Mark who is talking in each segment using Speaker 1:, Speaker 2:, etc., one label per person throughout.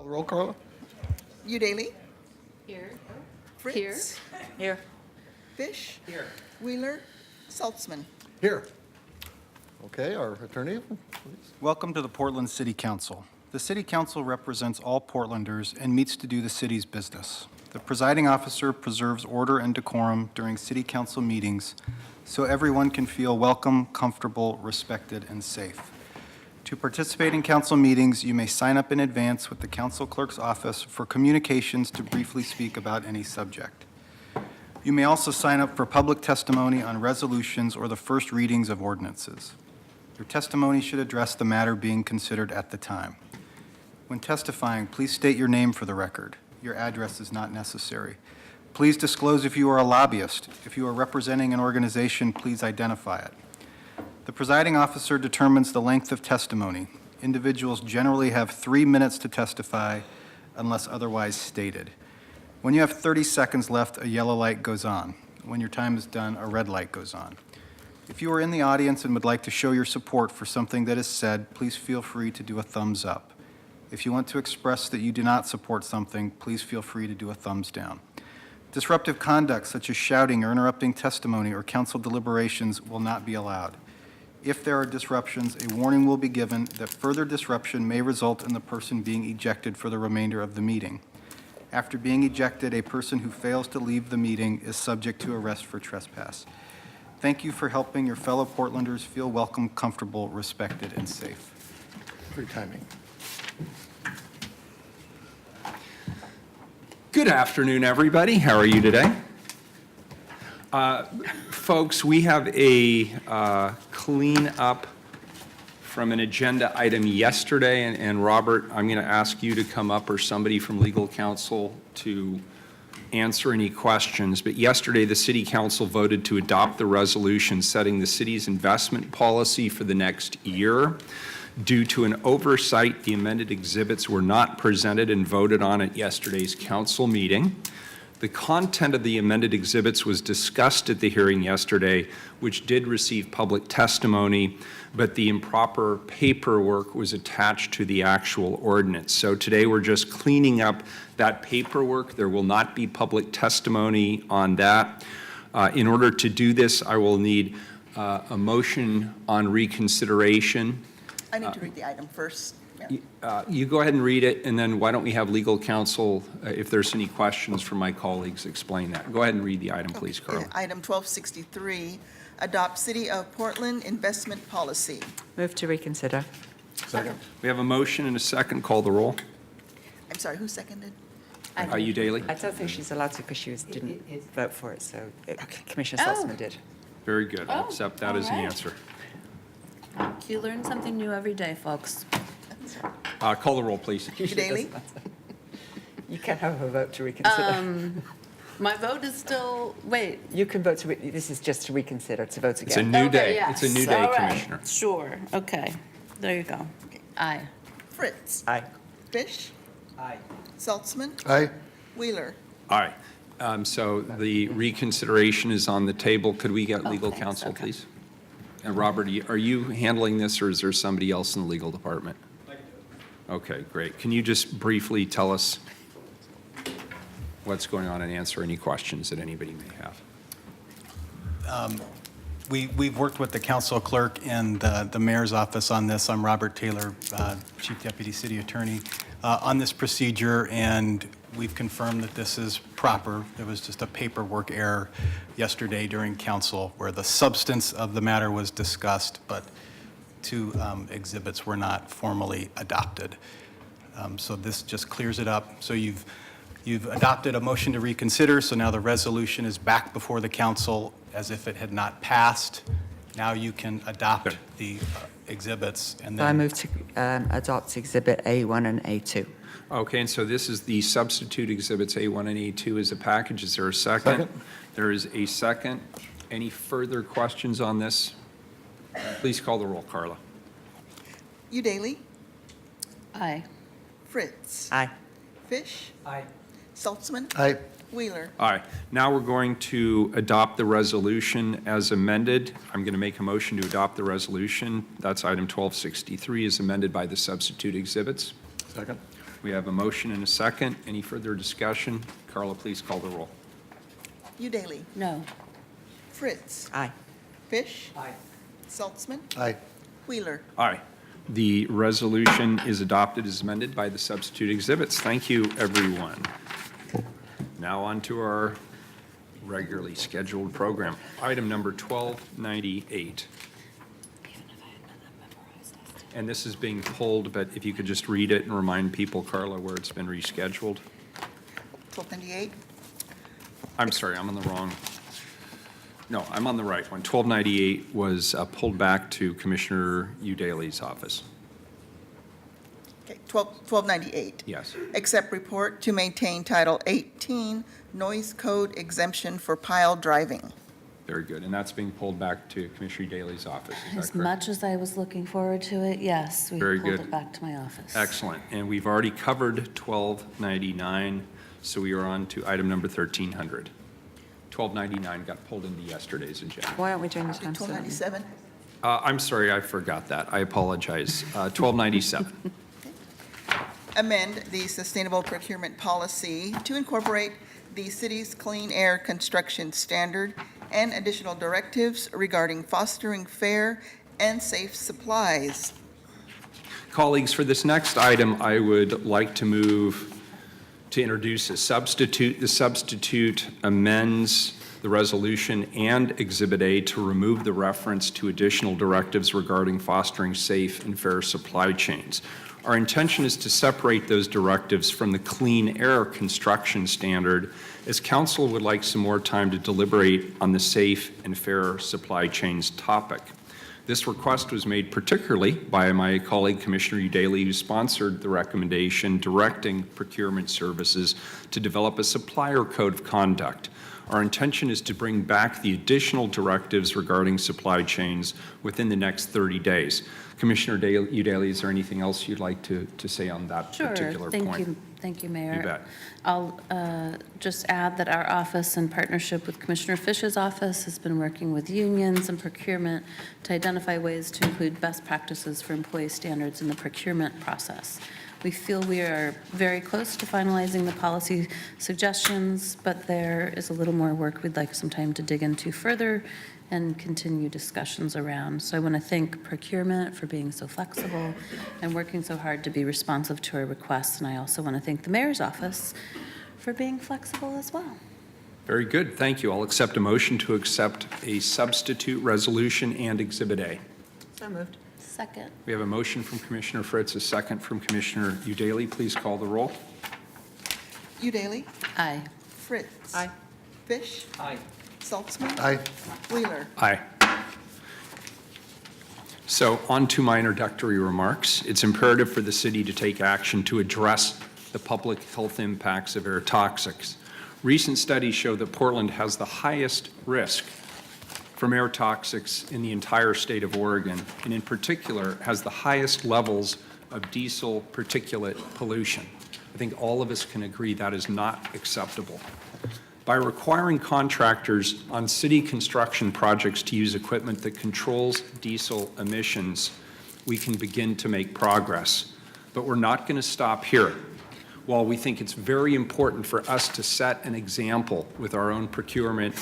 Speaker 1: Roll, Carla?
Speaker 2: Udaly?
Speaker 3: Here.
Speaker 2: Fritz?
Speaker 3: Here.
Speaker 2: Fish? Here. Wheeler? Saltzman?
Speaker 1: Here. Okay, our attorney, please.
Speaker 4: Welcome to the Portland City Council. The City Council represents all Portlanders and meets to do the city's business. The presiding officer preserves order and decorum during City Council meetings so everyone can feel welcome, comfortable, respected, and safe. To participate in council meetings, you may sign up in advance with the council clerk's office for communications to briefly speak about any subject. You may also sign up for public testimony on resolutions or the first readings of ordinances. Your testimony should address the matter being considered at the time. When testifying, please state your name for the record. Your address is not necessary. Please disclose if you are a lobbyist. If you are representing an organization, please identify it. The presiding officer determines the length of testimony. Individuals generally have 3 minutes to testify unless otherwise stated. When you have 30 seconds left, a yellow light goes on. When your time is done, a red light goes on. If you are in the audience and would like to show your support for something that is said, please feel free to do a thumbs up. If you want to express that you do not support something, please feel free to do a thumbs down. Disruptive conduct such as shouting or interrupting testimony or council deliberations will not be allowed. If there are disruptions, a warning will be given that further disruption may result in the person being ejected for the remainder of the meeting. After being ejected, a person who fails to leave the meeting is subject to arrest for trespass. Thank you for helping your fellow Portlanders feel welcome, comfortable, respected, and safe.
Speaker 1: Free timing.
Speaker 5: Good afternoon, everybody. How are you today? Folks, we have a clean-up from an agenda item yesterday, and Robert, I'm going to ask you to come up, or somebody from legal counsel, to answer any questions. But yesterday, the City Council voted to adopt the resolution setting the city's investment policy for the next year. Due to an oversight, the amended exhibits were not presented and voted on at yesterday's council meeting. The content of the amended exhibits was discussed at the hearing yesterday, which did receive public testimony, but the improper paperwork was attached to the actual ordinance. So today we're just cleaning up that paperwork. There will not be public testimony on that. In order to do this, I will need a motion on reconsideration.
Speaker 2: I need to read the item first. Yeah.
Speaker 5: You go ahead and read it, and then why don't we have legal counsel, if there's any questions from my colleagues, explain that. Go ahead and read the item, please, Carl.
Speaker 2: Item 1263, adopt City of Portland investment policy.
Speaker 3: Move to reconsider.
Speaker 1: Second.
Speaker 5: We have a motion and a second. Call the roll.
Speaker 2: I'm sorry, who seconded?
Speaker 5: Are you Daly?
Speaker 3: I don't think she's allowed to because she didn't vote for it, so Commissioner Saltzman did.
Speaker 5: Very good. I'll
Speaker 6: Oh,
Speaker 5: accept that as an
Speaker 6: all right.
Speaker 5: answer.
Speaker 6: You learn something new every day, folks.
Speaker 5: Call the roll, please.
Speaker 2: Udaly?
Speaker 3: You can have a vote to reconsider.
Speaker 6: My vote is still, wait.
Speaker 3: You can vote to, this is just to reconsider, to vote
Speaker 5: It's a
Speaker 3: again.
Speaker 5: new
Speaker 6: Okay,
Speaker 5: day.
Speaker 6: yes.
Speaker 5: It's a new day,
Speaker 6: All right.
Speaker 5: Commissioner.
Speaker 6: Sure, okay. There you go. Aye.
Speaker 2: Fritz?
Speaker 3: Aye.
Speaker 2: Fish? Aye. Saltzman?
Speaker 1: Aye.
Speaker 2: Wheeler?
Speaker 5: All right. So the reconsideration is on the table. Could we get legal
Speaker 6: thanks.
Speaker 5: counsel,
Speaker 6: Okay.
Speaker 5: please? And Robert, are you handling this, or is there somebody else in the legal department? Okay, great. Can you just briefly tell us what's going on and answer any questions that anybody may have?
Speaker 4: We've worked with the council clerk and the mayor's office on this. I'm Robert Taylor, Chief Deputy City Attorney, on this procedure, and we've confirmed that this is proper. There was just a paperwork error yesterday during council where the substance of the matter was discussed, but two exhibits were not formally adopted. So this just clears it up. So you've adopted a motion to reconsider, so now the resolution is back before the council as if it had not passed. Now you can adopt
Speaker 5: Good.
Speaker 4: the exhibits, and
Speaker 3: So I
Speaker 4: then
Speaker 3: move to adopt Exhibit A1 and A2.
Speaker 5: Okay, and so this is the substitute exhibits A1 and A2 as a package. Is there a second?
Speaker 1: Second.
Speaker 5: There is a second. Any further questions on this? Please call the roll, Carla.
Speaker 2: Udaly?
Speaker 6: Aye.
Speaker 2: Fritz?
Speaker 3: Aye.
Speaker 2: Fish? Aye. Saltzman?
Speaker 1: Aye.
Speaker 2: Wheeler?
Speaker 5: All right, now we're going to adopt the resolution as amended. I'm going to make a motion to adopt the resolution. That's item 1263 as amended by the substitute exhibits.
Speaker 1: Second.
Speaker 5: We have a motion and a second. Any further discussion? Carla, please call the roll.
Speaker 2: Udalee.
Speaker 6: No.
Speaker 2: Fritz.
Speaker 3: Aye.
Speaker 2: Fish. Aye. Saltzman.
Speaker 1: Aye.
Speaker 2: Wheeler.
Speaker 5: Aye. The resolution is adopted as amended by the substitute exhibits. Thank you, everyone. Now on to our regularly scheduled program. Item number 1298. And this is being pulled, but if you could just read it and remind people, Carla, where it's been rescheduled.
Speaker 2: 1298.
Speaker 5: I'm sorry, I'm on the wrong. No, I'm on the right one. 1298 was pulled back to Commissioner Udaley's office.
Speaker 2: Okay, 1298.
Speaker 5: Yes.
Speaker 2: Accept report to maintain Title 18 noise code exemption for pile driving.
Speaker 5: Very good. And that's being pulled back to Commissioner Udaley's office. Is that
Speaker 6: As
Speaker 5: correct?
Speaker 6: much as I was looking forward to it, yes, we
Speaker 5: Very
Speaker 6: pulled
Speaker 5: good.
Speaker 6: it back to my office.
Speaker 5: Excellent. And we've already covered 1299, so we are on to item number 1300. 1299 got pulled into yesterday's agenda.
Speaker 3: Why aren't we doing the time certain?
Speaker 2: 1297.
Speaker 5: I'm sorry, I forgot that. I apologize. 1297.
Speaker 2: Amend the sustainable procurement policy to incorporate the city's clean air construction standard and additional directives regarding fostering fair and safe supplies.
Speaker 5: Colleagues, for this next item, I would like to move to introduce a substitute. The substitute amends the resolution and Exhibit A to remove the reference to additional directives regarding fostering safe and fair supply chains. Our intention is to separate those directives from the clean air construction standard, as council would like some more time to deliberate on the safe and fair supply chains topic. This request was made particularly by my colleague, Commissioner Udaley, who sponsored the recommendation directing procurement services to develop a supplier code of conduct. Our intention is to bring back the additional directives regarding supply chains within the next 30 days. Commissioner Udaley, is there anything else you'd like to say on that particular point?
Speaker 6: Sure, thank you, Mayor.
Speaker 5: You bet.
Speaker 6: I'll just add that our office, in partnership with Commissioner Fish's office, has been working with unions and procurement to identify ways to include best practices for employee standards in the procurement process. We feel we are very close to finalizing the policy suggestions, but there is a little more work we'd like some time to dig into further and continue discussions around. So I want to thank procurement for being so flexible and working so hard to be responsive to our requests. And I also want to thank the mayor's office for being flexible as well.
Speaker 5: Very good, thank you. I'll accept a motion to accept a substitute resolution and Exhibit A.
Speaker 3: So moved.
Speaker 6: Second.
Speaker 5: We have a motion from Commissioner Fritz, a second from Commissioner Udaley. Please call the roll.
Speaker 2: Udalee.
Speaker 6: Aye.
Speaker 2: Fritz.
Speaker 3: Aye.
Speaker 2: Fish. Aye. Saltzman.
Speaker 1: Aye.
Speaker 2: Wheeler.
Speaker 5: Aye. So on to my introductory remarks. It's imperative for the city to take action to address the public health impacts of air toxics. Recent studies show that Portland has the highest risk from air toxics in the entire state of Oregon, and in particular has the highest levels of diesel particulate pollution. I think all of us can agree that is not acceptable. By requiring contractors on city construction projects to use equipment that controls diesel emissions, we can begin to make progress. But we're not going to stop here. While we think it's very important for us to set an example with our own procurement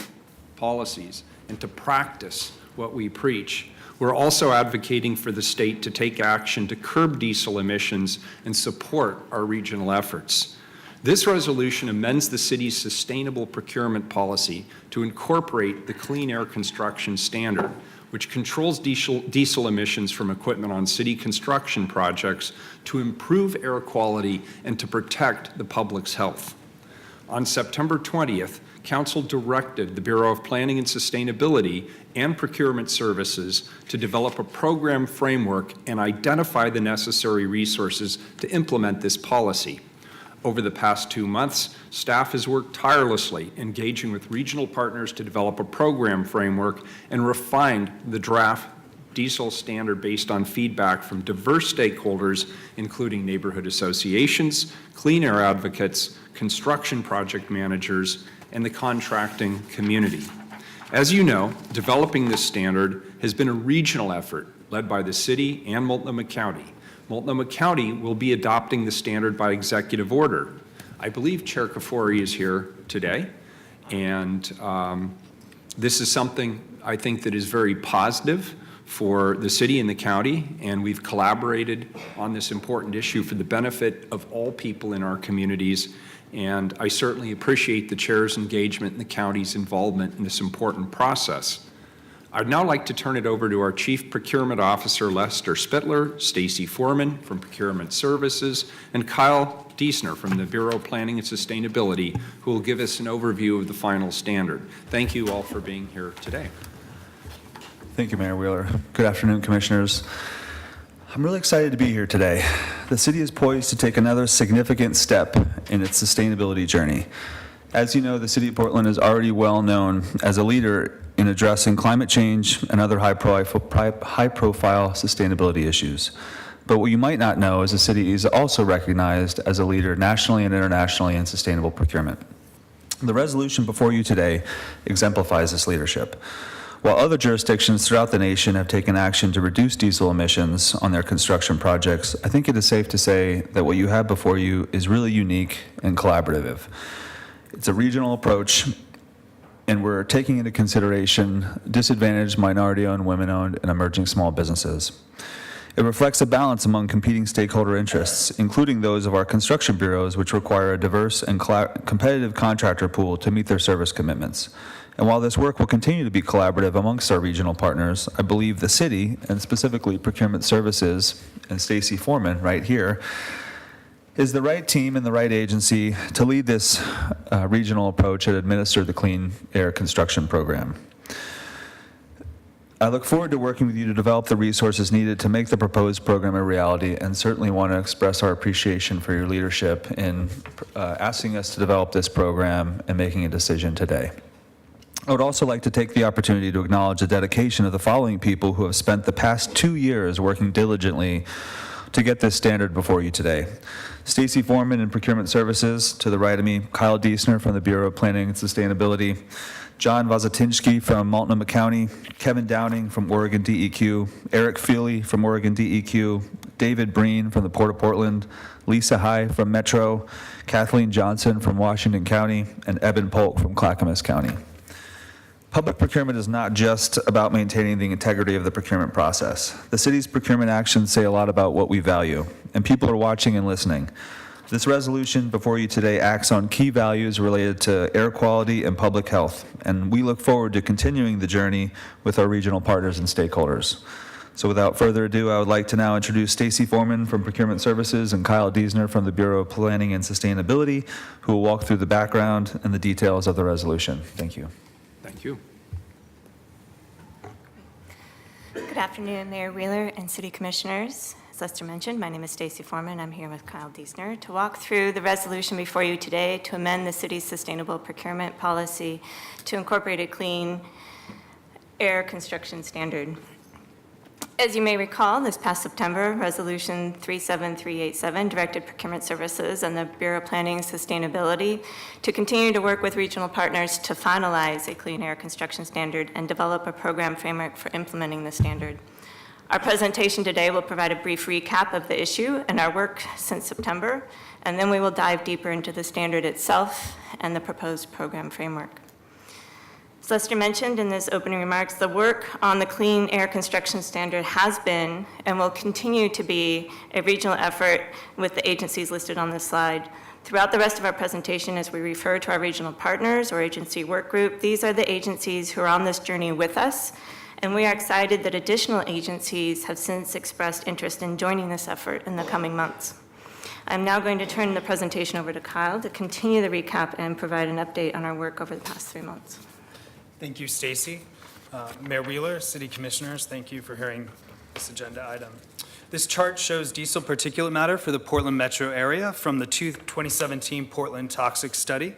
Speaker 5: policies and to practice what we preach, we're also advocating for the state to take action to curb diesel emissions and support our regional efforts. This resolution amends the city's sustainable procurement policy to incorporate the Clean Air Construction Standard, which controls diesel emissions from equipment on city construction projects to improve air quality and to protect the public's health. On September 20th, Council directed the Bureau of Planning and Sustainability and Procurement Services to develop a program framework and identify the necessary resources to implement this policy. Over the past 2 months, staff has worked tirelessly, engaging with regional partners to develop a program framework and refined the draft diesel standard based on feedback from diverse stakeholders, including neighborhood associations, clean air advocates, construction project managers, and the contracting community. As you know, developing this standard has been a regional effort led by the city and Multnomah County. Multnomah County will be adopting the standard by executive order. I believe Chair Kafori is here today, and this is something I think that is very positive for the city and the county, and we've collaborated on this important issue for the benefit of all people in our communities. And I certainly appreciate the chair's engagement and the county's involvement in this important process. I'd now like to turn it over to our Chief Procurement Officer, Lester Spittler, Stacy Foreman from Procurement Services, and Kyle Diesner from the Bureau of Planning and Sustainability, who will give us an overview of the final standard. Thank you all for being here today.
Speaker 7: Thank you, Mayor Wheeler. Good afternoon, Commissioners. I'm really excited to be here today. The city is poised to take another significant step in its sustainability journey. As you know, the city of Portland is already well known as a leader in addressing climate change and other high-profile sustainability issues. But what you might not know is the city is also recognized as a leader nationally and internationally in sustainable procurement. The resolution before you today exemplifies this leadership. While other jurisdictions throughout the nation have taken action to reduce diesel emissions on their construction projects, I think it is safe to say that what you have before you is really unique and collaborative. It's a regional approach, and we're taking into consideration disadvantaged, minority-owned, women-owned, and emerging small businesses. It reflects a balance among competing stakeholder interests, including those of our construction bureaus, which require a diverse and competitive contractor pool to meet their service commitments. And while this work will continue to be collaborative amongst our regional partners, I believe the city, and specifically Procurement Services and Stacy Foreman right here, is the right team and the right agency to lead this regional approach and administer the Clean Air Construction Program. I look forward to working with you to develop the resources needed to make the proposed program a reality, and certainly want to express our appreciation for your leadership in asking us to develop this program and making a decision today. I would also like to take the opportunity to acknowledge the dedication of the following people who have spent the past 2 years working diligently to get this standard before you today. Stacy Foreman in Procurement Services, to the right of me, Kyle Diesner from the Bureau of Planning and Sustainability, John Vazatinsky from Multnomah County, Kevin Downing from Oregon DEQ, Eric Feely from Oregon DEQ, David Breen from the Port of Portland, Lisa High from Metro, Kathleen Johnson from Washington County, and Eben Polk from Clackamas County. Public procurement is not just about maintaining the integrity of the procurement process. The city's procurement actions say a lot about what we value, and people are watching and listening. This resolution before you today acts on key values related to air quality and public health, and we look forward to continuing the journey with our regional partners and stakeholders. So without further ado, I would like to now introduce Stacy Foreman from Procurement Services and Kyle Diesner from the Bureau of Planning and Sustainability, who will walk through the background and the details of the resolution. Thank you.
Speaker 5: Thank you.
Speaker 8: Good afternoon, Mayor Wheeler and City Commissioners. As Lester mentioned, my name is Stacy Foreman. I'm here with Kyle Diesner to walk through the resolution before you today to amend the city's sustainable procurement policy to incorporate a clean air construction standard. As you may recall, this past September, Resolution 37387 directed Procurement Services and the Bureau of Planning and Sustainability to continue to work with regional partners to finalize a clean air construction standard and develop a program framework for implementing the standard. Our presentation today will provide a brief recap of the issue and our work since September, and then we will dive deeper into the standard itself and the proposed program framework. As Lester mentioned in his opening remarks, the work on the clean air construction standard has been and will continue to be a regional effort with the agencies listed on this slide. Throughout the rest of our presentation, as we refer to our regional partners or agency work group, these are the agencies who are on this journey with us, and we are excited that additional agencies have since expressed interest in joining this effort in the coming months. I'm now going to turn the presentation over to Kyle to continue the recap and provide an update on our work over the past 3 months.
Speaker 9: Thank you, Stacy. Mayor Wheeler, City Commissioners, thank you for hearing this agenda item. This chart shows diesel particulate matter for the Portland metro area from the 2017 Portland Toxic Study.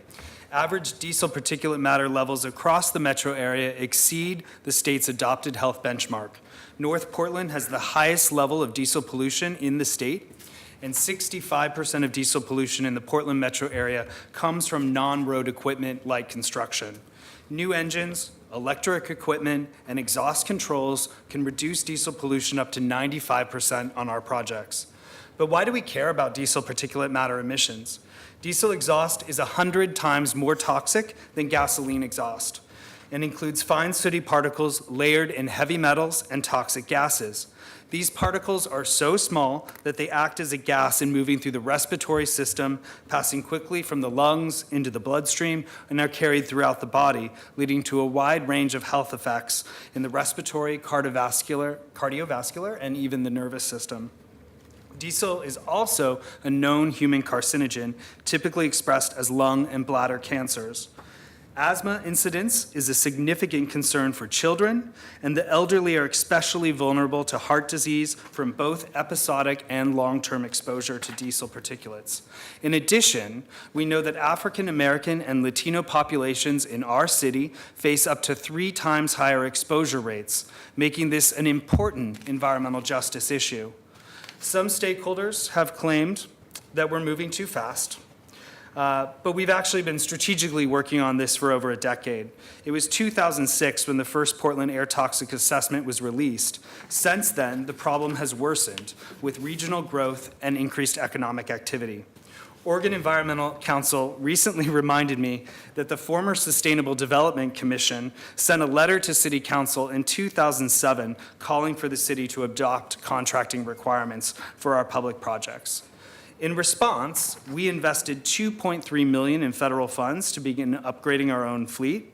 Speaker 9: Average diesel particulate matter levels across the metro area exceed the state's adopted health benchmark. North Portland has the highest level of diesel pollution in the state, and 65% of diesel pollution in the Portland metro area comes from non-road equipment like construction. New engines, electric equipment, and exhaust controls can reduce diesel pollution up to 95% on our projects. But why do we care about diesel particulate matter emissions? Diesel exhaust is 100 times more toxic than gasoline exhaust and includes fine sooty particles layered in heavy metals and toxic gases. These particles are so small that they act as a gas in moving through the respiratory system, passing quickly from the lungs into the bloodstream, and are carried throughout the body, leading to a wide range of health effects in the respiratory, cardiovascular, and even the nervous system. Diesel is also a known human carcinogen, typically expressed as lung and bladder cancers. Asthma incidence is a significant concern for children, and the elderly are especially vulnerable to heart disease from both episodic and long-term exposure to diesel particulates. In addition, we know that African American and Latino populations in our city face up to 3 times higher exposure rates, making this an important environmental justice issue. Some stakeholders have claimed that we're moving too fast. But we've actually been strategically working on this for over a decade. It was 2006 when the first Portland air toxic assessment was released. Since then, the problem has worsened with regional growth and increased economic activity. Oregon Environmental Council recently reminded me that the former Sustainable Development Commission sent a letter to City Council in 2007 calling for the city to adopt contracting requirements for our public projects. In response, we invested $2.3 million in federal funds to begin upgrading our own fleet.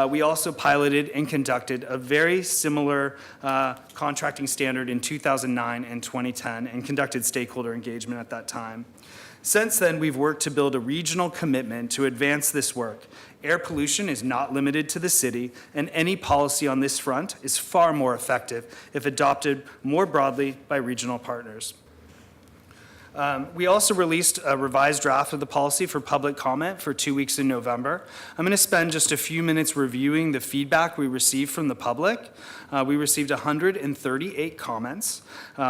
Speaker 9: We also piloted and conducted a very similar contracting standard in 2009 and 2010 and conducted stakeholder engagement at that time. Since then, we've worked to build a regional commitment to advance this work. Air pollution is not limited to the city, and any policy on this front is far more effective if adopted more broadly by regional partners. We also released a revised draft of the policy for public comment for 2 weeks in November. I'm going to spend just a few minutes reviewing the feedback we received from the public. We received 138 comments.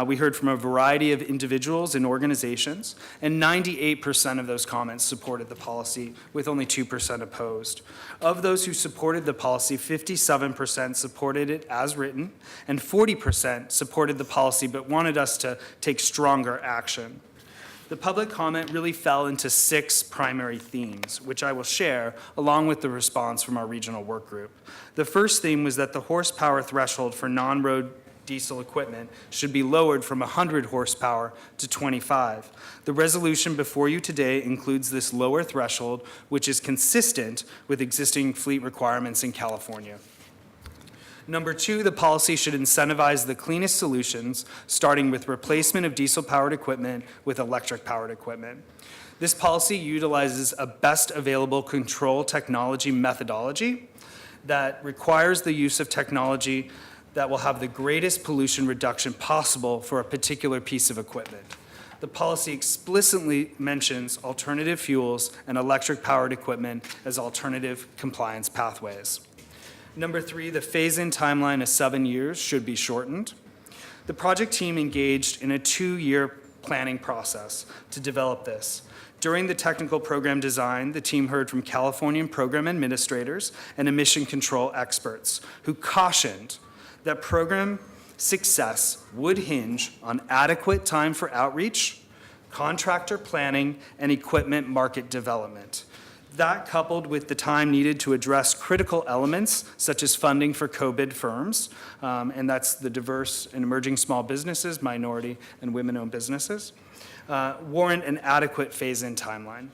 Speaker 9: We heard from a variety of individuals and organizations, and 98% of those comments supported the policy, with only 2% opposed. Of those who supported the policy, 57% supported it as written, and 40% supported the policy but wanted us to take stronger action. The public comment really fell into 6 primary themes, which I will share along with the response from our regional work group. The first theme was that the horsepower threshold for non-road diesel equipment should be lowered from 100 horsepower to 25. The resolution before you today includes this lower threshold, which is consistent with existing fleet requirements in California. Number 2, the policy should incentivize the cleanest solutions, starting with replacement of diesel-powered equipment with electric-powered equipment. This policy utilizes a best available control technology methodology that requires the use of technology that will have the greatest pollution reduction possible for a particular piece of equipment. The policy explicitly mentions alternative fuels and electric-powered equipment as alternative compliance pathways. Number 3, the phase-in timeline of 7 years should be shortened. The project team engaged in a 2-year planning process to develop this. During the technical program design, the team heard from Californian program administrators and emission control experts who cautioned that program success would hinge on adequate time for outreach, contractor planning, and equipment market development. That, coupled with the time needed to address critical elements such as funding for co-bid firms, and that's the diverse and emerging small businesses, minority and women-owned businesses, warrant an adequate phase-in timeline.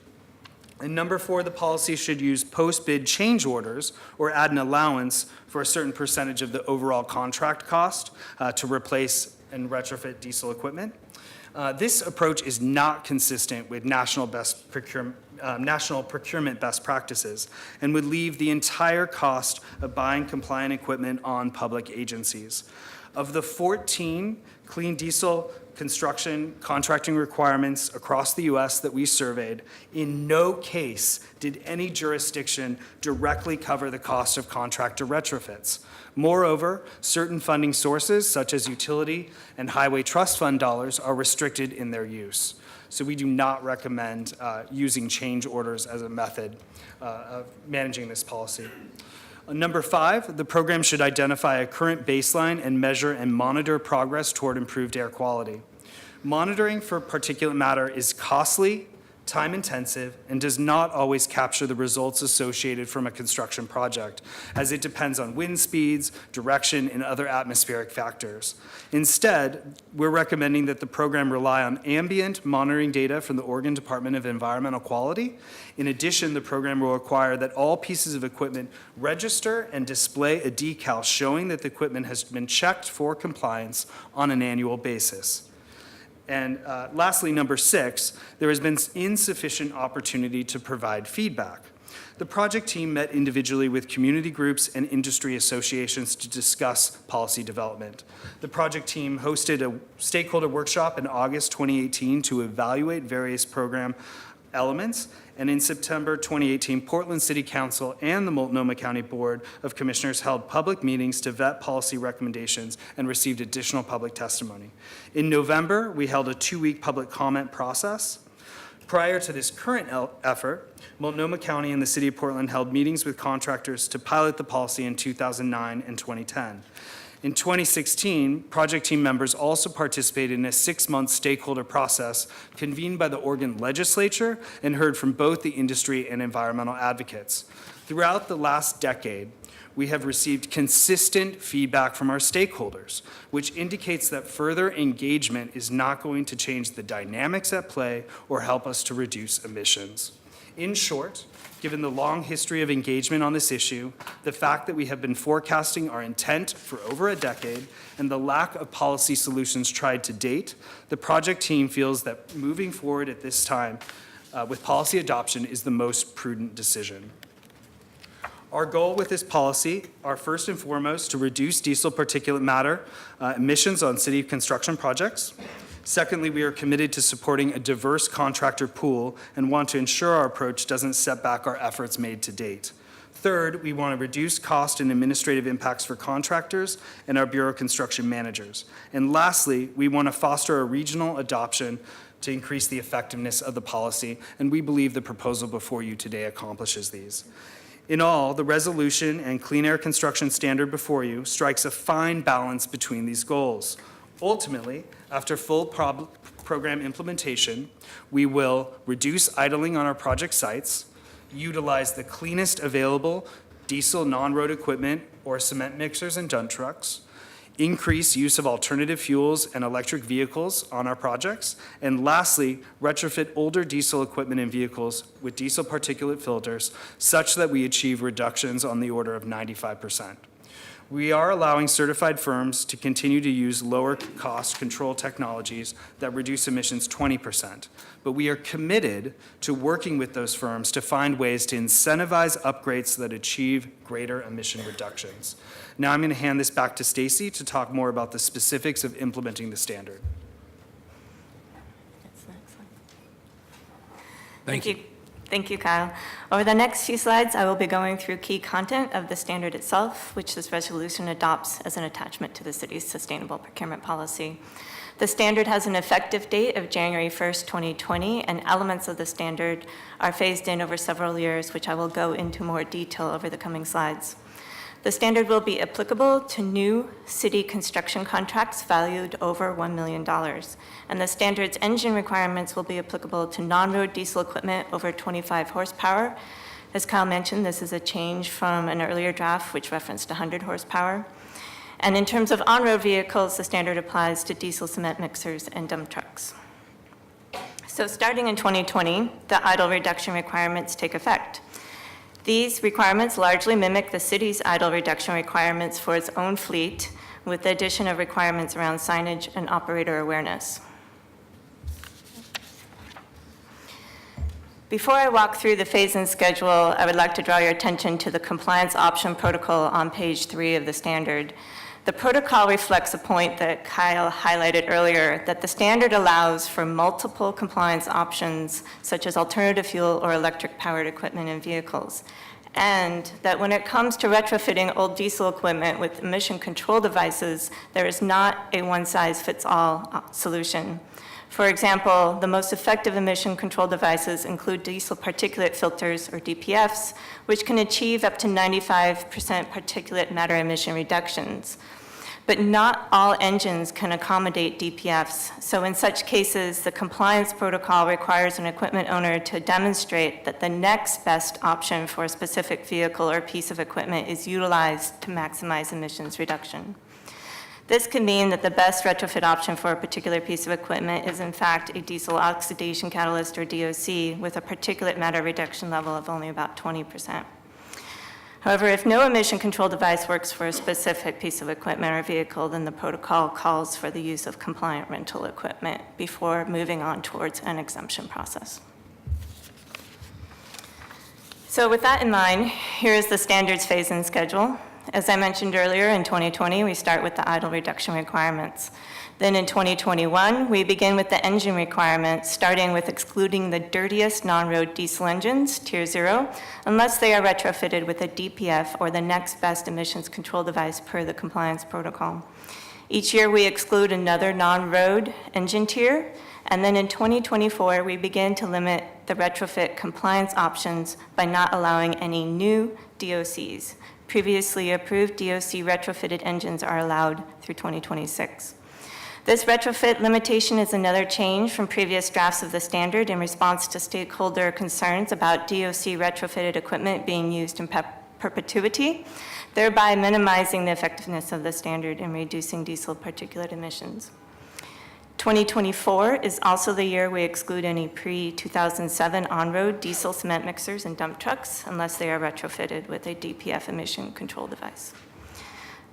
Speaker 9: And number 4, the policy should use post-bid change orders or add an allowance for a certain percentage of the overall contract cost to replace and retrofit diesel equipment. This approach is not consistent with national procurement best practices and would leave the entire cost of buying compliant equipment on public agencies. Of the 14 clean diesel construction contracting requirements across the U.S. that we surveyed, in no case did any jurisdiction directly cover the cost of contractor retrofits. Moreover, certain funding sources, such as utility and highway trust fund dollars, are restricted in their use. So we do not recommend using change orders as a method of managing this policy. Number 5, the program should identify a current baseline and measure and monitor progress toward improved air quality. Monitoring for particulate matter is costly, time-intensive, and does not always capture the results associated from a construction project, as it depends on wind speeds, direction, and other atmospheric factors. Instead, we're recommending that the program rely on ambient monitoring data from the Oregon Department of Environmental Quality. In addition, the program will require that all pieces of equipment register and display a decal showing that the equipment has been checked for compliance on an annual basis. And lastly, number 6, there has been insufficient opportunity to provide feedback. The project team met individually with community groups and industry associations to discuss policy development. The project team hosted a stakeholder workshop in August 2018 to evaluate various program elements. And in September 2018, Portland City Council and the Multnomah County Board of Commissioners held public meetings to vet policy recommendations and received additional public testimony. In November, we held a 2-week public comment process. Prior to this current effort, Multnomah County and the City of Portland held meetings with contractors to pilot the policy in 2009 and 2010. In 2016, project team members also participated in a 6-month stakeholder process convened by the Oregon Legislature and heard from both the industry and environmental advocates. Throughout the last decade, we have received consistent feedback from our stakeholders, which indicates that further engagement is not going to change the dynamics at play or help us to reduce emissions. In short, given the long history of engagement on this issue, the fact that we have been forecasting our intent for over a decade, and the lack of policy solutions tried to date, the project team feels that moving forward at this time with policy adoption is the most prudent decision. Our goal with this policy are first and foremost to reduce diesel particulate matter emissions on city construction projects. Secondly, we are committed to supporting a diverse contractor pool and want to ensure our approach doesn't set back our efforts made to date. Third, we want to reduce cost and administrative impacts for contractors and our Bureau of Construction managers. And lastly, we want to foster a regional adoption to increase the effectiveness of the policy, and we believe the proposal before you today accomplishes these. In all, the resolution and clean air construction standard before you strikes a fine balance between these goals. Ultimately, after full program implementation, we will reduce idling on our project sites, utilize the cleanest available diesel non-road equipment or cement mixers and dump trucks, increase use of alternative fuels and electric vehicles on our projects, and lastly, retrofit older diesel equipment and vehicles with diesel particulate filters such that we achieve reductions on the order of 95%. We are allowing certified firms to continue to use lower cost control technologies that reduce emissions 20%, but we are committed to working with those firms to find ways to incentivize upgrades that achieve greater emission reductions. Now I'm going to hand this back to Stacy to talk more about the specifics of implementing the standard.
Speaker 5: Thank you.
Speaker 8: Thank you, Kyle. Over the next few slides, I will be going through key content of the standard itself, which this resolution adopts as an attachment to the city's sustainable procurement policy. The standard has an effective date of January 1st, 2020, and elements of the standard are phased in over several years, which I will go into more detail over the coming slides. The standard will be applicable to new city construction contracts valued over $1 million. And the standard's engine requirements will be applicable to non-road diesel equipment over 25 horsepower. As Kyle mentioned, this is a change from an earlier draft which referenced 100 horsepower. And in terms of on-road vehicles, the standard applies to diesel cement mixers and dump trucks. So starting in 2020, the idle reduction requirements take effect. These requirements largely mimic the city's idle reduction requirements for its own fleet, with the addition of requirements around signage and operator awareness. Before I walk through the phase-in schedule, I would like to draw your attention to the compliance option protocol on page 3 of the standard. The protocol reflects a point that Kyle highlighted earlier, that the standard allows for multiple compliance options, such as alternative fuel or electric-powered equipment and vehicles, and that when it comes to retrofitting old diesel equipment with emission control devices, there is not a one-size-fits-all solution. For example, the most effective emission control devices include diesel particulate filters, or DPFs, which can achieve up to 95% particulate matter emission reductions. But not all engines can accommodate DPFs. So in such cases, the compliance protocol requires an equipment owner to demonstrate that the next best option for a specific vehicle or piece of equipment is utilized to maximize emissions reduction. This can mean that the best retrofit option for a particular piece of equipment is in fact a diesel oxidation catalyst or DOC with a particulate matter reduction level of only about 20%. However, if no emission control device works for a specific piece of equipment or vehicle, then the protocol calls for the use of compliant rental equipment before moving on towards an exemption process. So with that in mind, here is the standards phase-in schedule. As I mentioned earlier, in 2020, we start with the idle reduction requirements. Then in 2021, we begin with the engine requirements, starting with excluding the dirtiest non-road diesel engines, Tier 0, unless they are retrofitted with a DPF or the next best emissions control device per the compliance protocol. Each year, we exclude another non-road engine tier, and then in 2024, we begin to limit the retrofit compliance options by not allowing any new DOCs. Previously approved DOC retrofitted engines are allowed through 2026. This retrofit limitation is another change from previous drafts of the standard in response to stakeholder concerns about DOC retrofitted equipment being used in perpetuity, thereby minimizing the effectiveness of the standard and reducing diesel particulate emissions. 2024 is also the year we exclude any pre-2007 on-road diesel cement mixers and dump trucks unless they are retrofitted with a DPF emission control device.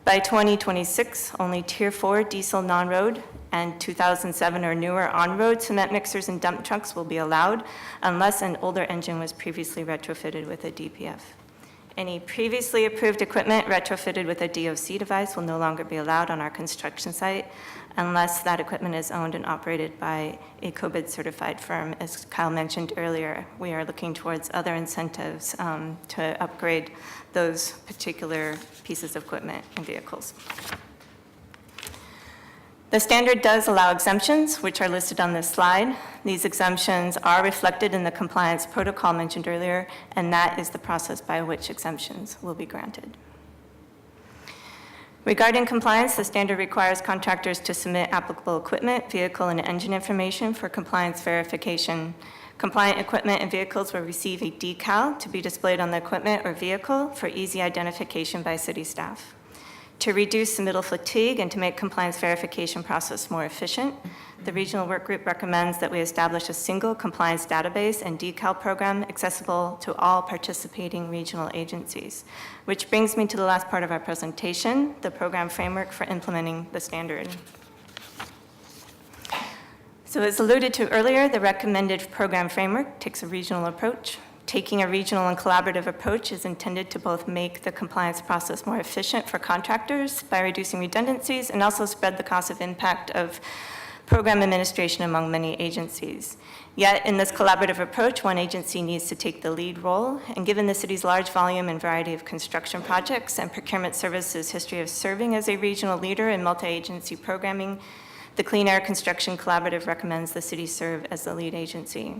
Speaker 8: By 2026, only Tier 4 diesel non-road and 2007 or newer on-road cement mixers and dump trucks will be allowed unless an older engine was previously retrofitted with a DPF. Any previously approved equipment retrofitted with a DOC device will no longer be allowed on our construction site unless that equipment is owned and operated by a COBID certified firm. As Kyle mentioned earlier, we are looking towards other incentives to upgrade those particular pieces of equipment and vehicles. The standard does allow exemptions, which are listed on this slide. These exemptions are reflected in the compliance protocol mentioned earlier, and that is the process by which exemptions will be granted. Regarding compliance, the standard requires contractors to submit applicable equipment, vehicle, and engine information for compliance verification. Compliant equipment and vehicles will receive a decal to be displayed on the equipment or vehicle for easy identification by city staff. To reduce submittal fatigue and to make compliance verification process more efficient, the regional work group recommends that we establish a single compliance database and decal program accessible to all participating regional agencies. Which brings me to the last part of our presentation, the program framework for implementing the standard. So as alluded to earlier, the recommended program framework takes a regional approach. Taking a regional and collaborative approach is intended to both make the compliance process more efficient for contractors by reducing redundancies and also spread the cost of impact of program administration among many agencies. Yet in this collaborative approach, one agency needs to take the lead role, and given the city's large volume and variety of construction projects and procurement services history of serving as a regional leader in multi-agency programming, the Clean Air Construction Collaborative recommends the city serve as the lead agency.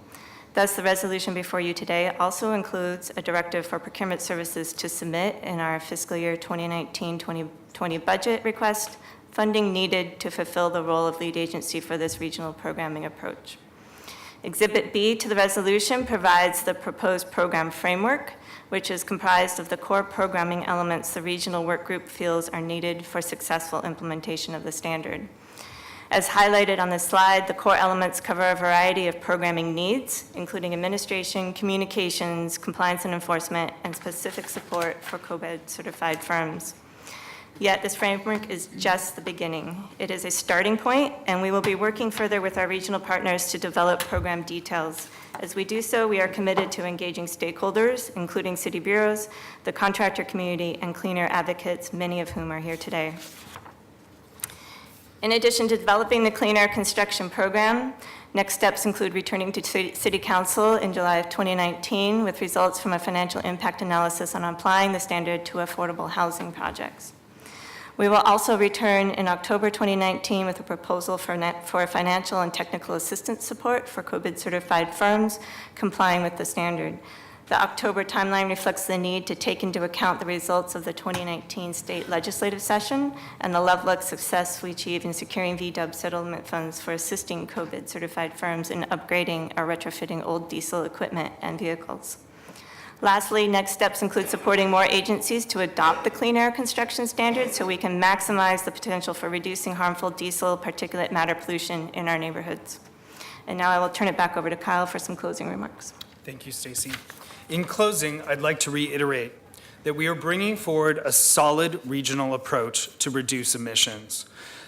Speaker 8: Thus, the resolution before you today also includes a directive for procurement services to submit in our fiscal year 2019-2020 budget request funding needed to fulfill the role of lead agency for this regional programming approach. Exhibit B to the resolution provides the proposed program framework, which is comprised of the core programming elements the regional work group feels are needed for successful implementation of the standard. As highlighted on this slide, the core elements cover a variety of programming needs, including administration, communications, compliance and enforcement, and specific support for COBID-certified firms. Yet this framework is just the beginning. It is a starting point, and we will be working further with our regional partners to develop program details. As we do so, we are committed to engaging stakeholders, including city bureaus, the contractor community, and clean air advocates, many of whom are here today. In addition to developing the Clean Air Construction Program, next steps include returning to City Council in July of 2019 with results from a financial impact analysis on applying the standard to affordable housing projects. We will also return in October 2019 with a proposal for financial and technical assistance support for COBID-certified firms complying with the standard. The October timeline reflects the need to take into account the results of the 2019 state legislative session and the level of success we achieved in securing VDOB settlement funds for assisting COVID-certified firms in upgrading or retrofitting old diesel equipment and vehicles. Lastly, next steps include supporting more agencies to adopt the clean air construction standards so we can maximize the potential for reducing harmful diesel particulate matter pollution in our neighborhoods. And now I will turn it back over to Kyle for some closing remarks.
Speaker 9: Thank you, Stacy. In closing, I'd like to reiterate that we are bringing forward a solid regional approach to reduce emissions.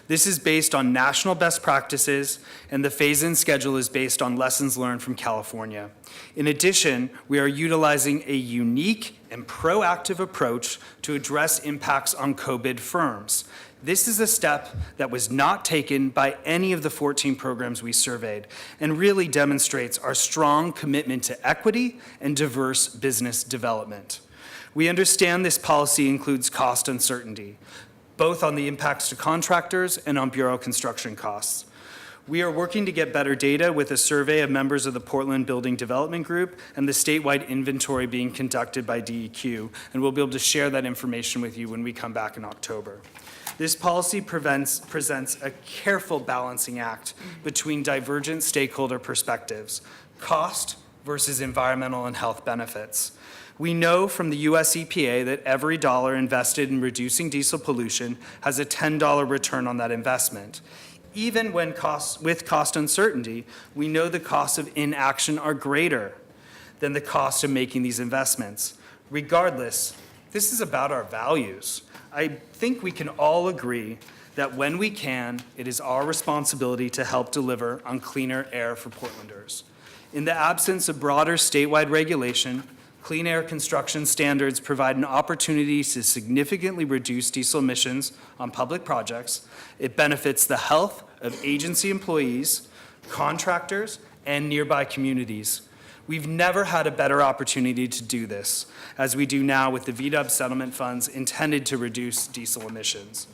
Speaker 9: This is based on national best practices, and the phase-in schedule is based on lessons learned from California. In addition, we are utilizing a unique and proactive approach to address impacts on COVID firms. This is a step that was not taken by any of the 14 programs we surveyed and really demonstrates our strong commitment to equity and diverse business development. We understand this policy includes cost uncertainty, both on the impacts to contractors and on Bureau construction costs. We are working to get better data with a survey of members of the Portland Building Development Group and the statewide inventory being conducted by DEQ, and we'll be able to share that information with you when we come back in October. This policy presents a careful balancing act between divergent stakeholder perspectives, cost versus environmental and health benefits. We know from the US EPA that every dollar invested in reducing diesel pollution has a $10 return on that investment. Even when with cost uncertainty, we know the costs of inaction are greater than the cost of making these investments. Regardless, this is about our values. I think we can all agree that when we can, it is our responsibility to help deliver on cleaner air for Portlanders. In the absence of broader statewide regulation, clean air construction standards provide an opportunity to significantly reduce diesel emissions on public projects. It benefits the health of agency employees, contractors, and nearby communities. We've never had a better opportunity to do this, as we do now with the VDOB settlement funds intended to reduce diesel emissions.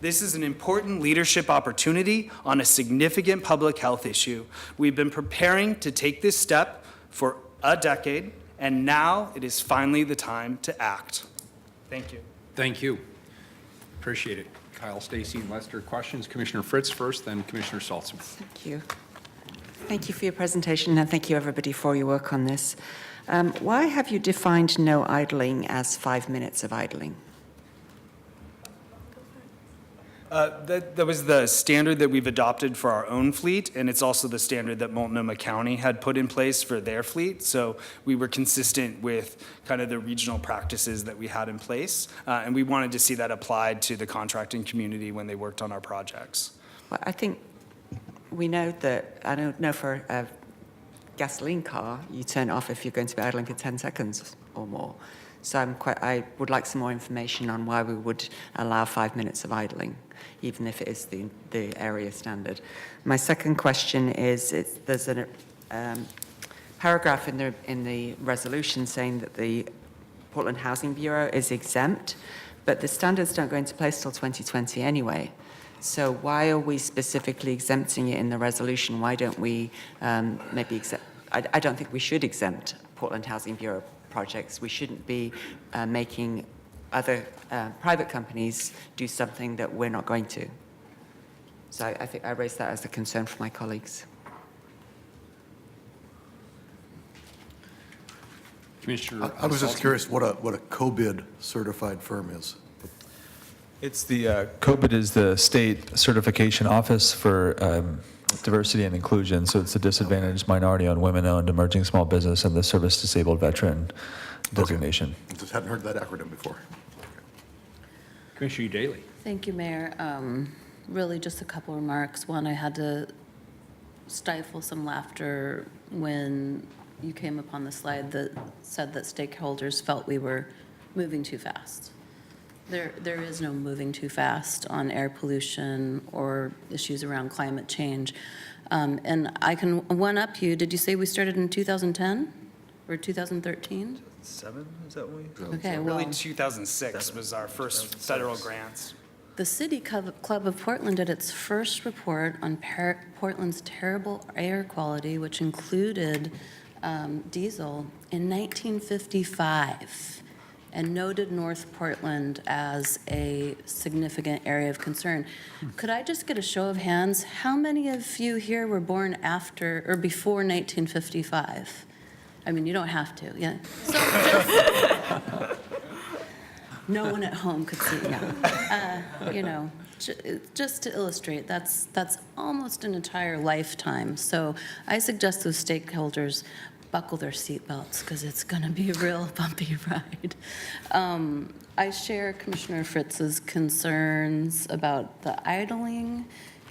Speaker 9: This is an important leadership opportunity on a significant public health issue. We've been preparing to take this step for a decade, and now it is finally the time to act. Thank you.
Speaker 5: Thank you. Appreciate it. Kyle, Stacy, Lester, questions? Commissioner Fritz first, then Commissioner Saltzman.
Speaker 3: Thank you. Thank you for your presentation, and thank you, everybody, for your work on this. Why have you defined no idling as 5 minutes of idling?
Speaker 9: That was the standard that we've adopted for our own fleet, and it's also the standard that Multnomah County had put in place for their fleet. So we were consistent with kind of the regional practices that we had in place, and we wanted to see that applied to the contracting community when they worked on our projects.
Speaker 3: Well, I think we know that, I don't know for a gasoline car, you turn it off if you're going to be idling for 10 seconds or more. So I would like some more information on why we would allow 5 minutes of idling, even if it is the area standard. My second question is, there's a paragraph in the resolution saying that the Portland Housing Bureau is exempt, but the standards don't go into place till 2020 anyway. So why are we specifically exempting it in the resolution? Why don't we maybe exempt? I don't think we should exempt Portland Housing Bureau projects. We shouldn't be making other private companies do something that we're not going to. So I think I raised that as a concern for my colleagues.
Speaker 5: Commissioner
Speaker 1: I was just
Speaker 5: Saltzman.
Speaker 1: curious what a COBID certified firm is.
Speaker 7: It's the, COBID is the state certification office for diversity and inclusion. So it's the disadvantaged, minority-owned, women-owned, emerging small business, and the service-disabled veteran designation.
Speaker 1: Just hadn't heard that acronym before.
Speaker 5: Commissioner Daly.
Speaker 6: Thank you, Mayor. Really just a couple remarks. One, I had to stifle some laughter when you came upon the slide that said that stakeholders felt we were moving too fast. There is no moving too fast on air pollution or issues around climate change. And I can one-up you. Did you say we started in 2010 or 2013?
Speaker 9: 7, is that what we?
Speaker 6: Okay,
Speaker 9: Really,
Speaker 6: well,
Speaker 9: 2006 was our first federal grants.
Speaker 6: the City Club of Portland did its first report on Portland's terrible air quality, which included diesel in 1955 and noted North Portland as a significant area of concern. Could I just get a show of hands? How many of you here were born after or before 1955? I mean, you don't have to, yeah. So just, no one at home could see, yeah. You know, just to illustrate, that's almost an entire lifetime. So I suggest those stakeholders buckle their seatbelts because it's going to be a real bumpy ride. I share Commissioner Fritz's concerns about the idling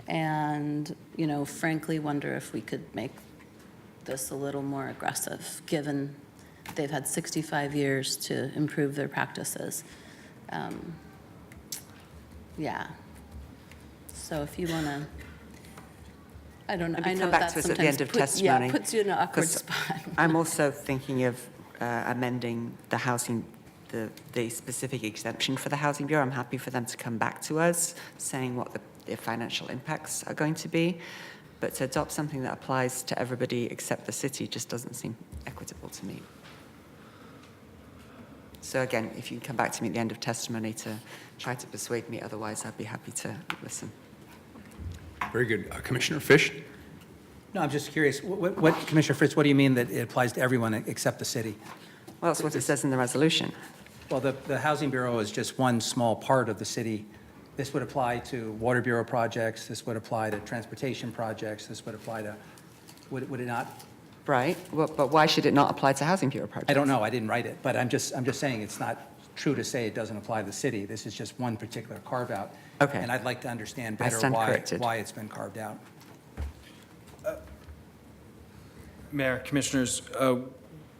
Speaker 6: and, you know, frankly wonder if we could make this a little more aggressive, given they've had 65 years to improve their practices. Yeah. So if you want to, I don't know.
Speaker 3: Maybe
Speaker 6: I know
Speaker 3: come back
Speaker 6: that
Speaker 3: to us at the
Speaker 6: sometimes
Speaker 3: end of
Speaker 6: puts-
Speaker 3: testimony.
Speaker 6: Yeah, puts you in an awkward
Speaker 3: 'Cause
Speaker 6: spot.
Speaker 3: I'm also thinking of amending the housing, the specific exemption for the Housing Bureau. I'm happy for them to come back to us saying what the financial impacts are going to be. But to adopt something that applies to everybody except the city just doesn't seem equitable to me. So again, if you can come back to me at the end of testimony to try to persuade me, otherwise I'd be happy to listen.
Speaker 5: Very good. Commissioner Fish?
Speaker 10: No, I'm just curious, what, Commissioner Fritz, what do you mean that it applies to everyone except the city?
Speaker 3: Well, that's what it says in the resolution.
Speaker 10: Well, the Housing Bureau is just one small part of the city. This would apply to Water Bureau projects, this would apply to transportation projects, this would apply to, would it not?
Speaker 3: Right, well, but why should it not apply to Housing Bureau projects?
Speaker 10: I don't know, I didn't write it, but I'm just saying it's not true to say it doesn't apply to the city. This is just one particular carve-out.
Speaker 3: Okay.
Speaker 10: And I'd like to understand
Speaker 3: I
Speaker 10: better
Speaker 3: stand corrected.
Speaker 10: why it's been carved out.
Speaker 9: Mayor, Commissioners,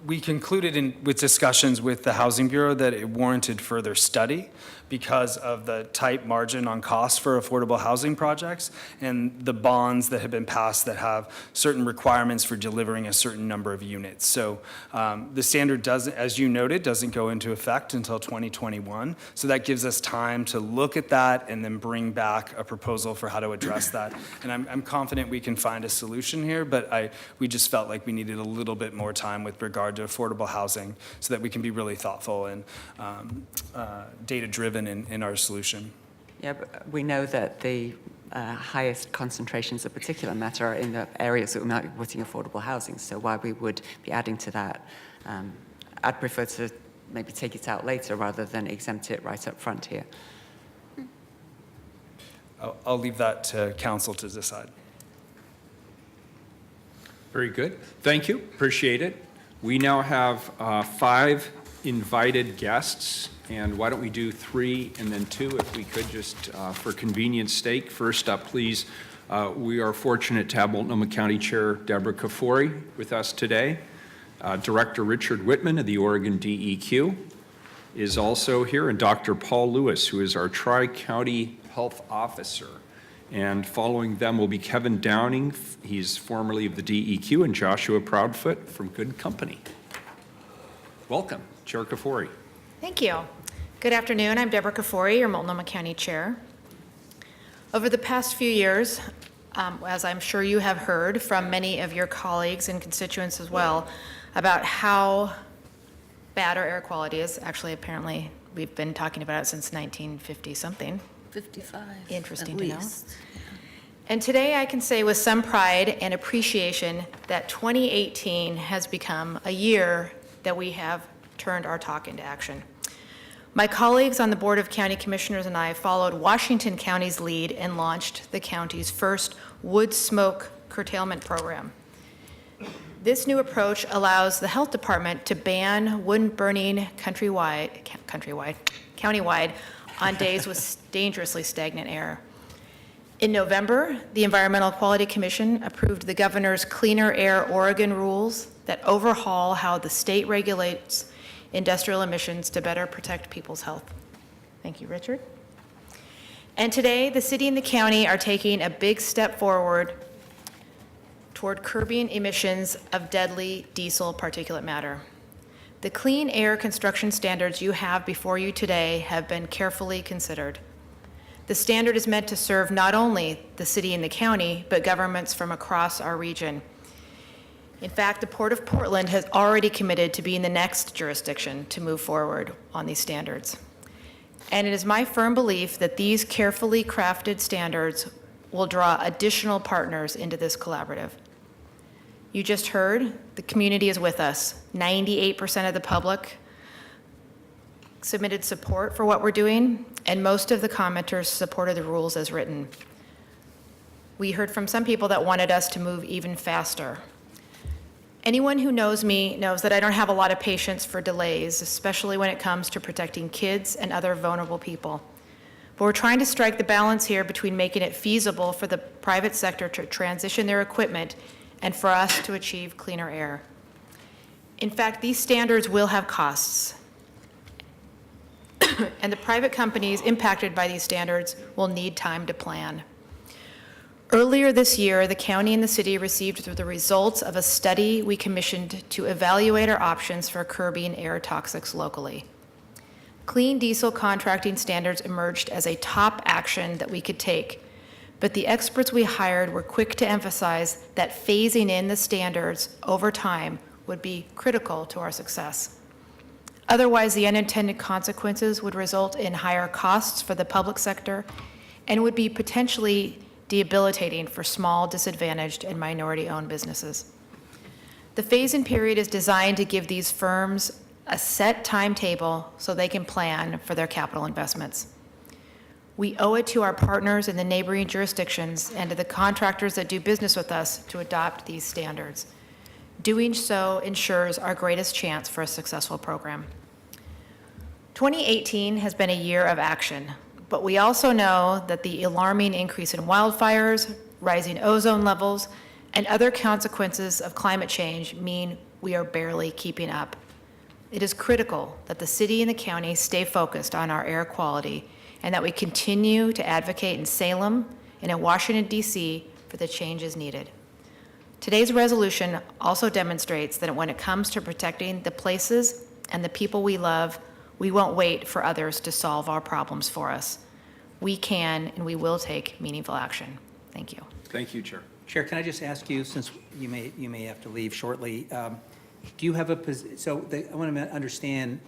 Speaker 9: we concluded with discussions with the Housing Bureau that it warranted further study because of the tight margin on costs for affordable housing projects and the bonds that have been passed that have certain requirements for delivering a certain number of units. So the standard doesn't, as you noted, doesn't go into effect until 2021. So that gives us time to look at that and then bring back a proposal for how to address that. And I'm confident we can find a solution here, but we just felt like we needed a little bit more time with regard to affordable housing so that we can be really thoughtful and data-driven in our solution.
Speaker 3: Yeah, but we know that the highest concentrations of particulate matter are in the areas that we might be putting affordable housing, so why we would be adding to that. I'd prefer to maybe take it out later rather than exempt it right up front here.
Speaker 9: I'll leave that to council to decide.
Speaker 5: Very good. Thank you. Appreciate it. We now have 5 invited guests, and why don't we do 3 and then 2 if we could, just for convenience sake. First up, please, we are fortunate to have Multnomah County Chair Deborah Kafoury with us today. Director Richard Whitman of the Oregon DEQ is also here, and Dr. Paul Lewis, who is our Tri-County Health Officer. And following them will be Kevin Downing, he's formerly of the DEQ, and Joshua Proudfoot from Good Company. Welcome, Chair Kafoury.
Speaker 11: Thank you. Good afternoon. I'm Deborah Kafoury, your Multnomah County Chair. Over the past few years, as I'm sure you have heard from many of your colleagues and constituents as well, about how bad our air quality is. Actually, apparently, we've been talking about it since 1950-something.
Speaker 6: 55.
Speaker 11: Interesting
Speaker 6: at
Speaker 11: to know.
Speaker 6: least.
Speaker 11: And today I can say with some pride and appreciation that 2018 has become a year that we have turned our talk into action. My colleagues on the Board of County Commissioners and I followed Washington County's lead and launched the county's first wood smoke curtailment program. This new approach allows the health department to ban wood burning countywide on days with dangerously stagnant air. In November, the Environmental Quality Commission approved the governor's Cleaner Air Oregon rules that overhaul how the state regulates industrial emissions to better protect people's health. Thank you, Richard. And today, the city and the county are taking a big step forward toward curbing emissions of deadly diesel particulate matter. The clean air construction standards you have before you today have been carefully considered. The standard is meant to serve not only the city and the county, but governments from across our region. In fact, the Port of Portland has already committed to being the next jurisdiction to move forward on these standards. And it is my firm belief that these carefully crafted standards will draw additional partners into this collaborative. You just heard, the community is with us. 98% of the public submitted support for what we're doing, and most of the commenters supported the rules as written. We heard from some people that wanted us to move even faster. Anyone who knows me knows that I don't have a lot of patience for delays, especially when it comes to protecting kids and other vulnerable people. But we're trying to strike the balance here between making it feasible for the private sector to transition their equipment and for us to achieve cleaner air. In fact, these standards will have costs. And the private companies impacted by these standards will need time to plan. Earlier this year, the county and the city received the results of a study we commissioned to evaluate our options for curbing air toxics locally. Clean diesel contracting standards emerged as a top action that we could take, but the experts we hired were quick to emphasize that phasing in the standards over time would be critical to our success. Otherwise, the unintended consequences would result in higher costs for the public sector and would be potentially debilitating for small, disadvantaged, and minority-owned businesses. The phase-in period is designed to give these firms a set timetable so they can plan for their capital investments. We owe it to our partners in the neighboring jurisdictions and to the contractors that do business with us to adopt these standards. Doing so ensures our greatest chance for a successful program. 2018 has been a year of action, but we also know that the alarming increase in wildfires, rising ozone levels, and other consequences of climate change mean we are barely keeping up. It is critical that the city and the county stay focused on our air quality and that we continue to advocate in Salem and in Washington, D.C. for the changes needed. Today's resolution also demonstrates that when it comes to protecting the places and the people we love, we won't wait for others to solve our problems for us. We can and we will take meaningful action. Thank you.
Speaker 5: Thank you, Chair.
Speaker 10: Chair, can I just ask you, since you may have to leave shortly, do you have a, I want to understand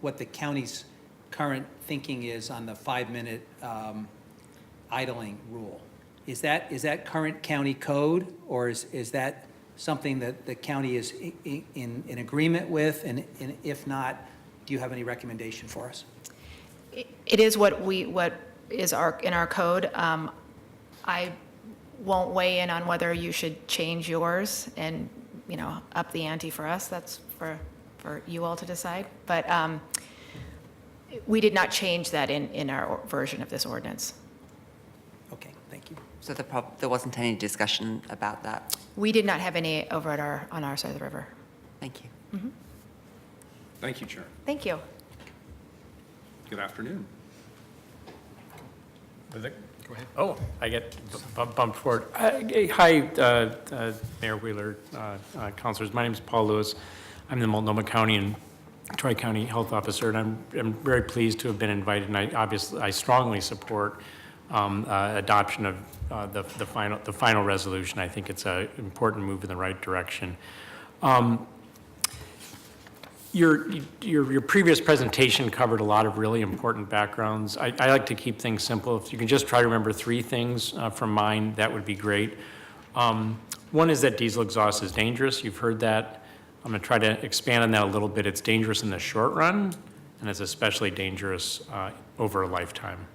Speaker 10: what the county's current thinking is on the 5-minute idling rule. Is that current county code, or is that something that the county is in agreement with? And if not, do you have any recommendation for us?
Speaker 11: It is what is in our code. I won't weigh in on whether you should change yours and, up the ante for us. That's for you all to decide. But we did not change that in our version of this ordinance.
Speaker 10: Okay, thank you.
Speaker 3: So there wasn't any discussion about that?
Speaker 11: We did not have any over on our side of the river.
Speaker 3: Thank you.
Speaker 11: Mm-hmm.
Speaker 5: Thank you, Chair.
Speaker 11: Thank you.
Speaker 5: Good afternoon.
Speaker 12: Go ahead. Oh, I get bumped forward. Hi, Mayor Wheeler, councilors. My name is Paul Lewis. I'm the Multnomah County and Tri-County Health Officer, and I'm very pleased to have been invited, and I strongly support adoption of the final resolution. I think it's an important move in the right direction. Your previous presentation covered a lot of really important backgrounds. I like to keep things simple. If you can just try to remember 3 things from mine, that would be great. One is that diesel exhaust is dangerous. You've heard that. I'm going to try to expand on that a little bit. It's dangerous in the short run, and it's especially dangerous over a lifetime.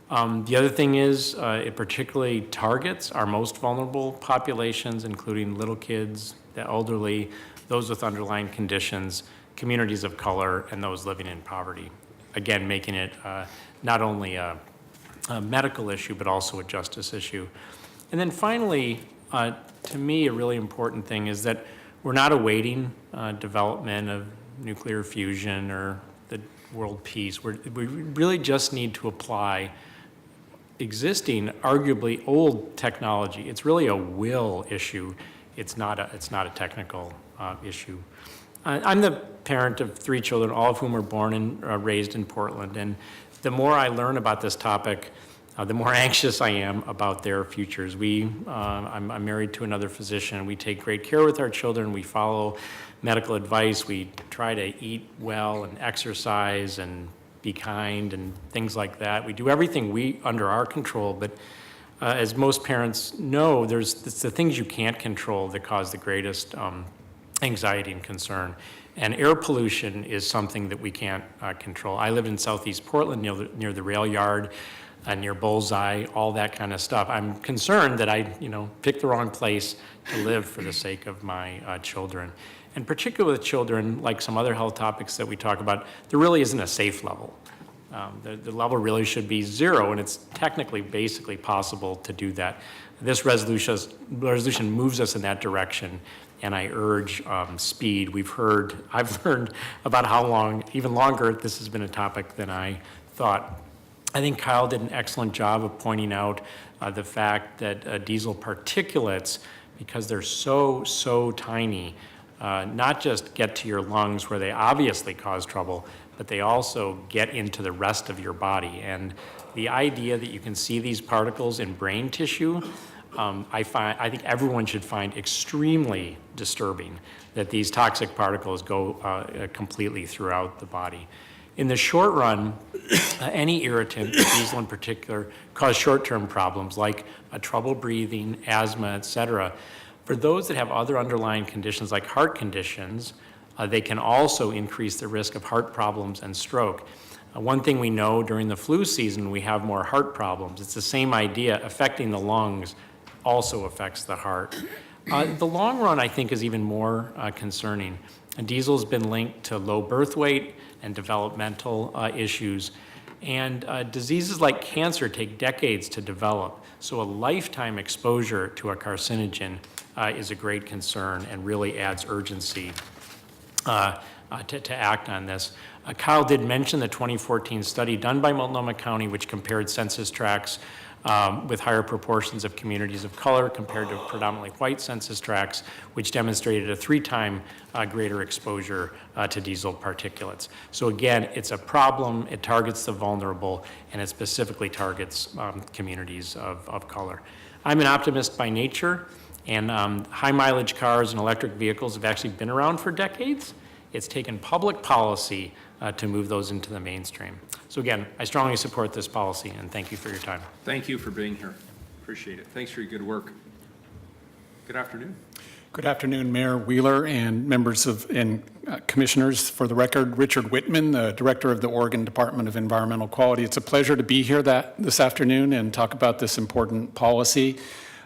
Speaker 12: The other thing is it particularly targets our most vulnerable populations, including little kids, the elderly, those with underlying conditions, communities of color, and those living in poverty. Again, making it not only a medical issue, but also a justice issue. And then finally, to me, a really important thing is that we're not awaiting development of nuclear fusion or the world peace. We really just need to apply existing, arguably old technology. It's really a will issue. It's not a technical issue. I'm the parent of 3 children, all of whom were born and raised in Portland. And the more I learn about this topic, the more anxious I am about their futures. I'm married to another physician. We take great care with our children. We follow medical advice. We try to eat well and exercise and be kind and things like that. We do everything under our control, but as most parents know, it's the things you can't control that cause the greatest anxiety and concern. And air pollution is something that we can't control. I live in southeast Portland near the rail yard, near Bullseye, all that kind of stuff. I'm concerned that I picked the wrong place to live for the sake of my children. And particularly with children, like some other health topics that we talk about, there really isn't a safe level. The level really should be 0, and it's technically, basically possible to do that. This resolution moves us in that direction, and I urge speed. I've learned about how long, even longer, this has been a topic than I thought. I think Kyle did an excellent job of pointing out the fact that diesel particulates, because they're so tiny, not just get to your lungs where they obviously cause trouble, but they also get into the rest of your body. And the idea that you can see these particles in brain tissue, I think everyone should find extremely disturbing, that these toxic particles go completely throughout the body. In the short run, any irritant, diesel in particular, cause short-term problems like trouble breathing, asthma, et cetera. For those that have other underlying conditions like heart conditions, they can also increase the risk of heart problems and stroke. One thing we know during the flu season, we have more heart problems. It's the same idea. Affecting the lungs also affects the heart. The long run, I think, is even more concerning. Diesel's been linked to low birth weight and developmental issues. And diseases like cancer take decades to develop. So a lifetime exposure to a carcinogen is a great concern and really adds urgency to act on this. Kyle did mention the 2014 study done by Multnomah County, which compared census tracts with higher proportions of communities of color compared to predominantly white census tracts, which demonstrated a 3-time greater exposure to diesel particulates. So again, it's a problem, it targets the vulnerable, and it specifically targets communities of color. I'm an optimist by nature, and high mileage cars and electric vehicles have actually been around for decades. It's taken public policy to move those into the mainstream. So again, I strongly support this policy, and thank you for your time.
Speaker 5: Thank you for being here. Appreciate it. Thanks for your good work. Good afternoon.
Speaker 13: Good afternoon, Mayor Wheeler and members and commissioners. For the record, Richard Whitman, the Director of the Oregon Department of Environmental Quality. It's a pleasure to be here this afternoon and talk about this important policy,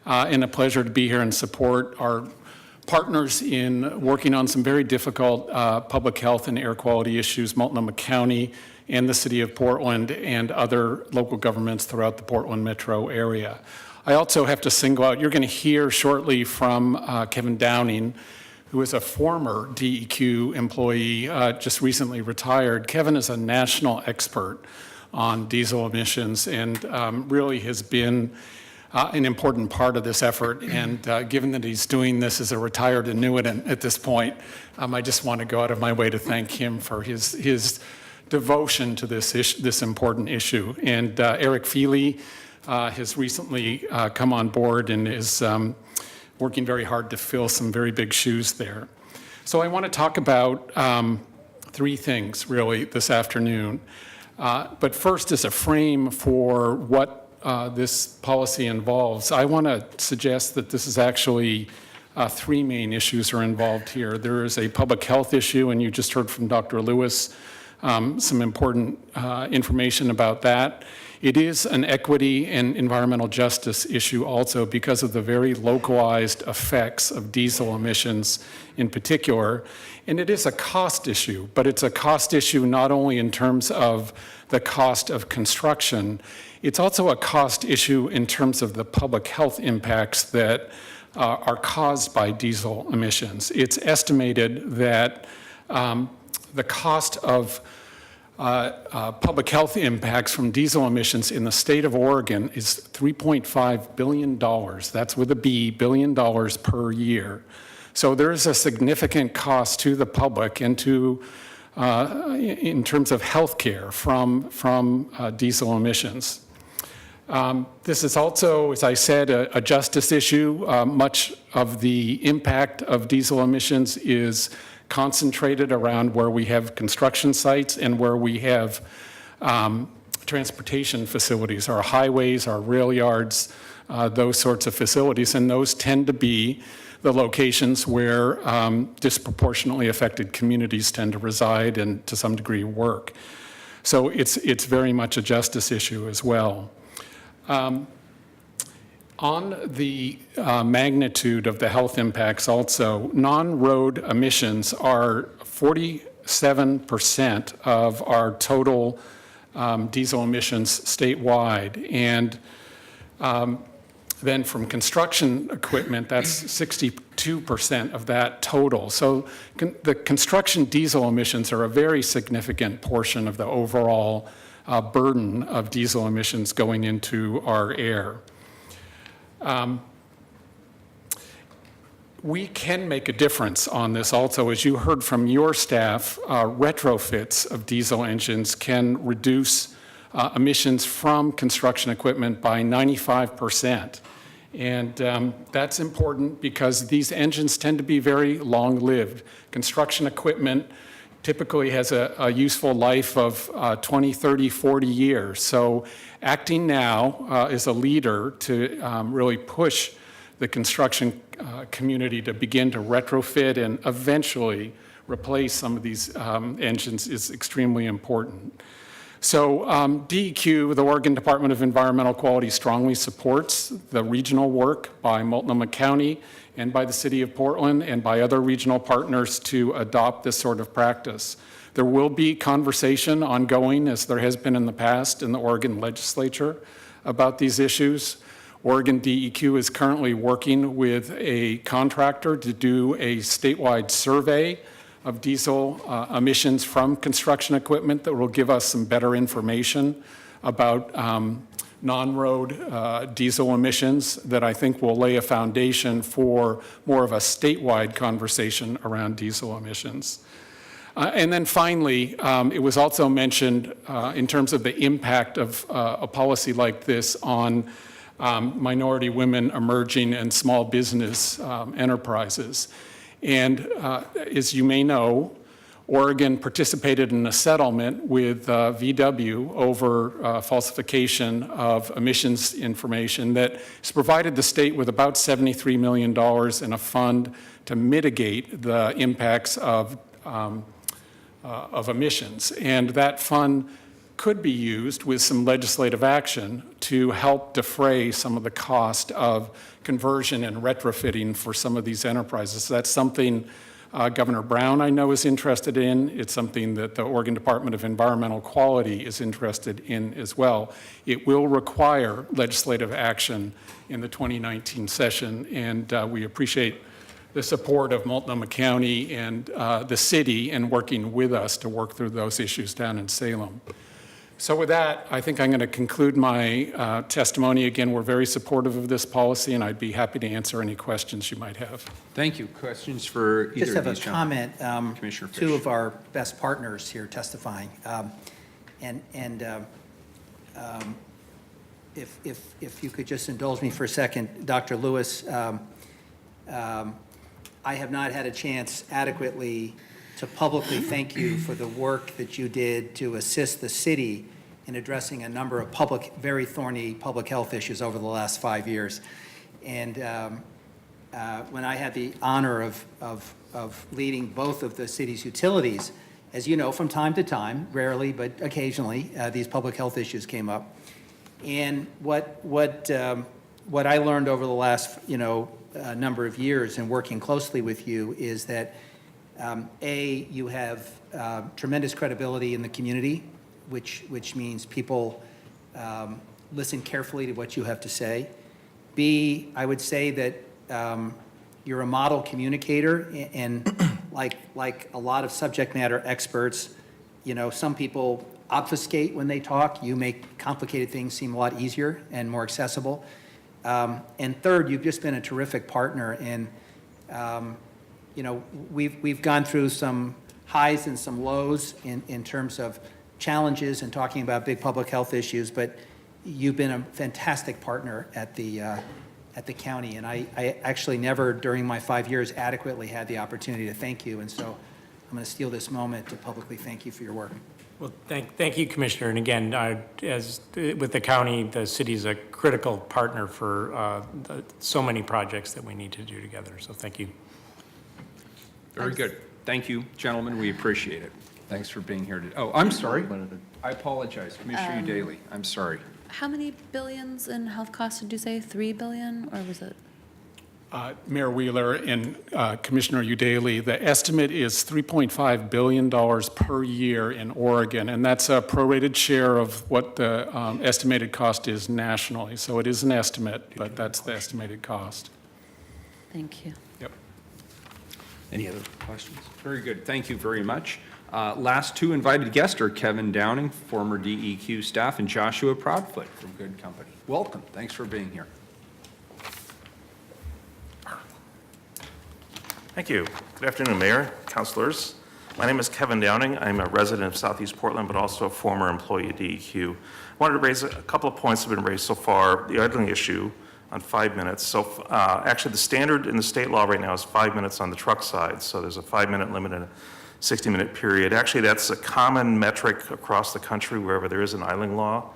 Speaker 13: and a pleasure to be here and support our partners in working on some very difficult public health and air quality issues, Multnomah County and the City of Portland and other local governments throughout the Portland metro area. I also have to single out, you're going to hear shortly from Kevin Downing, who is a former DEQ employee, just recently retired. Kevin is a national expert on diesel emissions and really has been an important part of this effort. And given that he's doing this as a retired annuitant at this point, I just want to go out of my way to thank him for his devotion to this important issue. And Eric Feely has recently come on board and is working very hard to fill some very big shoes there. So I want to talk about 3 things really this afternoon. But first, as a frame for what this policy involves, I want to suggest that this is actually 3 main issues are involved here. There is a public health issue, and you just heard from Dr. Lewis some important information about that. It is an equity and environmental justice issue also because of the very localized effects of diesel emissions in particular. And it is a cost issue, but it's a cost issue not only in terms of the cost of construction, it's also a cost issue in terms of the public health impacts that are caused by diesel emissions. It's estimated that the cost of public health impacts from diesel emissions in the state of Oregon is $3.5 billion. That's with a B, $billion per year. So there is a significant cost to the public and to in terms of health care from diesel emissions. This is also, as I said, a justice issue. Much of the impact of diesel emissions is concentrated around where we have construction sites and where we have transportation facilities, our highways, our rail yards, those sorts of facilities, and those tend to be the locations where disproportionately affected communities tend to reside and to some degree work. So it's very much a justice issue as well. On the magnitude of the health impacts also, non-road emissions are 47% of our total diesel emissions statewide. And then from construction equipment, that's 62% of that total. So the construction diesel emissions are a very significant portion of the overall burden of diesel emissions going into our air. We can make a difference on this also. As you heard from your staff, retrofits of diesel engines can reduce emissions from construction equipment by 95%. And that's important because these engines tend to be very long-lived. Construction equipment typically has a useful life of 20, 30, 40 years. So acting now is a leader to really push the construction community to begin to retrofit and eventually replace some of these engines is extremely important. So DEQ, the Oregon Department of Environmental Quality, strongly supports the regional work by Multnomah County and by the City of Portland and by other regional partners to adopt this sort of practice. There will be conversation ongoing, as there has been in the past, in the Oregon legislature about these issues. Oregon DEQ is currently working with a contractor to do a statewide survey of diesel emissions from construction equipment that will give us some better information about non-road diesel emissions that I think will lay a foundation for more of a statewide conversation around diesel emissions. And then finally, it was also mentioned in terms of the impact of a policy like this on minority women, emerging, and small business enterprises. And as you may know, Oregon participated in a settlement with VW over falsification of emissions information that has provided the state with about $73 million in a fund to mitigate the impacts of emissions. And that fund could be used with some legislative action to help defray some of the cost of conversion and retrofitting for some of these enterprises. That's something Governor Brown, I know, is interested in. It's something that the Oregon Department of Environmental Quality is interested in as well. It will require legislative action in the 2019 session, and we appreciate the support of Multnomah County and the city in working with us to work through those issues down in Salem. So with that, I think I'm going to conclude my testimony. Again, we're very supportive of this policy, and I'd be happy to answer any questions you might have.
Speaker 5: Thank you. Questions for either
Speaker 10: Just
Speaker 5: of
Speaker 10: have
Speaker 5: these
Speaker 10: a comment.
Speaker 5: Commissioner Fish.
Speaker 10: Two of our best partners here testifying. If you could just indulge me for a second, Dr. Lewis, I have not had a chance adequately to publicly thank you for the work that you did to assist the city in addressing a number of very thorny public health issues over the last 5 years. And when I had the honor of leading both of the city's utilities, as you know, from time to time, rarely, but occasionally, these public health issues came up. And what I learned over the last, number of years in working closely with you is that you have tremendous credibility in the community, which means people listen carefully to what you have to say. B, I would say that you're a model communicator, and like a lot of subject matter experts, some people obfuscate when they talk. You make complicated things seem a lot easier and more accessible. And third, you've just been a terrific partner, and we've gone through some highs and some lows in terms of challenges and talking about big public health issues, but you've been a fantastic partner at the county, and I actually never, during my 5 years, adequately had the opportunity to thank you, and so I'm going to steal this moment to publicly thank you for your work.
Speaker 12: Well, thank you, Commissioner. And again, as with the county, the city is a critical partner for so many projects that we need to do together. So thank you.
Speaker 5: Very good. Thank you, gentlemen. We appreciate it. Thanks for being here today. Oh, I'm sorry. I apologize. Commissioner Daly, I'm sorry.
Speaker 6: How many billions in health costs did you say? 3 billion, or was it?
Speaker 13: Mayor Wheeler and Commissioner Udaly, the estimate is $3.5 billion per year in Oregon, and that's a prorated share of what the estimated cost is nationally. So it is an estimate, but that's the estimated cost.
Speaker 6: Thank you.
Speaker 5: Yep. Any other questions? Very good. Thank you very much. Last two invited guests are Kevin Downing, former DEQ staff, and Joshua Proudfoot from Good Company. Welcome. Thanks for being here.
Speaker 14: Thank you. Good afternoon, Mayor, councilors. My name is Kevin Downing. I'm a resident of Southeast Portland, but also a former employee at DEQ. I wanted to raise a couple of points that have been raised so far. The idling issue on 5 minutes. So actually, the standard in the state law right now is 5 minutes on the truck side. So there's a 5-minute limit and a 60-minute period. Actually, that's a common metric across the country wherever there is an idling law.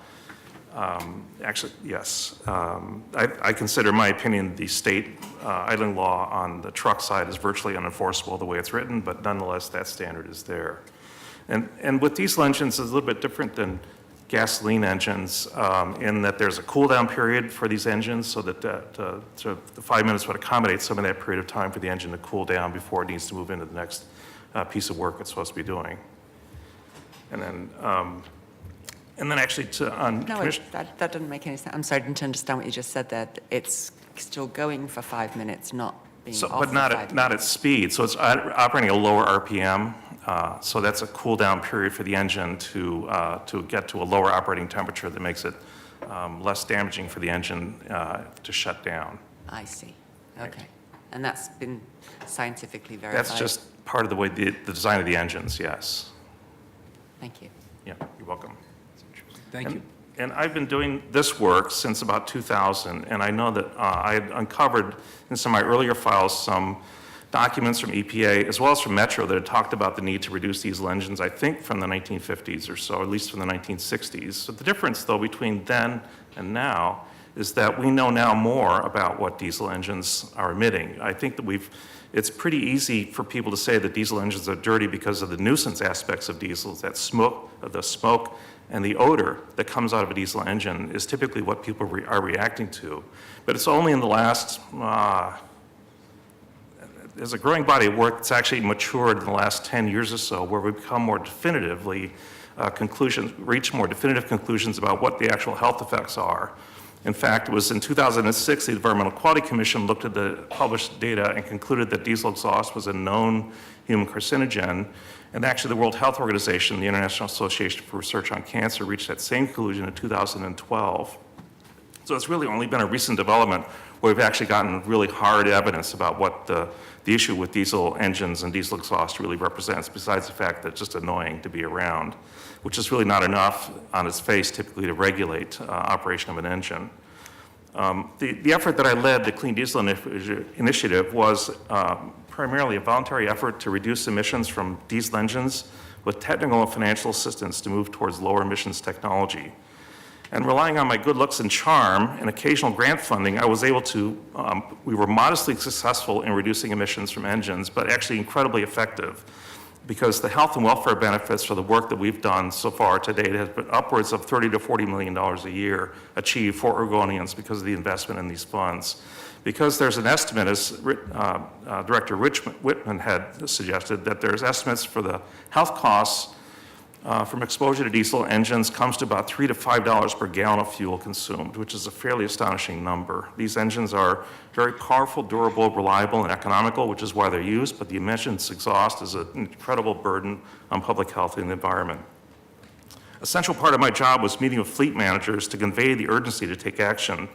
Speaker 14: Actually, yes. I consider, in my opinion, the state idling law on the truck side is virtually unenforceable the way it's written, but nonetheless, that standard is there. And with diesel engines, it's a little bit different than gasoline engines in that there's a cool down period for these engines so that the 5 minutes would accommodate some of that period of time for the engine to cool down before it needs to move into the next piece of work it's supposed to be doing. And then actually
Speaker 3: No, that doesn't make any sense. I'm sorry, I didn't understand what you just said there. It's still going for 5 minutes, not being off
Speaker 14: but
Speaker 3: for
Speaker 14: not
Speaker 3: 5
Speaker 14: at,
Speaker 3: minutes.
Speaker 14: not at speed. So it's operating at a lower RPM. So that's a cool down period for the engine to get to a lower operating temperature that makes it less damaging for the engine to shut down.
Speaker 3: I see. Okay. And that's been scientifically verified?
Speaker 14: That's just part of the way the design of the engines, yes.
Speaker 3: Thank you.
Speaker 14: Yeah, you're welcome.
Speaker 5: Thank you.
Speaker 14: And I've been doing this work since about 2000, and I know that I had uncovered in some of my earlier files some documents from EPA as well as from Metro that had talked about the need to reduce diesel engines, I think from the 1950s or so, or at least from the 1960s. So the difference, though, between then and now is that we know now more about what diesel engines are emitting. I think that it's pretty easy for people to say that diesel engines are dirty because of the nuisance aspects of diesels, that smoke, and the odor that comes out of a diesel engine is typically what people are reacting to. But it's only in the last, there's a growing body of work that's actually matured in the last 10 years or so where we've become more definitively reach more definitive conclusions about what the actual health effects are. In fact, it was in 2006, the Environmental Quality Commission looked at the published data and concluded that diesel exhaust was a known human carcinogen. And actually, the World Health Organization, the International Association for Research on Cancer, reached that same conclusion in 2012. So it's really only been a recent development where we've actually gotten really hard evidence about what the issue with diesel engines and diesel exhaust really represents, besides the fact that it's just annoying to be around, which is really not enough on its face typically to regulate operation of an engine. The effort that I led, the Clean Diesel Initiative, was primarily a voluntary effort to reduce emissions from diesel engines with technical and financial assistance to move towards lower emissions technology. And relying on my good looks and charm and occasional grant funding, I was able to, we were modestly successful in reducing emissions from engines, but actually incredibly effective because the health and welfare benefits for the work that we've done so far to date has been upwards of $30 to $40 million a year achieved for Oregonians because of the investment in these funds. Because there's an estimate, as Director Whitman had suggested, that there's estimates for the health costs from exposure to diesel engines comes to about $3 to $5 per gallon of fuel consumed, which is a fairly astonishing number. These engines are very powerful, durable, reliable, and economical, which is why they're used, but the emissions exhaust is an incredible burden on public health and the environment. A central part of my job was meeting with fleet managers to convey the urgency to take action.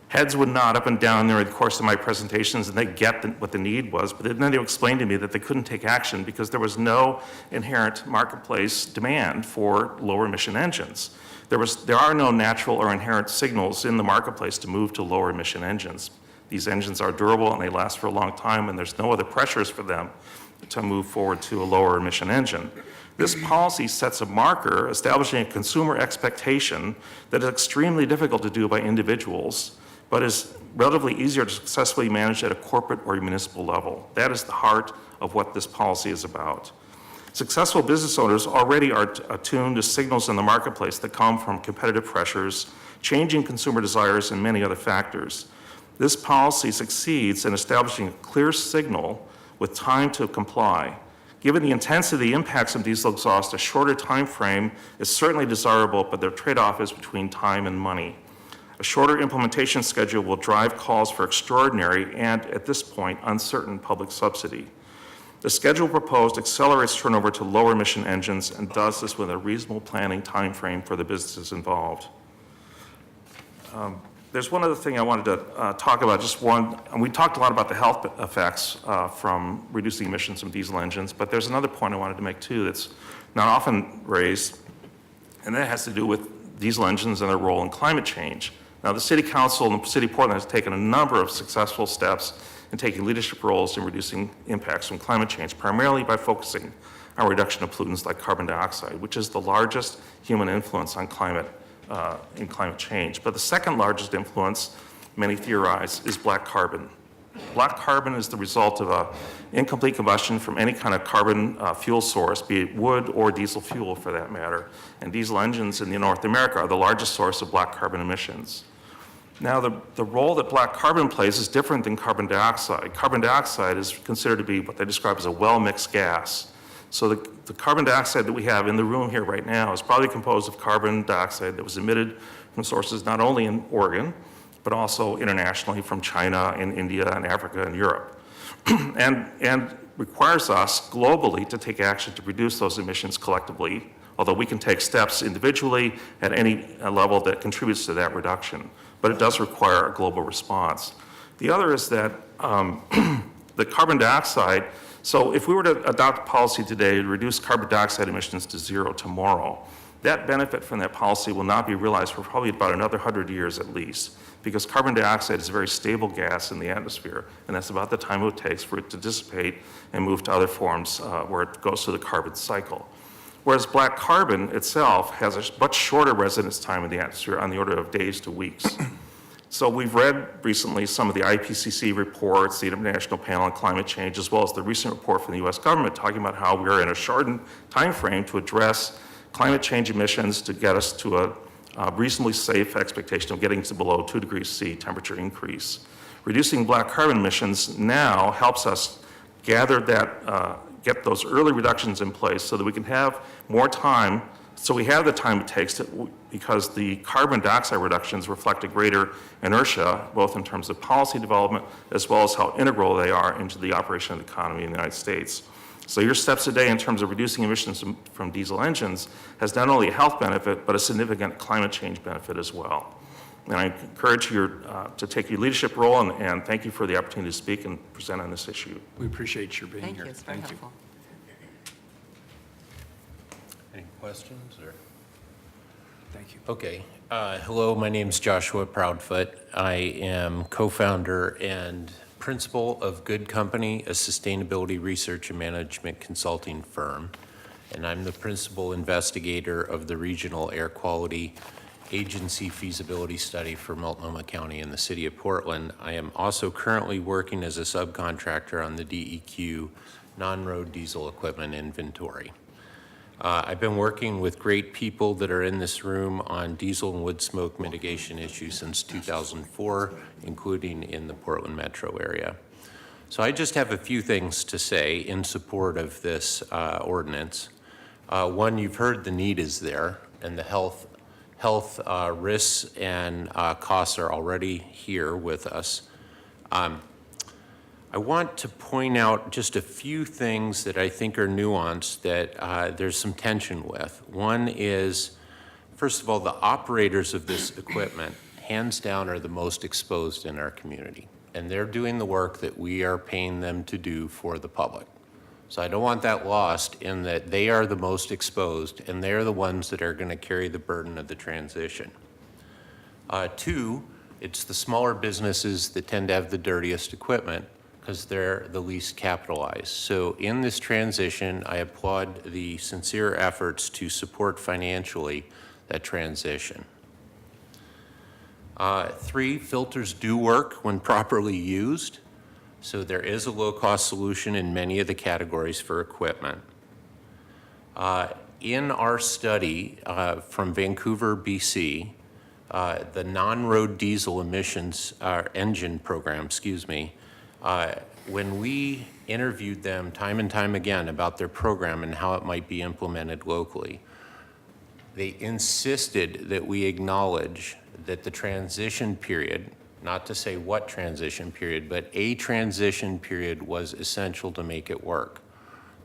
Speaker 14: Heads would nod up and down during the course of my presentations, and they get what the need was, but then they would explain to me that they couldn't take action because there was no inherent marketplace demand for lower emission engines. There are no natural or inherent signals in the marketplace to move to lower emission engines. These engines are durable and they last for a long time, and there's no other pressures for them to move forward to a lower emission engine. This policy sets a marker establishing a consumer expectation that is extremely difficult to do by individuals, but is relatively easier to successfully manage at a corporate or municipal level. That is the heart of what this policy is about. Successful business owners already are attuned to signals in the marketplace that come from competitive pressures, changing consumer desires, and many other factors. This policy succeeds in establishing a clear signal with time to comply. Given the intensity of the impacts of diesel exhaust, a shorter time frame is certainly desirable, but the trade-off is between time and money. A shorter implementation schedule will drive calls for extraordinary and, at this point, uncertain public subsidy. The schedule proposed accelerates turnover to lower emission engines and does this with a reasonable planning time frame for the businesses involved. There's one other thing I wanted to talk about, just one. We talked a lot about the health effects from reducing emissions from diesel engines, but there's another point I wanted to make too that's not often raised, and that has to do with diesel engines and their role in climate change. Now, the City Council and the City of Portland has taken a number of successful steps in taking leadership roles in reducing impacts from climate change, primarily by focusing on reduction of pollutants like carbon dioxide, which is the largest human influence on climate in climate change. But the second largest influence, many theorize, is black carbon. Black carbon is the result of an incomplete combustion from any kind of carbon fuel source, be it wood or diesel fuel for that matter. And diesel engines in North America are the largest source of black carbon emissions. Now, the role that black carbon plays is different than carbon dioxide. Carbon dioxide is considered to be what they describe as a well-mixed gas. So the carbon dioxide that we have in the room here right now is probably composed of carbon dioxide that was emitted from sources not only in Oregon, but also internationally from China and India and Africa and Europe. and requires us globally to take action to reduce those emissions collectively, although we can take steps individually at any level that contributes to that reduction. But it does require a global response. The other is that the carbon dioxide, so if we were to adopt a policy today to reduce carbon dioxide emissions to zero tomorrow, that benefit from that policy will not be realized for probably about another 100 years at least, because carbon dioxide is a very stable gas in the atmosphere, and that's about the time it takes for it to dissipate and move to other forms where it goes through the carbon cycle. Whereas black carbon itself has a much shorter residence time in the atmosphere, on the order of days to weeks. So we've read recently some of the IPCC reports, the International Panel on Climate Change, as well as the recent report from the US government talking about how we're in a shortened time frame to address climate change emissions to get us to a reasonably safe expectation of getting to below 2 degrees C temperature increase. Reducing black carbon emissions now helps us gather that, get those early reductions in place so that we can have more time, so we have the time it takes to, because the carbon dioxide reductions reflect a greater inertia, both in terms of policy development as well as how integral they are into the operation of the economy in the United States. So your steps today in terms of reducing emissions from diesel engines has not only a health benefit, but a significant climate change benefit as well. And I encourage you to take your leadership role, and thank you for the opportunity to speak and present on this issue.
Speaker 5: We appreciate your being
Speaker 3: Thank
Speaker 5: here.
Speaker 3: you, it's very helpful.
Speaker 15: Any questions or?
Speaker 5: Thank you.
Speaker 15: Okay. Hello, my name's Joshua Proudfoot. I am co-founder and principal of Good Company, a sustainability research and management consulting firm. And I'm the principal investigator of the Regional Air Quality Agency feasibility study for Multnomah County and the City of Portland. I am also currently working as a subcontractor on the DEQ non-road diesel equipment inventory. I've been working with great people that are in this room on diesel and wood smoke mitigation issues since 2004, including in the Portland metro area. So I just have a few things to say in support of this ordinance. One, you've heard the need is there, and the health risks and costs are already here with us. I want to point out just a few things that I think are nuanced that there's some tension with. One is, first of all, the operators of this equipment, hands down, are the most exposed in our community. And they're doing the work that we are paying them to do for the public. So I don't want that lost in that they are the most exposed, and they're the ones that are going to carry the burden of the transition. Two, it's the smaller businesses that tend to have the dirtiest equipment because they're the least capitalized. So in this transition, I applaud the sincere efforts to support financially that transition. Three, filters do work when properly used. So there is a low-cost solution in many of the categories for equipment. In our study from Vancouver, BC, the non-road diesel emissions engine program, when we interviewed them time and time again about their program and how it might be implemented locally, they insisted that we acknowledge that the transition period, not to say what transition period, but a transition period was essential to make it work.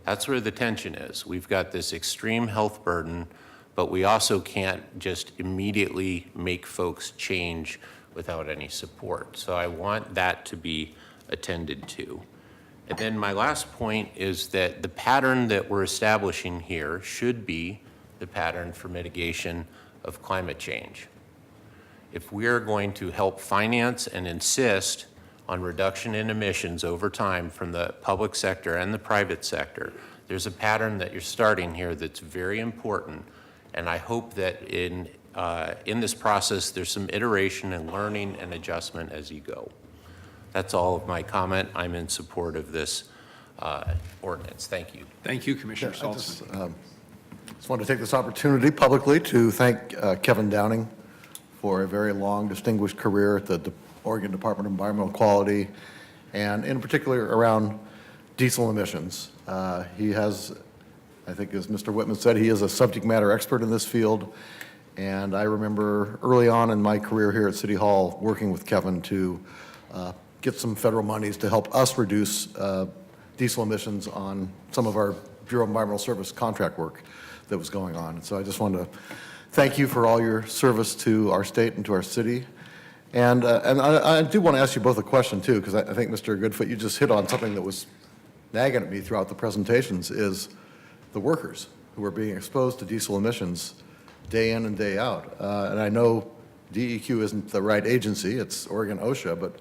Speaker 15: That's where the tension is. We've got this extreme health burden, but we also can't just immediately make folks change without any support. So I want that to be attended to. And then my last point is that the pattern that we're establishing here should be the pattern for mitigation of climate change. If we are going to help finance and insist on reduction in emissions over time from the public sector and the private sector, there's a pattern that you're starting here that's very important. And I hope that in this process, there's some iteration and learning and adjustment as you go. That's all of my comment. I'm in support of this ordinance. Thank you.
Speaker 5: Thank you, Commissioner
Speaker 1: Yeah, I
Speaker 5: Saltzman.
Speaker 1: just wanted to take this opportunity publicly to thank Kevin Downing for a very long, distinguished career at the Oregon Department of Environmental Quality, and in particular around diesel emissions. He has, I think as Mr. Whitman said, he is a subject matter expert in this field, and I remember early on in my career here at City Hall working with Kevin to get some federal monies to help us reduce diesel emissions on some of our Bureau of Environmental Service contract work that was going on. And so I just wanted to thank you for all your service to our state and to our city. And I do want to ask you both a question too, because I think Mr. Goodfoot, you just hit on something that was nagging at me throughout the presentations, is the workers who are being exposed to diesel emissions day in and day out. And I know DEQ isn't the right agency, it's Oregon OSHA, but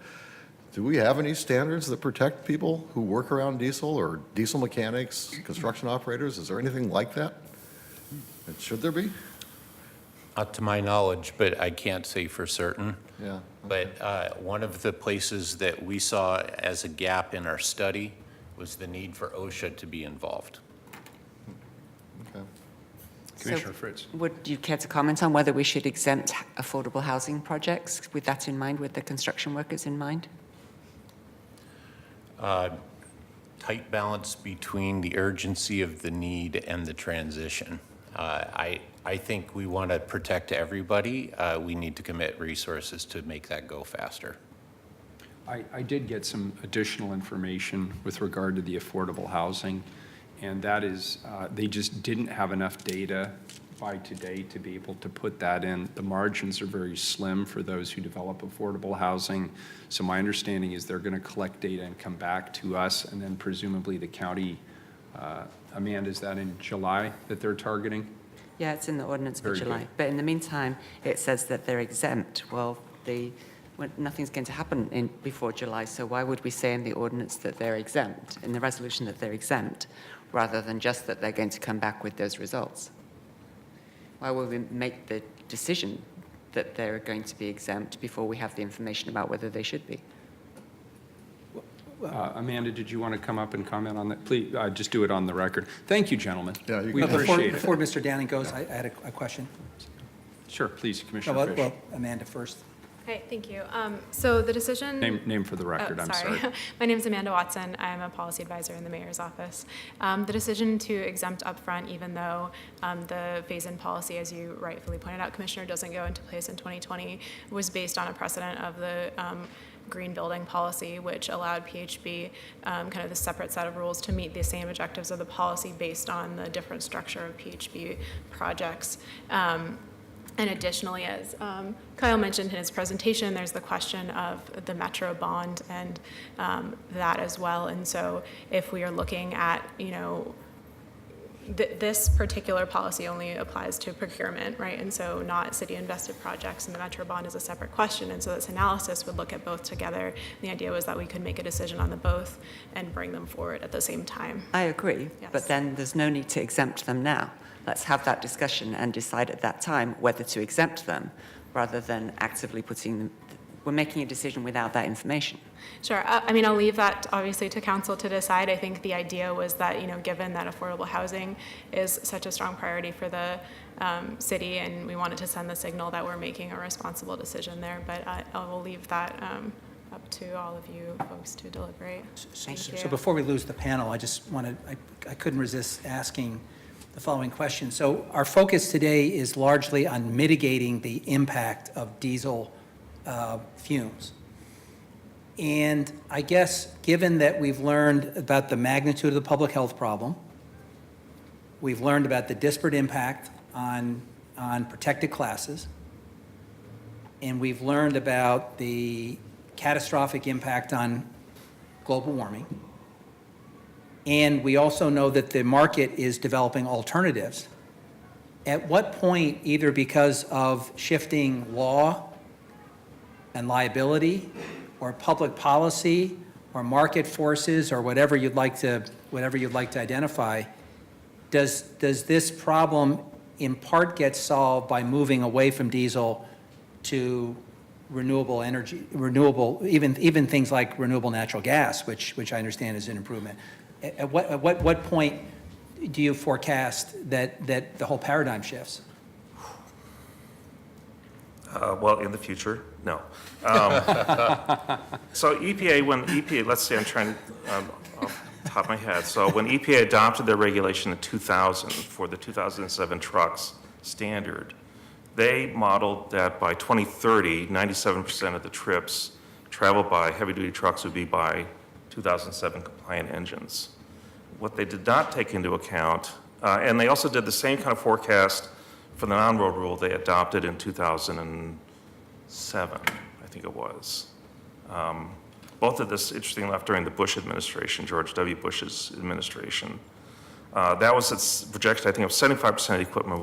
Speaker 1: do we have any standards that protect people who work around diesel, or diesel mechanics, construction operators? Is there anything like that? And should there be?
Speaker 15: Not to my knowledge, but I can't say for certain.
Speaker 1: Yeah.
Speaker 15: But one of the places that we saw as a gap in our study was the need for OSHA to be involved.
Speaker 1: Okay.
Speaker 5: Commissioner Fritz.
Speaker 3: Would you care to comment on whether we should exempt affordable housing projects with that in mind, with the construction workers in mind?
Speaker 15: Tight balance between the urgency of the need and the transition. I think we want to protect everybody. We need to commit resources to make that go faster.
Speaker 5: I did get some additional information with regard to the affordable housing, and that is they just didn't have enough data by today to be able to put that in. The margins are very slim for those who develop affordable housing. So my understanding is they're going to collect data and come back to us, and then presumably the county, Amanda, is that in July that they're targeting?
Speaker 3: Yeah, it's in the ordinance for
Speaker 5: Very
Speaker 3: July.
Speaker 5: good.
Speaker 3: But in the meantime, it says that they're exempt. Well, nothing's going to happen before July, so why would we say in the ordinance that they're exempt, in the resolution that they're exempt, rather than just that they're going to come back with those results? Why would we make the decision that they're going to be exempt before we have the information about whether they should be?
Speaker 5: Amanda, did you want to come up and comment on that? Please, just do it on the record. Thank you, gentlemen.
Speaker 1: Yeah, you
Speaker 5: We
Speaker 1: can-
Speaker 5: appreciate it.
Speaker 10: Before Mr. Downing goes, I had a question.
Speaker 5: Sure, please,
Speaker 10: No,
Speaker 5: Commissioner Fish.
Speaker 10: well, Amanda first.
Speaker 16: Okay, thank you. So the decision...
Speaker 5: Name for the record, I'm sorry.
Speaker 16: My name is Amanda Watson. I'm a policy advisor in the mayor's office. The decision to exempt upfront, even though the phase-in policy, as you rightfully pointed out, Commissioner, doesn't go into place in 2020, was based on a precedent of the green building policy, which allowed PHB kind of the separate set of rules to meet the same objectives of the policy based on the different structure of PHB projects. And additionally, as Kyle mentioned in his presentation, there's the question of the Metro bond and that as well. And so if we are looking at, this particular policy only applies to procurement, right? And so not city-invested projects, and the Metro bond is a separate question. And so this analysis would look at both together. The idea was that we could make a decision on the both and bring them forward at the same time.
Speaker 3: I agree,
Speaker 16: Yes.
Speaker 3: but then there's no need to exempt them now. Let's have that discussion and decide at that time whether to exempt them rather than actively putting them. We're making a decision without that information.
Speaker 16: Sure. I'll leave that obviously to council to decide. I think the idea was that, given that affordable housing is such a strong priority for the city, and we wanted to send the signal that we're making a responsible decision there. But I will leave that up to all of you folks to deliberate. Thank you.
Speaker 10: So before we lose the panel, I just wanted, I couldn't resist asking the following question. So our focus today is largely on mitigating the impact of diesel fumes. And I guess, given that we've learned about the magnitude of the public health problem, we've learned about the disparate impact on protected classes, and we've learned about the catastrophic impact on global warming, and we also know that the market is developing alternatives. At what point, either because of shifting law and liability, or public policy, or market forces, or whatever you'd like to identify, does this problem in part get solved by moving away from diesel to renewable energy, even things like renewable natural gas, which I understand is an improvement? At what point do you forecast that the whole paradigm shifts?
Speaker 14: Well, in the future, no. So EPA, let's say I'm trying off the top of my head. So when EPA adopted their regulation in 2000 for the 2007 trucks standard, they modeled that by 2030, 97% of the trips traveled by heavy-duty trucks would be by 2007 compliant engines. What they did not take into account, and they also did the same kind of forecast for the non-road rule they adopted in 2007, I think it was. Both of this, interestingly enough, during the Bush administration, George W. Bush's administration. That was its projection, I think, of 75% of the equipment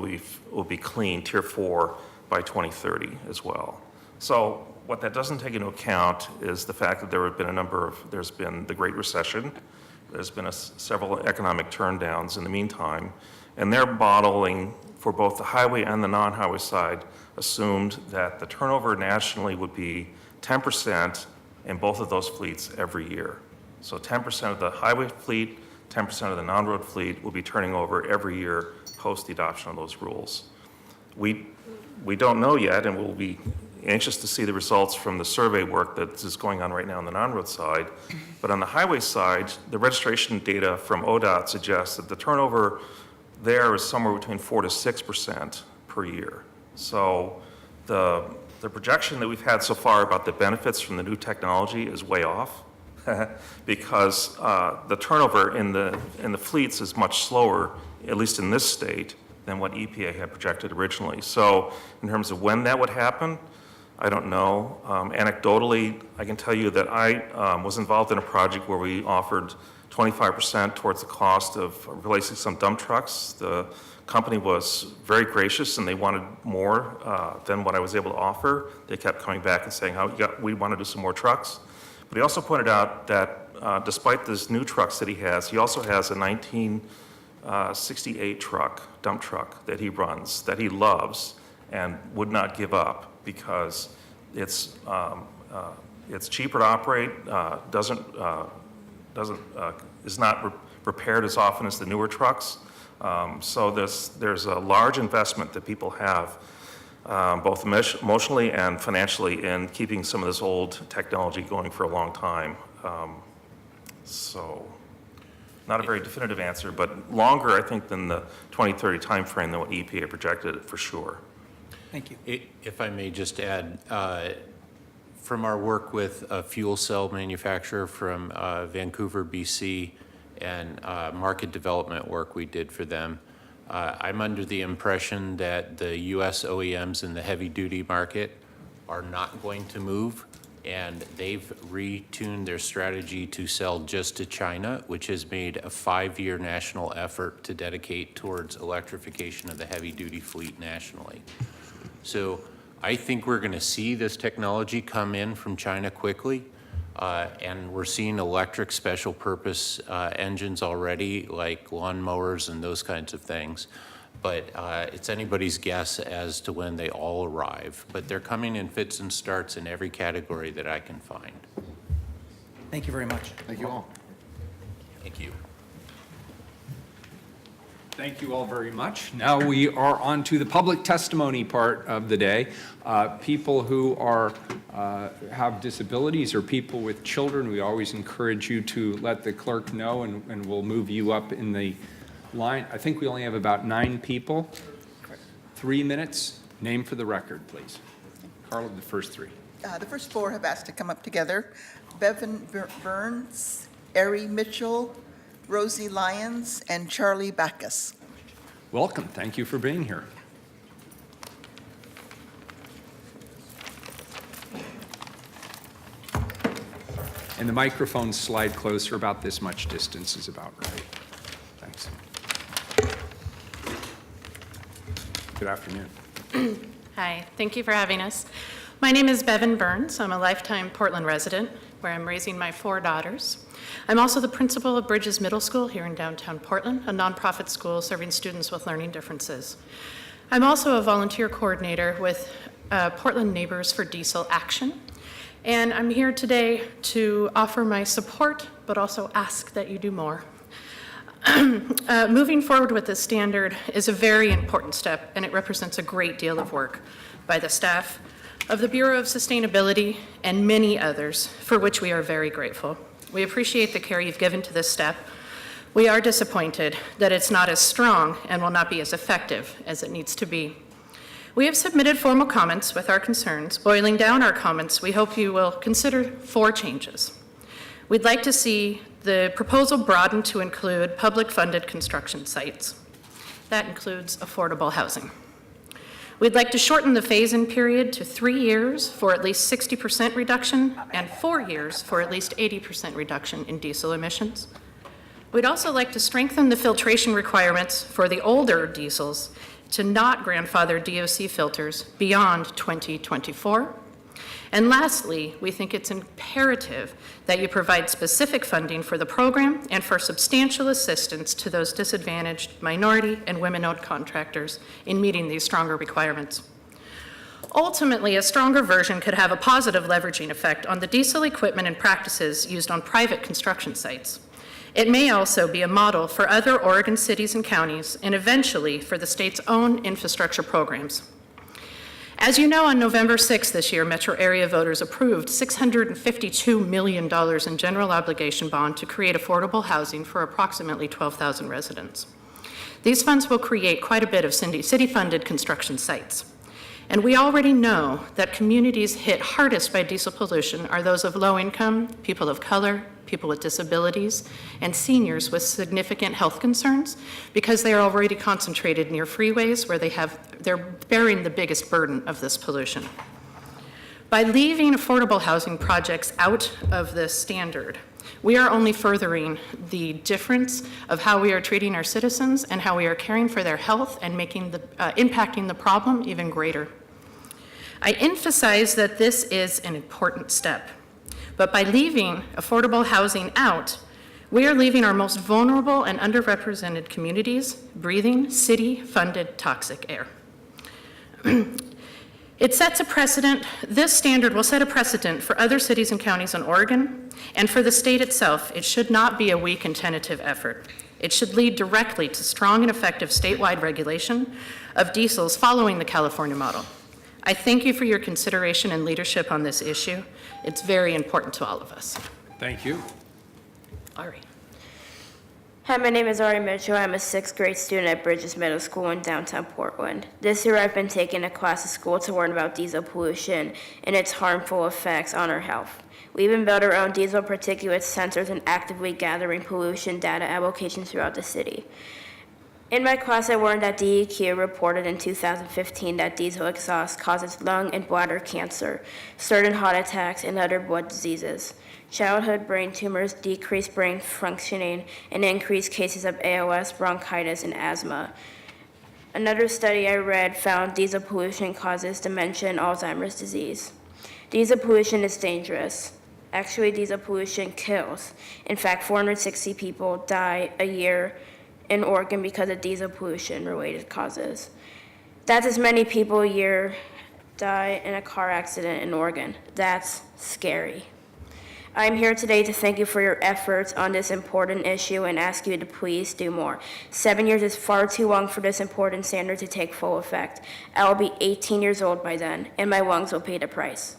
Speaker 14: will be clean, Tier 4, by 2030 as well. So what that doesn't take into account is the fact that there's been the Great Recession, there's been several economic turndowns in the meantime, and their modeling for both the highway and the non-highway side assumed that the turnover nationally would be 10% in both of those fleets every year. So 10% of the highway fleet, 10% of the non-road fleet will be turning over every year post the adoption of those rules. We don't know yet, and we'll be anxious to see the results from the survey work that is going on right now on the non-road side. But on the highway side, the registration data from ODOT suggests that the turnover there is somewhere between 4 to 6% per year. So the projection that we've had so far about the benefits from the new technology is way off because the turnover in the fleets is much slower, at least in this state, than what EPA had projected originally. So in terms of when that would happen, I don't know. Anecdotally, I can tell you that I was involved in a project where we offered 25% towards the cost of replacing some dump trucks. The company was very gracious and they wanted more than what I was able to offer. They kept coming back and saying, we want to do some more trucks. But he also pointed out that despite this new trucks that he also has a 1968 dump truck that he runs, that he loves and would not give up because it's cheaper to operate, is not repaired as often as the newer trucks. So there's a large investment that people have, both emotionally and financially, in keeping some of this old technology going for a long time. So not a very definitive answer, but longer, I think, than the 2030 timeframe than what EPA projected for sure.
Speaker 10: Thank you.
Speaker 15: If I may just add, from our work with a fuel cell manufacturer from Vancouver, BC, and market development work we did for them, I'm under the impression that the U.S. OEMs in the heavy-duty market are not going to move, and they've retuned their strategy to sell just to China, which has made a 5-year national effort to dedicate towards electrification of the heavy-duty fleet nationally. So I think we're going to see this technology come in from China quickly, and we're seeing electric special purpose engines already, like lawn mowers and those kinds of things. But it's anybody's guess as to when they all arrive. But they're coming in fits and starts in every category that I can find.
Speaker 10: Thank you very much.
Speaker 1: Thank you all.
Speaker 15: Thank you.
Speaker 5: Thank you all very much. Now we are on to the public testimony part of the day. People who are have disabilities or people with children, we always encourage you to let the clerk know, and we'll move you up in the line. I think we only have about 9 people. 3 minutes. Name for the record, please. Carla, the first 3.
Speaker 2: The first 4 have asked to come up together. Bevan Burns, Ari Mitchell, Rosie Lyons, and Charlie Backus.
Speaker 5: Welcome. Thank you for being here. And the microphones slide closer. About this much distance is about right. Thanks. Good afternoon.
Speaker 16: Hi, thank you for having us. My name is Bevan Burns. I'm a lifetime Portland resident where I'm raising my 4 daughters. I'm also the principal of Bridges Middle School here in downtown Portland, a nonprofit school serving students with learning differences. I'm also a volunteer coordinator with Portland Neighbors for Diesel Action. And I'm here today to offer my support, but also ask that you do more. Moving forward with this standard is a very important step, and it represents a great deal of work by the staff of the Bureau of Sustainability and many others, for which we are very grateful. We appreciate the care you've given to this step. We are disappointed that it's not as strong and will not be as effective as it needs to be. We have submitted formal comments with our concerns. Boiling down our comments, we hope you will consider 4 changes. We'd like to see the proposal broadened to include public-funded construction sites. That includes affordable housing. We'd like to shorten the phase-in period to 3 years for at least 60% reduction and 4 years for at least 80% reduction in diesel emissions. We'd also like to strengthen the filtration requirements for the older diesels to not grandfather DOC filters beyond 2024. And lastly, we think it's imperative that you provide specific funding for the program and for substantial assistance to those disadvantaged minority and women-owned contractors in meeting these stronger requirements. Ultimately, a stronger version could have a positive leveraging effect on the diesel equipment and practices used on private construction sites. It may also be a model for other Oregon cities and counties, and eventually for the state's own infrastructure programs. As you know, on November 6th this year, metro area voters approved $652 million in general obligation bond to create affordable housing for approximately 12,000 residents. These funds will create quite a bit of city-funded construction sites. And we already know that communities hit hardest by diesel pollution are those of low income, people of color, people with disabilities, and seniors with significant health concerns because they are already concentrated near freeways where they're bearing the biggest burden of this pollution. By leaving affordable housing projects out of this standard, we are only furthering the difference of how we are treating our citizens and how we are caring for their health and impacting the problem even greater. I emphasize that this is an important step, but by leaving affordable housing out, we are leaving our most vulnerable and underrepresented communities breathing city-funded toxic air. It sets a precedent, this standard will set a precedent for other cities and counties in Oregon, and for the state itself, it should not be a weak and tentative effort. It should lead directly to strong and effective statewide regulation of diesels following the California model. I thank you for your consideration and leadership on this issue. It's very important to all of us.
Speaker 5: Thank you.
Speaker 16: Ari.
Speaker 17: Hi, my name is Ari Mitchell. I'm a 6th grade student at Bridges Middle School in downtown Portland. This year I've been taking a class at school to learn about diesel pollution and its harmful effects on our health. We even built our own diesel particulate sensors and actively gathering pollution data at locations throughout the city. In my class, I learned that DEQ reported in 2015 that diesel exhaust causes lung and bladder cancer, certain heart attacks, and other blood diseases. Childhood brain tumors, decreased brain functioning, and increased cases of ALS, bronchitis, and asthma. Another study I read found diesel pollution causes dementia and Alzheimer's disease. Diesel pollution is dangerous. Actually, diesel pollution kills. In fact, 460 people die a year in Oregon because of diesel pollution-related causes. That's as many people a year die in a car accident in Oregon. That's scary. I'm here today to thank you for your efforts on this important issue and ask you to please do more. 7 years is far too long for this important standard to take full effect. I will be 18 years old by then, and my lungs will pay the price.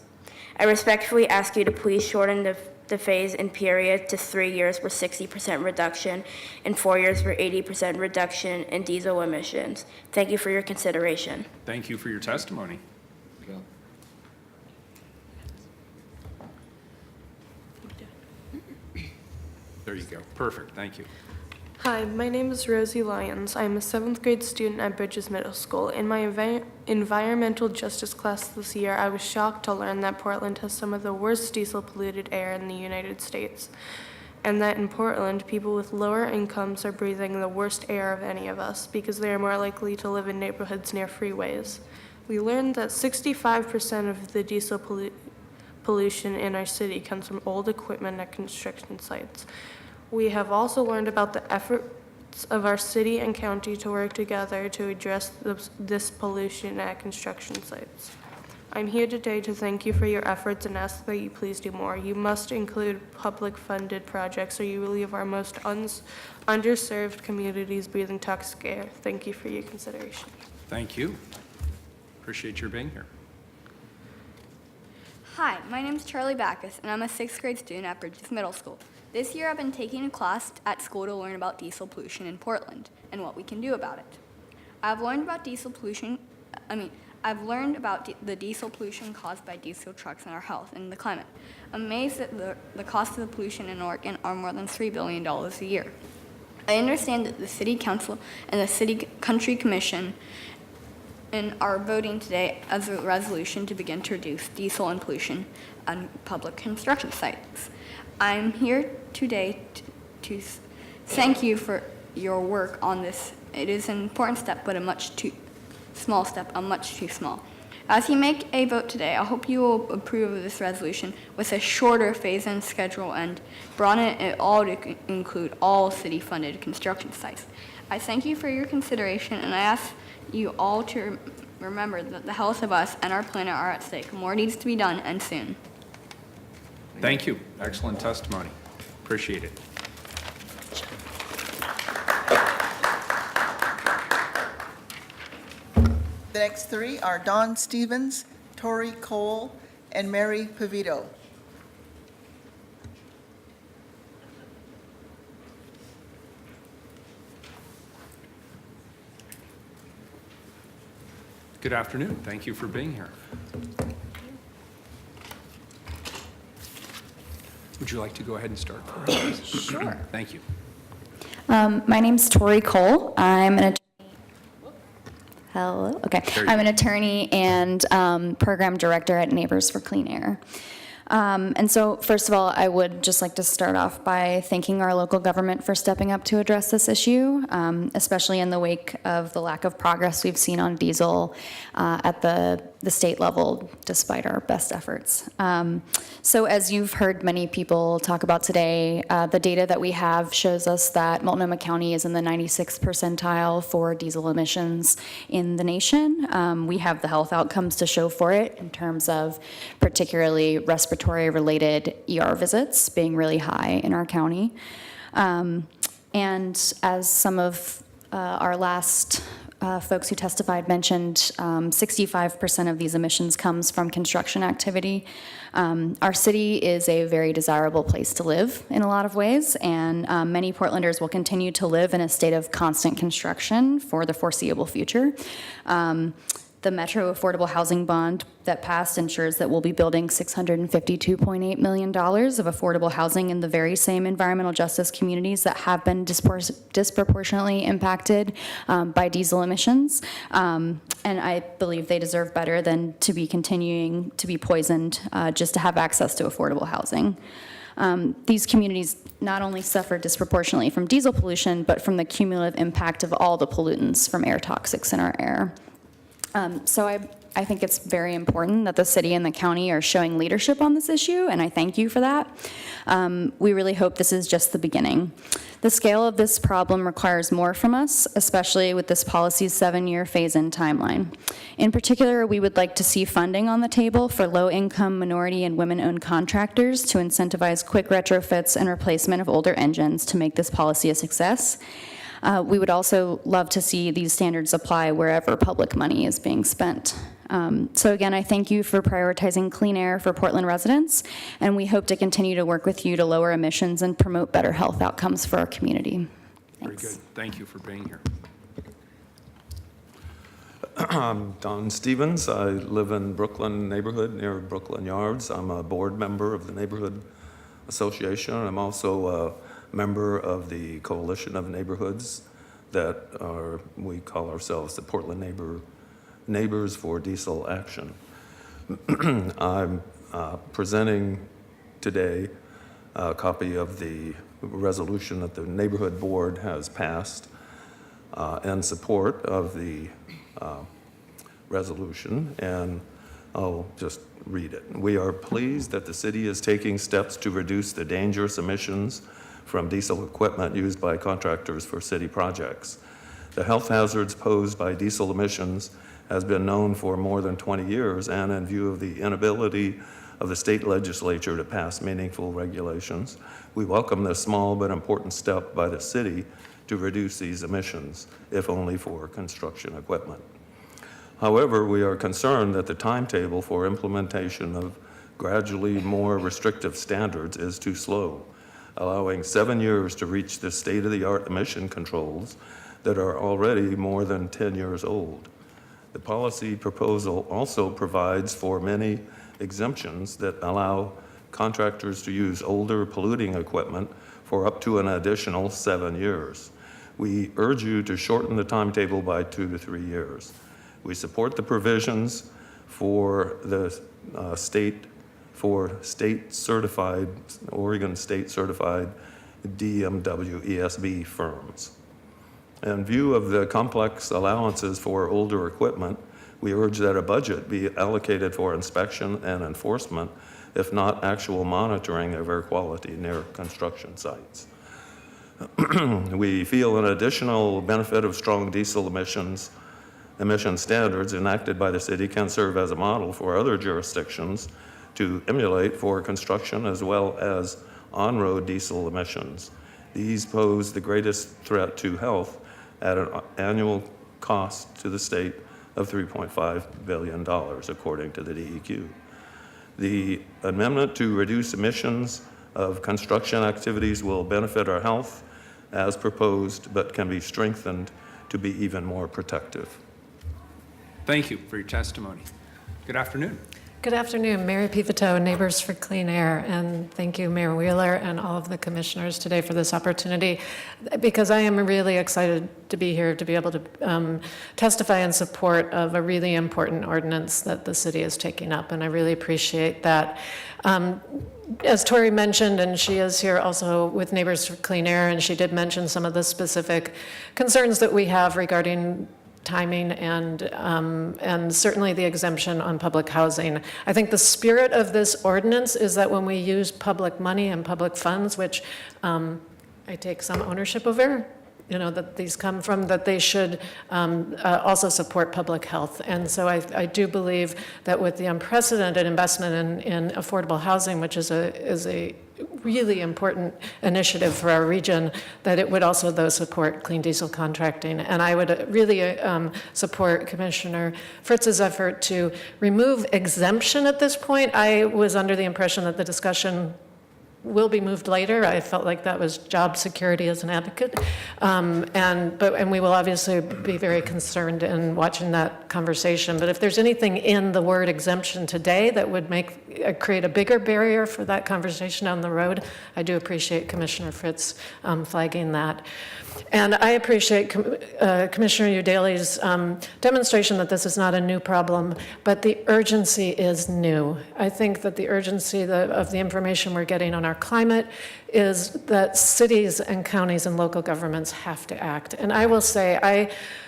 Speaker 17: I respectfully ask you to please shorten the phase-in period to 3 years for 60% reduction and 4 years for 80% reduction in diesel emissions. Thank you for your consideration.
Speaker 5: Thank you for your testimony. There you go. Perfect. Thank you.
Speaker 18: Hi, my name is Rosie Lyons. I am a 7th grade student at Bridges Middle School. In my environmental justice class this year, I was shocked to learn that Portland has some of the worst diesel-polluted air in the United States, and that in Portland, people with lower incomes are breathing the worst air of any of us because they are more likely to live in neighborhoods near freeways. We learned that 65% of the diesel pollution in our city comes from old equipment at construction sites. We have also learned about the efforts of our city and county to work together to address this pollution at construction sites. I'm here today to thank you for your efforts and ask that you please do more. You must include public-funded projects or you will leave our most underserved communities breathing toxic air. Thank you for your consideration.
Speaker 5: Thank you. Appreciate your being here.
Speaker 19: Hi, my name is Charlie Backus, and I'm a 6th grade student at Bridges Middle School. This year I've been taking a class at school to learn about diesel pollution in Portland and what we can do about it. I've learned about the diesel pollution caused by diesel trucks in our health and the climate. I'm amazed that the cost of the pollution in Oregon are more than $3 billion a year. I understand that the City Council and the City Country Commission are voting today as a resolution to begin to reduce diesel and pollution on public construction sites. I'm here today to thank you for your work on this. It is an important step, but a much too small. As you make a vote today, I hope you will approve of this resolution with a shorter phase-in schedule and broaden it all to include all city-funded construction sites. I thank you for your consideration, and I ask you all to remember that the health of us and our planet are at stake. More needs to be done, and soon.
Speaker 5: Thank you. Excellent testimony. Appreciate it.
Speaker 2: The next three are Don Stevens, Tori Cole, and Mary Pavito.
Speaker 5: Good afternoon. Thank you for being here. Would you like to go ahead and start?
Speaker 20: Sure.
Speaker 5: Thank you.
Speaker 20: My name's Tori Cole. I'm an attorney. Hello. Okay. I'm an attorney and program director at Neighbors for Clean Air. And so, first of all, I would just like to start off by thanking our local government for stepping up to address this issue, especially in the wake of the lack of progress we've seen on diesel at the state level, despite our best efforts. So as you've heard many people talk about today, the data that we have shows us that Multnomah County is in the 96th percentile for diesel emissions in the nation. We have the health outcomes to show for it in terms of particularly respiratory-related ER visits being really high in our county. And as some of our last folks who testified mentioned, 65% of these emissions comes from construction activity. Our city is a very desirable place to live in a lot of ways, and many Portlanders will continue to live in a state of constant construction for the foreseeable future. The Metro Affordable Housing Bond that passed ensures that we'll be building $652.8 million of affordable housing in the very same environmental justice communities that have been disproportionately impacted by diesel emissions. And I believe they deserve better than to be continuing to be poisoned just to have access to affordable housing. These communities not only suffer disproportionately from diesel pollution, but from the cumulative impact of all the pollutants from air toxics in our air. So I think it's very important that the city and the county are showing leadership on this issue, and I thank you for that. We really hope this is just the beginning. The scale of this problem requires more from us, especially with this policy's 7-year phase-in timeline. In particular, we would like to see funding on the table for low-income, minority, and women-owned contractors to incentivize quick retrofits and replacement of older engines to make this policy a success. We would also love to see these standards apply wherever public money is being spent. So again, I thank you for prioritizing clean air for Portland residents, and we hope to continue to work with you to lower emissions and promote better health outcomes for our community.
Speaker 5: Very good. Thank you for being here.
Speaker 21: I'm Don Stevens. I live in Brooklyn neighborhood near Brooklyn Yards. I'm a board member of the Neighborhood Association. I'm also a member of the Coalition of Neighborhoods that we call ourselves the Portland Neighbors for Diesel Action. I'm presenting today a copy of the resolution that the Neighborhood Board has passed in support of the resolution, and I'll just read it. We are pleased that the city is taking steps to reduce the dangerous emissions from diesel equipment used by contractors for city projects. The health hazards posed by diesel emissions has been known for more than 20 years, and in view of the inability of the state legislature to pass meaningful regulations, we welcome this small but important step by the city to reduce these emissions, if only for construction equipment. However, we are concerned that the timetable for implementation of gradually more restrictive standards is too slow, allowing 7 years to reach the state-of-the-art emission controls that are already more than 10 years old. The policy proposal also provides for many exemptions that allow contractors to use older polluting equipment for up to an additional 7 years. We urge you to shorten the timetable by 2 to 3 years. We support the provisions for the state certified, Oregon state certified DMW ESB firms. In view of the complex allowances for older equipment, we urge that a budget be allocated for inspection and enforcement, if not actual monitoring of air quality near construction sites. We feel an additional benefit of strong diesel emission standards enacted by the city can serve as a model for other jurisdictions to emulate for construction as well as on-road diesel emissions. These pose the greatest threat to health at an annual cost to the state of $3.5 billion, according to the DEQ. The amendment to reduce emissions of construction activities will benefit our health as proposed, but can be strengthened to be even more protective.
Speaker 5: Thank you for your testimony. Good afternoon.
Speaker 22: Good afternoon, Mary Pivoteau, Neighbors for Clean Air, and thank you, Mayor Wheeler, and all of the commissioners today for this opportunity, because I am really excited to be here to be able to testify in support of a really important ordinance that the city is taking up, and I really appreciate that. As Tori mentioned, and she is here also with Neighbors for Clean Air, and she did mention some of the specific concerns that we have regarding timing and certainly the exemption on public housing. I think the spirit of this ordinance is that when we use public money and public funds, which I take some ownership over, that these come from, that they should also support public health. And so I do believe that with the unprecedented investment in affordable housing, which is a really important initiative for our region, that it would also, though, support clean diesel contracting. And I would really support Commissioner Fritz's effort to remove exemption at this point. I was under the impression that the discussion will be moved later. I felt like that was job security as an advocate. And we will obviously be very concerned in watching that conversation. But if there's anything in the word exemption today that would create a bigger barrier for that conversation down the road, I do appreciate Commissioner Fritz flagging that. And I appreciate Commissioner Udaley's demonstration that this is not a new problem, but the urgency is new. I think that the urgency of the information we're getting on our climate is that cities and counties and local governments have to act. And I will say,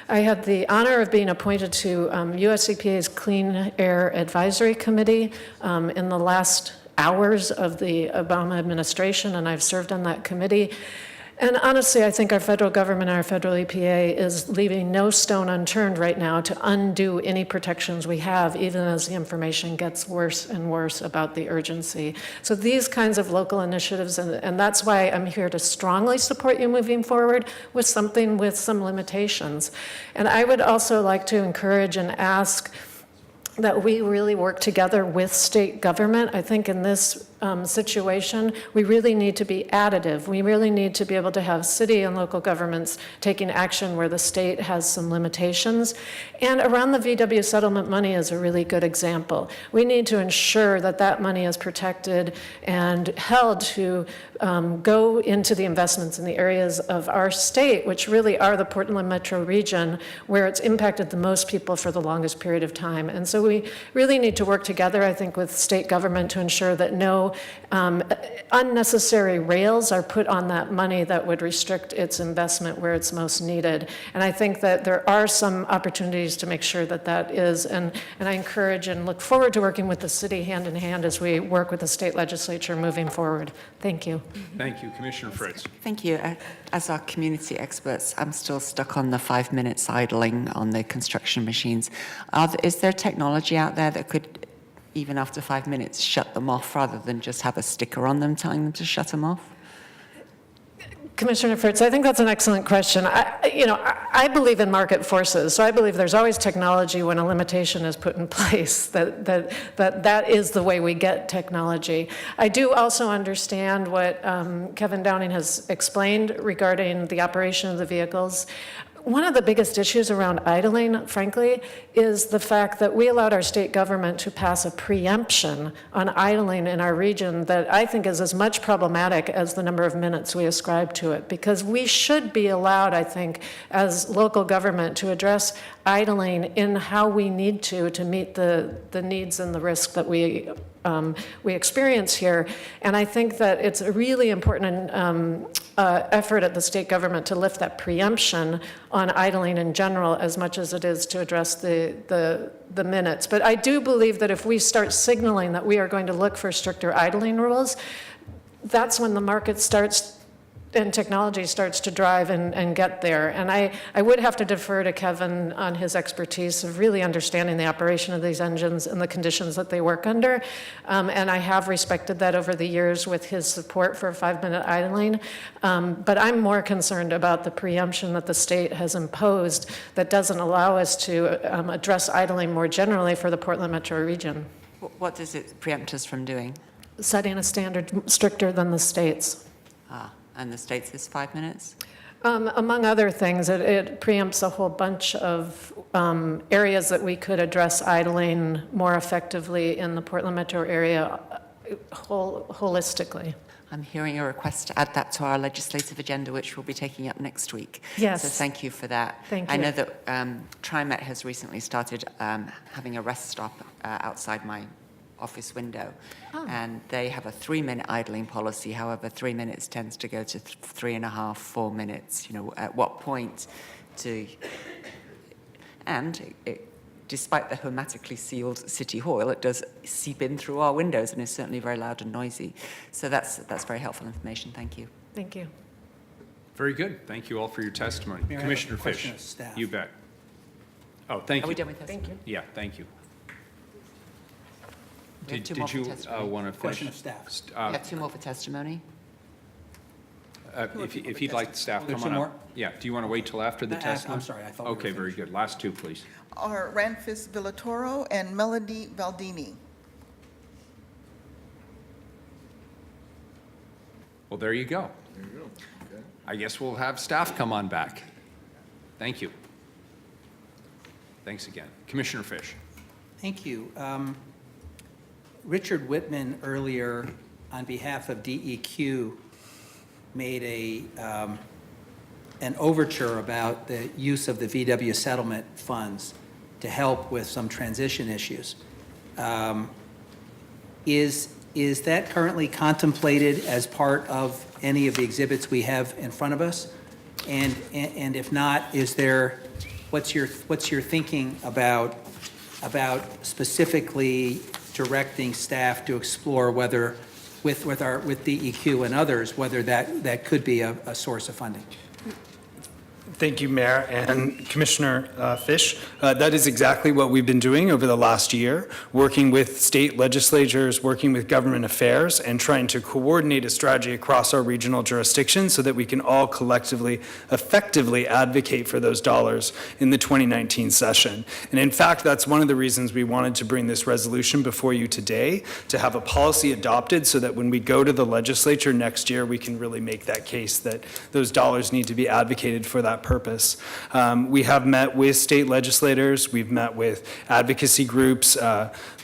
Speaker 22: I had the honor of being appointed to US EPA's Clean Air Advisory Committee in the last hours of the Obama administration, and I've served on that committee. And honestly, I think our federal government, our federal EPA, is leaving no stone unturned right now to undo any protections we have, even as the information gets worse and worse about the urgency. So these kinds of local initiatives, and that's why I'm here to strongly support you moving forward with something with some limitations. And I would also like to encourage and ask that we really work together with state government. I think in this situation, we really need to be additive. We really need to be able to have city and local governments taking action where the state has some limitations. And around the VW settlement money is a really good example. We need to ensure that that money is protected and held to go into the investments in the areas of our state, which really are the Portland metro region, where it's impacted the most people for the longest period of time. And so we really need to work together, I think, with state government to ensure that no unnecessary rails are put on that money that would restrict its investment where it's most needed. And I think that there are some opportunities to make sure that that is, and I encourage and look forward to working with the city hand in hand as we work with the state legislature moving forward. Thank you.
Speaker 5: Thank you. Commissioner Fritz.
Speaker 3: Thank you. As our community experts, I'm still stuck on the 5 minutes idling on the construction machines. Is there technology out there that could, even after 5 minutes, shut them off rather than just have a sticker on them telling them to shut them off?
Speaker 22: Commissioner Fritz, I think that's an excellent question. I believe in market forces, so I believe there's always technology when a limitation is put in place, that is the way we get technology. I do also understand what Kevin Downing has explained regarding the operation of the vehicles. One of the biggest issues around idling, frankly, is the fact that we allowed our state government to pass a preemption on idling in our region that I think is as much problematic as the number of minutes we ascribe to it. Because we should be allowed, I think, as local government to address idling in how we need to meet the needs and the risk that we experience here. And I think that it's a really important effort at the state government to lift that preemption on idling in general as much as it is to address the minutes. But I do believe that if we start signaling that we are going to look for stricter idling rules, that's when the market starts and technology starts to drive and get there. And I would have to defer to Kevin on his expertise of really understanding the operation of these engines and the conditions that they work under. And I have respected that over the years with his support for 5-minute idling. But I'm more concerned about the preemption that the state has imposed that doesn't allow us to address idling more generally for the Portland metro region.
Speaker 3: What does it preempt us from doing?
Speaker 22: Setting a standard stricter than the state's.
Speaker 3: And the state's is 5 minutes?
Speaker 22: Among other things, it preempts a whole bunch of areas that we could address idling more effectively in the Portland metro area holistically.
Speaker 3: I'm hearing a request to add that to our legislative agenda, which we'll be taking up next week.
Speaker 22: Yes.
Speaker 3: So thank you for that.
Speaker 22: Thank you.
Speaker 3: I know that TriMet has recently started having a rest stop outside my office window, and they have a 3-minute idling policy. However, 3 minutes tends to go to 3.5, 4 minutes. At what point despite the hermetically sealed City Hall, it does seep in through our windows and is certainly very loud and noisy. So that's very helpful information. Thank you.
Speaker 22: Thank you.
Speaker 5: Very good. Thank you all for your testimony.
Speaker 10: Mayor, I have a
Speaker 5: Commissioner
Speaker 10: question
Speaker 5: Fish.
Speaker 10: of staff.
Speaker 5: You bet. Oh, thank you.
Speaker 3: Are we done with testimony?
Speaker 22: Thank you.
Speaker 5: Yeah, thank you.
Speaker 3: We have two
Speaker 5: Did
Speaker 3: more for
Speaker 5: you
Speaker 3: testimony.
Speaker 5: want to finish?
Speaker 10: Question of staff.
Speaker 3: We have 2 more for testimony.
Speaker 5: If you'd like the staff,
Speaker 10: There's
Speaker 5: come on
Speaker 10: two
Speaker 5: up.
Speaker 10: more?
Speaker 5: Yeah, do you want to wait till after the
Speaker 10: I'm
Speaker 5: testimony?
Speaker 10: sorry, I thought we were
Speaker 5: Okay, very good. Last 2, please.
Speaker 2: Are Ranfis Villatoro and Melody Valdini.
Speaker 5: Well, there you go. I guess we'll have staff come on back. Thank you. Thanks again. Commissioner Fish.
Speaker 10: Thank you. Richard Whitman earlier, on behalf of DEQ, made an overture about the use of the VW settlement funds to help with some transition issues. Is that currently contemplated as part of any of the exhibits we have in front of us? And if not, what's your thinking about specifically directing staff to explore whether, with DEQ and others, whether that could be a source of funding?
Speaker 9: Thank you, Mayor and Commissioner Fish. That is exactly what we've been doing over the last year, working with state legislatures, working with government affairs, and trying to coordinate a strategy across our regional jurisdictions so that we can all collectively, effectively advocate for those dollars in the 2019 session. And in fact, that's one of the reasons we wanted to bring this resolution before you today, to have a policy adopted so that when we go to the legislature next year, we can really make that case that those dollars need to be advocated for that purpose. We have met with state legislators, we've met with advocacy groups,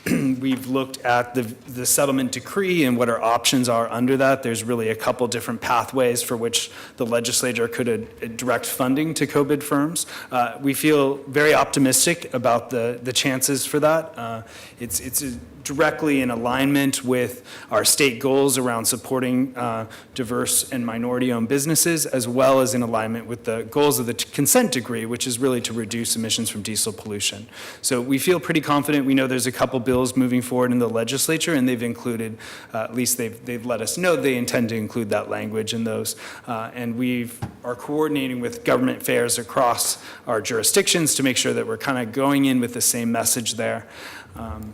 Speaker 9: we've looked at the settlement decree and what our options are under that. There's really a couple different pathways for which the legislature could direct funding to co-bid firms. We feel very optimistic about the chances for that. It's directly in alignment with our state goals around supporting diverse and minority-owned businesses, as well as in alignment with the goals of the consent decree, which is really to reduce emissions from diesel pollution. So we feel pretty confident. We know there's a couple bills moving forward in the legislature, and they've included, at least they've let us know they intend to include that language in those. And we are coordinating with government affairs across our jurisdictions to make sure that we're kind of going in with the same message there.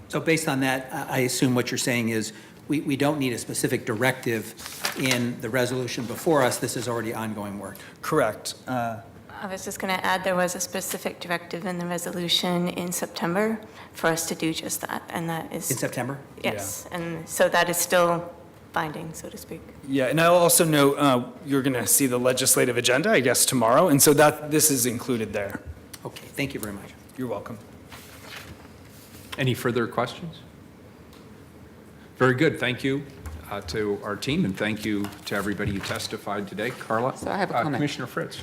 Speaker 10: So based on that, I assume what you're saying is we don't need a specific directive in the resolution before us. This is already ongoing work.
Speaker 9: Correct.
Speaker 4: I was just going to add, there was a specific directive in the resolution in September for us to do just that, and that is...
Speaker 10: In September?
Speaker 4: Yes, and so that is still binding, so to speak.
Speaker 9: Yeah, and I'll also note, you're going to see the legislative agenda, I guess, tomorrow, and so this is included there.
Speaker 10: Okay, thank you very much.
Speaker 9: You're welcome. Any further questions? Very good. Thank you to our team, and thank you to everybody who testified today. Carla?
Speaker 3: So I have a comment.
Speaker 9: Commissioner Fritz.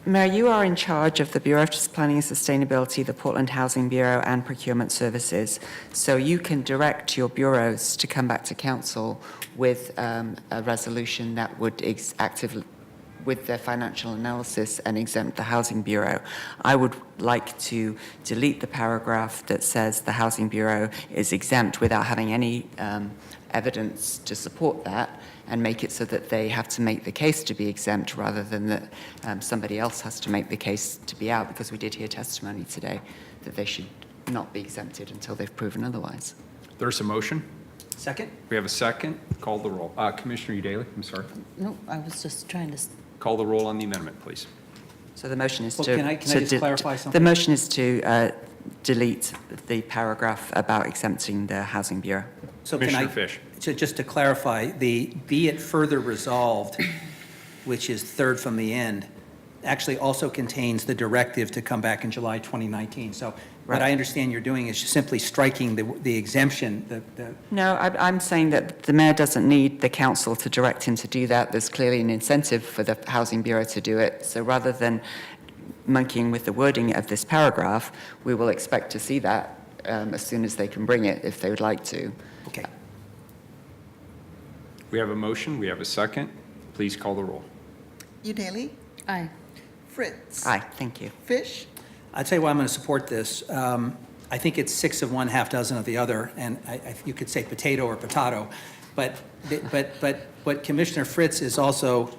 Speaker 3: Mayor, you are in charge of the Bureau of Planning and Sustainability, the Portland Housing Bureau, and Procurement Services. So you can direct your bureaus to come back to council with a resolution that would actively, with their financial analysis, and exempt the Housing Bureau. I would like to delete the paragraph that says the Housing Bureau is exempt without having any evidence to support that, and make it so that they have to make the case to be exempt rather than that somebody else has to make the case to be out, because we did hear testimony today that they should not be exempted until they've proven otherwise.
Speaker 9: There's a motion.
Speaker 10: Second?
Speaker 9: We have a second. Call the roll. Commissioner Udaly, I'm sorry.
Speaker 6: No, I was just trying to...
Speaker 9: Call the roll on the amendment, please.
Speaker 3: So the motion is
Speaker 10: Well,
Speaker 3: to...
Speaker 10: can I just clarify something?
Speaker 3: The motion is to delete the paragraph about exempting the Housing Bureau.
Speaker 10: So can
Speaker 9: Commissioner Fish.
Speaker 10: Just to clarify, the be it further resolved, which is third from the end, actually also contains the directive to come back in July 2019. So what I understand you're doing is simply striking the exemption.
Speaker 3: No, I'm saying that the mayor doesn't need the council to direct him to do that. There's clearly an incentive for the Housing Bureau to do it. So rather than monkeying with the wording of this paragraph, we will expect to see that as soon as they can bring it, if they would like to.
Speaker 10: Okay.
Speaker 9: We have a motion. We have a second. Please call the roll.
Speaker 2: Udaly?
Speaker 6: Aye.
Speaker 2: Fritz?
Speaker 3: Aye, thank you.
Speaker 2: Fish?
Speaker 10: I'll tell you why I'm going to support this. I think it's 6 of one, half dozen of the other, and you could say potato or potato. But what Commissioner Fritz is also,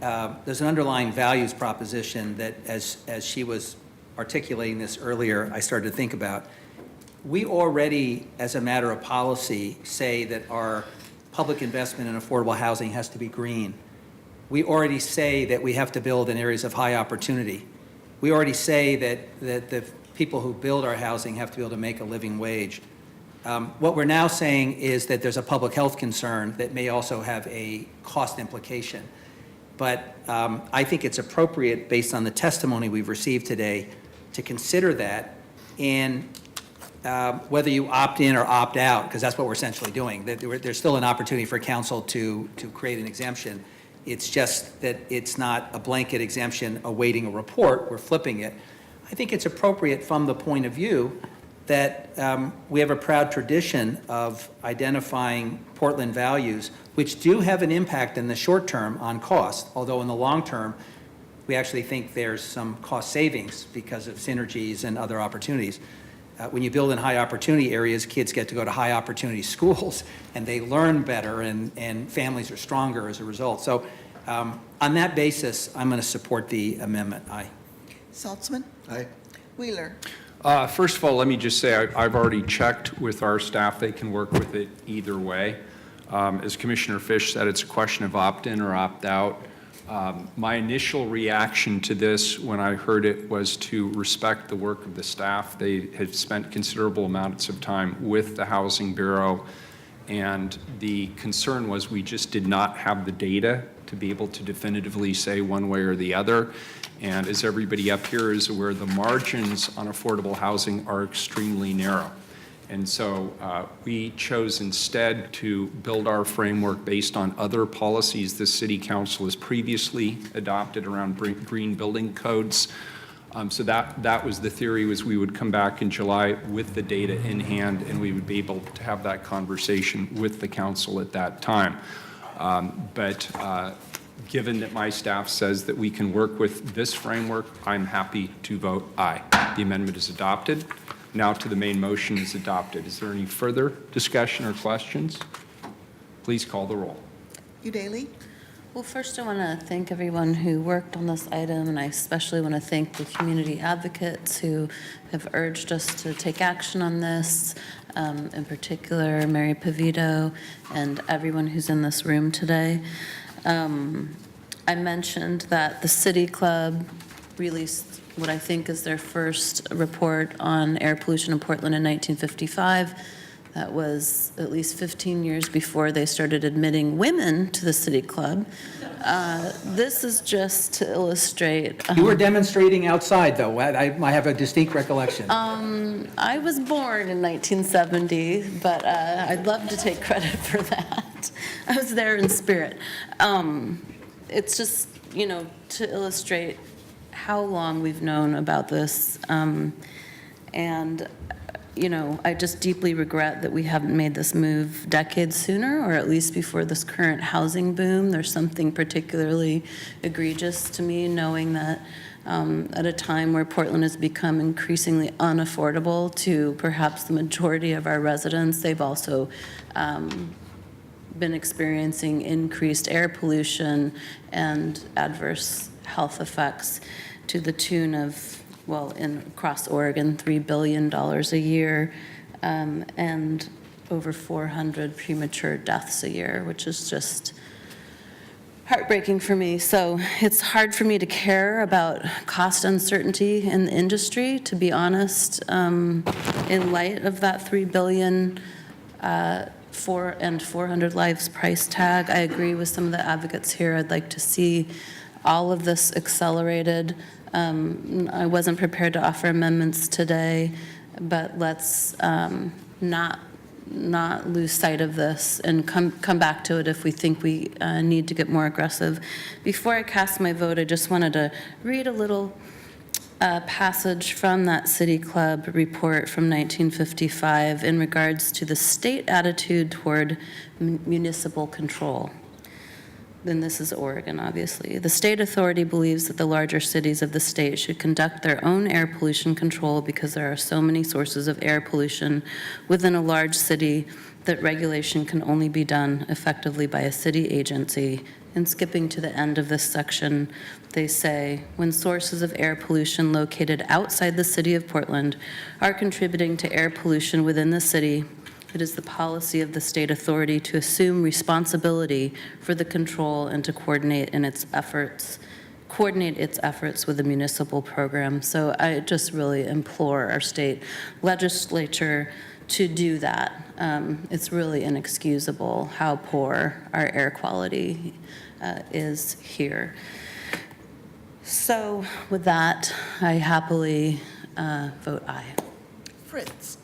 Speaker 10: there's an underlying values proposition that as she was articulating this earlier, I started to think about. We already, as a matter of policy, say that our public investment in affordable housing has to be green. We already say that we have to build in areas of high opportunity. We already say that the people who build our housing have to be able to make a living wage. What we're now saying is that there's a public health concern that may also have a cost implication. But I think it's appropriate, based on the testimony we've received today, to consider that, and whether you opt in or opt out, because that's what we're essentially doing. There's still an opportunity for council to create an exemption. It's just that it's not a blanket exemption awaiting a report. We're flipping it. I think it's appropriate from the point of view that we have a proud tradition of identifying Portland values, which do have an impact in the short term on cost, although in the long term, we actually think there's some cost savings because of synergies and other opportunities. When you build in high opportunity areas, kids get to go to high opportunity schools and they learn better, and families are stronger as a result. So on that basis, I'm going to support the amendment. Aye.
Speaker 2: Saltzman?
Speaker 1: Aye.
Speaker 2: Wheeler?
Speaker 5: First of all, let me just say I've already checked with our staff. They can work with it either way. As Commissioner Fish said, it's a question of opt-in or opt-out. My initial reaction to this when I heard it was to respect the work of the staff. They had spent considerable amounts of time with the Housing Bureau, and the concern was we just did not have the data to be able to definitively say one way or the other. And as everybody up here is aware, the margins on affordable housing are extremely narrow. And so we chose instead to build our framework based on other policies the City Council has previously adopted around green building codes. So that was the theory, was we would come back in July with the data in hand, and we would be able to have that conversation with the council at that time. But given that my staff says that we can work with this framework, I'm happy to vote aye. The amendment is adopted. Now to the main motion is adopted. Is there any further discussion or questions? Please call the roll.
Speaker 2: Udaley?
Speaker 6: Well, first I want to thank everyone who worked on this item, and I especially want to thank the community advocates who have urged us to take action on this, in particular Mary Pavito and everyone who's in this room today. I mentioned that the City Club released what I think is their first report on air pollution in Portland in 1955. That was at least 15 years before they started admitting women to the City Club. This is just to illustrate.
Speaker 10: You were demonstrating outside, though. I have a distinct recollection.
Speaker 6: I was born in 1970, but I'd love to take credit for that. I was there in spirit. It's just, to illustrate how long we've known about this. And I just deeply regret that we haven't made this move decades sooner, or at least before this current housing boom. There's something particularly egregious to me knowing that at a time where Portland has become increasingly unaffordable to perhaps the majority of our residents, they've also been experiencing increased air pollution and adverse health effects to the tune of, across Oregon, $3 billion a year, and over 400 premature deaths a year, which is just heartbreaking for me. So it's hard for me to care about cost uncertainty in the industry, to be honest, in light of that $3 billion 400 lives price tag. I agree with some of the advocates here. I'd like to see all of this accelerated. I wasn't prepared to offer amendments today, but let's not lose sight of this and come back to it if we think we need to get more aggressive. Before I cast my vote, I just wanted to read a little passage from that City Club report from 1955 in regards to the state attitude toward municipal control. Then this is Oregon, obviously. The state authority believes that the larger cities of the state should conduct their own air pollution control because there are so many sources of air pollution within a large city that regulation can only be done effectively by a city agency. And skipping to the end of this section, they say, when sources of air pollution located outside the city of Portland are contributing to air pollution within the city, it is the policy of the state authority to assume responsibility for the control and to coordinate its efforts with the municipal program. So I just really implore our state legislature to do that. It's really inexcusable how poor our air quality is here. So with that, I happily vote aye.
Speaker 2: Fritz.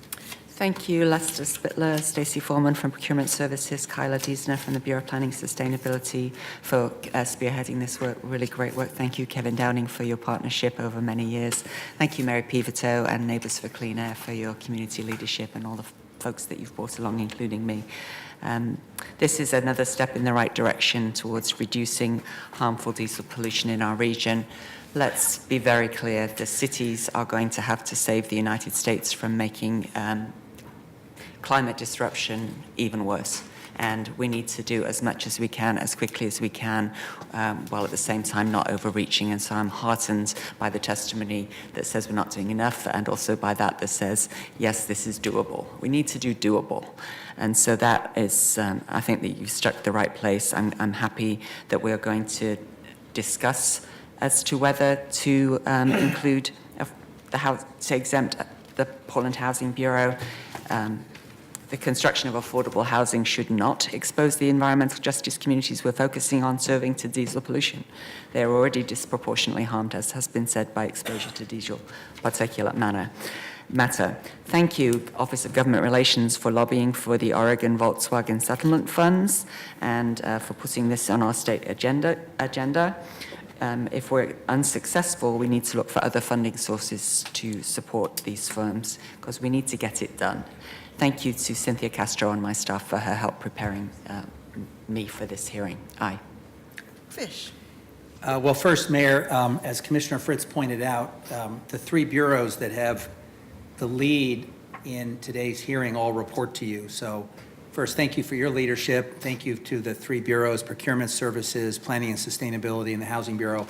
Speaker 3: Thank you, Lester Spittler, Stacey Foreman from Procurement Services, Kyla Diesner from the Bureau of Planning Sustainability for spearheading this work. Really great work. Thank you, Kevin Downing, for your partnership over many years. Thank you, Mary Pivoto and Neighbours for Clean Air for your community leadership and all the folks that you've brought along, including me. This is another step in the right direction towards reducing harmful diesel pollution in our region. Let's be very clear, the cities are going to have to save the United States from making climate disruption even worse. And we need to do as much as we can, as quickly as we can, while at the same time not overreaching. And so I'm heartened by the testimony that says we're not doing enough, and also by that says, yes, this is doable. We need to do doable. And so that is, I think that you've struck the right place. I'm happy that we're going to discuss as to whether to include to exempt the Portland Housing Bureau. The construction of affordable housing should not expose the environmental justice communities we're focusing on serving to diesel pollution. They are already disproportionately harmed, as has been said, by exposure to diesel particulate matter. Thank you, Office of Government Relations, for lobbying for the Oregon Volkswagen settlement funds and for putting this on our state agenda. If we're unsuccessful, we need to look for other funding sources to support these firms, because we need to get it done. Thank you to Cynthia Castro and my staff for her help preparing me for this hearing. Aye.
Speaker 2: Fish.
Speaker 10: Well, first, Mayor, as Commissioner Fritz pointed out, the three bureaus that have the lead in today's hearing all report to you. So first, thank you for your leadership. Thank you to the three bureaus, Procurement Services, Planning and Sustainability, and the Housing Bureau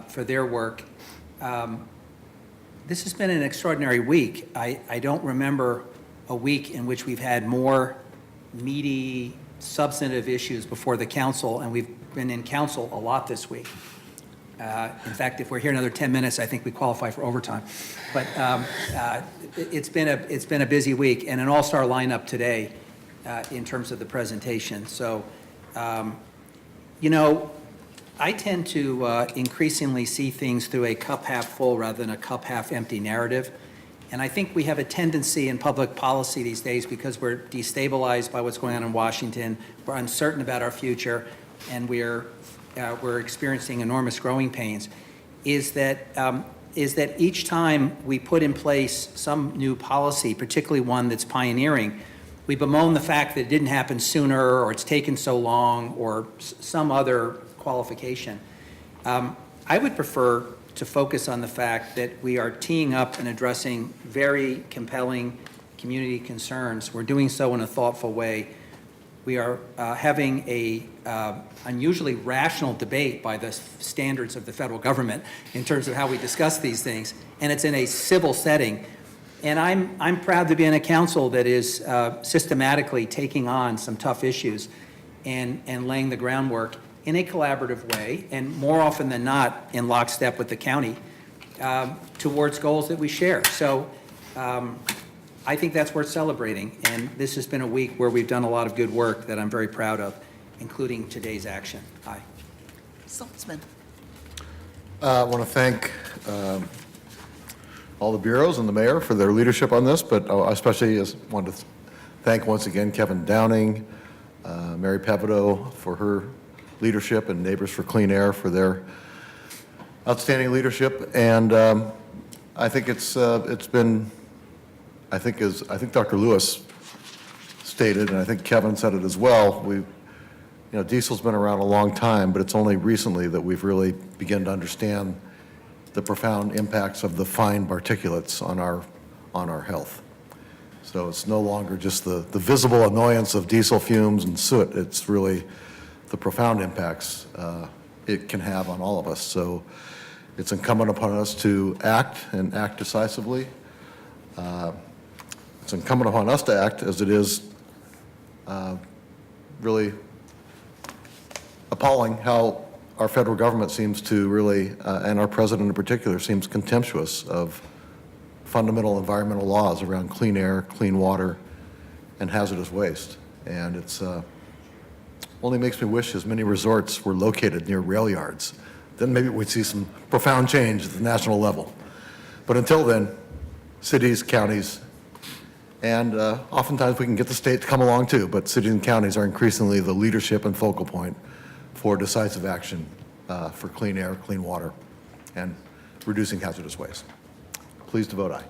Speaker 10: for their work. This has been an extraordinary week. I don't remember a week in which we've had more meaty, substantive issues before the council, and we've been in council a lot this week. In fact, if we're here another 10 minutes, I think we qualify for overtime. But it's been a busy week, and an all-star lineup today in terms of the presentation. So, you know, I tend to increasingly see things through a cup half full rather than a cup half empty narrative. And I think we have a tendency in public policy these days, because we're destabilized by what's going on in Washington, we're uncertain about our future, and we're experiencing enormous growing pains, is that each time we put in place some new policy, particularly one that's pioneering, we bemoan the fact that it didn't happen sooner, or it's taken so long, or some other qualification. I would prefer to focus on the fact that we are teeing up and addressing very compelling community concerns. We're doing so in a thoughtful way. We are having a unusually rational debate by the standards of the federal government in terms of how we discuss these things, and it's in a civil setting. And I'm proud to be in a council that is systematically taking on some tough issues and laying the groundwork in a collaborative way, and more often than not in lockstep with the county, towards goals that we share. So I think that's worth celebrating, and this has been a week where we've done a lot of good work that I'm very proud of, including today's action. Aye.
Speaker 2: Saltzman.
Speaker 1: I want to thank all the bureaus and the mayor for their leadership on this, but I especially want to thank once again Kevin Downing, Mary Pevito for her leadership, and Neighbors for Clean Air for their outstanding leadership. And I think it's been, I think Dr. Lewis stated, and I think Kevin said it as well, diesel's been around a long time, but it's only recently that we've really begun to understand the profound impacts of the fine particulates on our health. So it's no longer just the visible annoyance of diesel fumes and soot. It's really the profound impacts it can have on all of us. So it's incumbent upon us to act, and act decisively. It's incumbent upon us to act, as it is really appalling how our federal government seems to really, and our president in particular, seems contemptuous of fundamental environmental laws around clean air, clean water, and hazardous waste. And it's only makes me wish as many resorts were located near rail yards. Then maybe we'd see some profound change at the national level. But until then, cities, counties, and oftentimes we can get the state to come along too, but cities and counties are increasingly the leadership and focal point for decisive action for clean air, clean water, and reducing hazardous waste. Please to vote aye.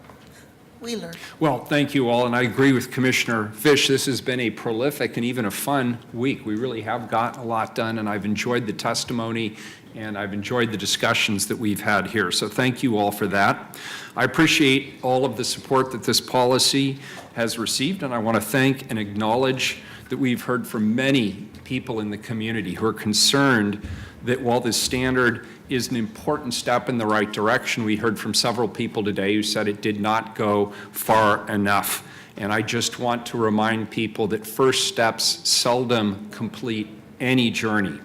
Speaker 2: Wheeler.
Speaker 5: Well, thank you all, and I agree with Commissioner Fish. This has been a prolific and even a fun week. We really have gotten a lot done, and I've enjoyed the testimony, and I've enjoyed the discussions that we've had here. So thank you all for that. I appreciate all of the support that this policy has received, and I want to thank and acknowledge that we've heard from many people in the community who are concerned that while this standard is an important step in the right direction, we heard from several people today who said it did not go far enough. And I just want to remind people that first steps seldom complete any journey.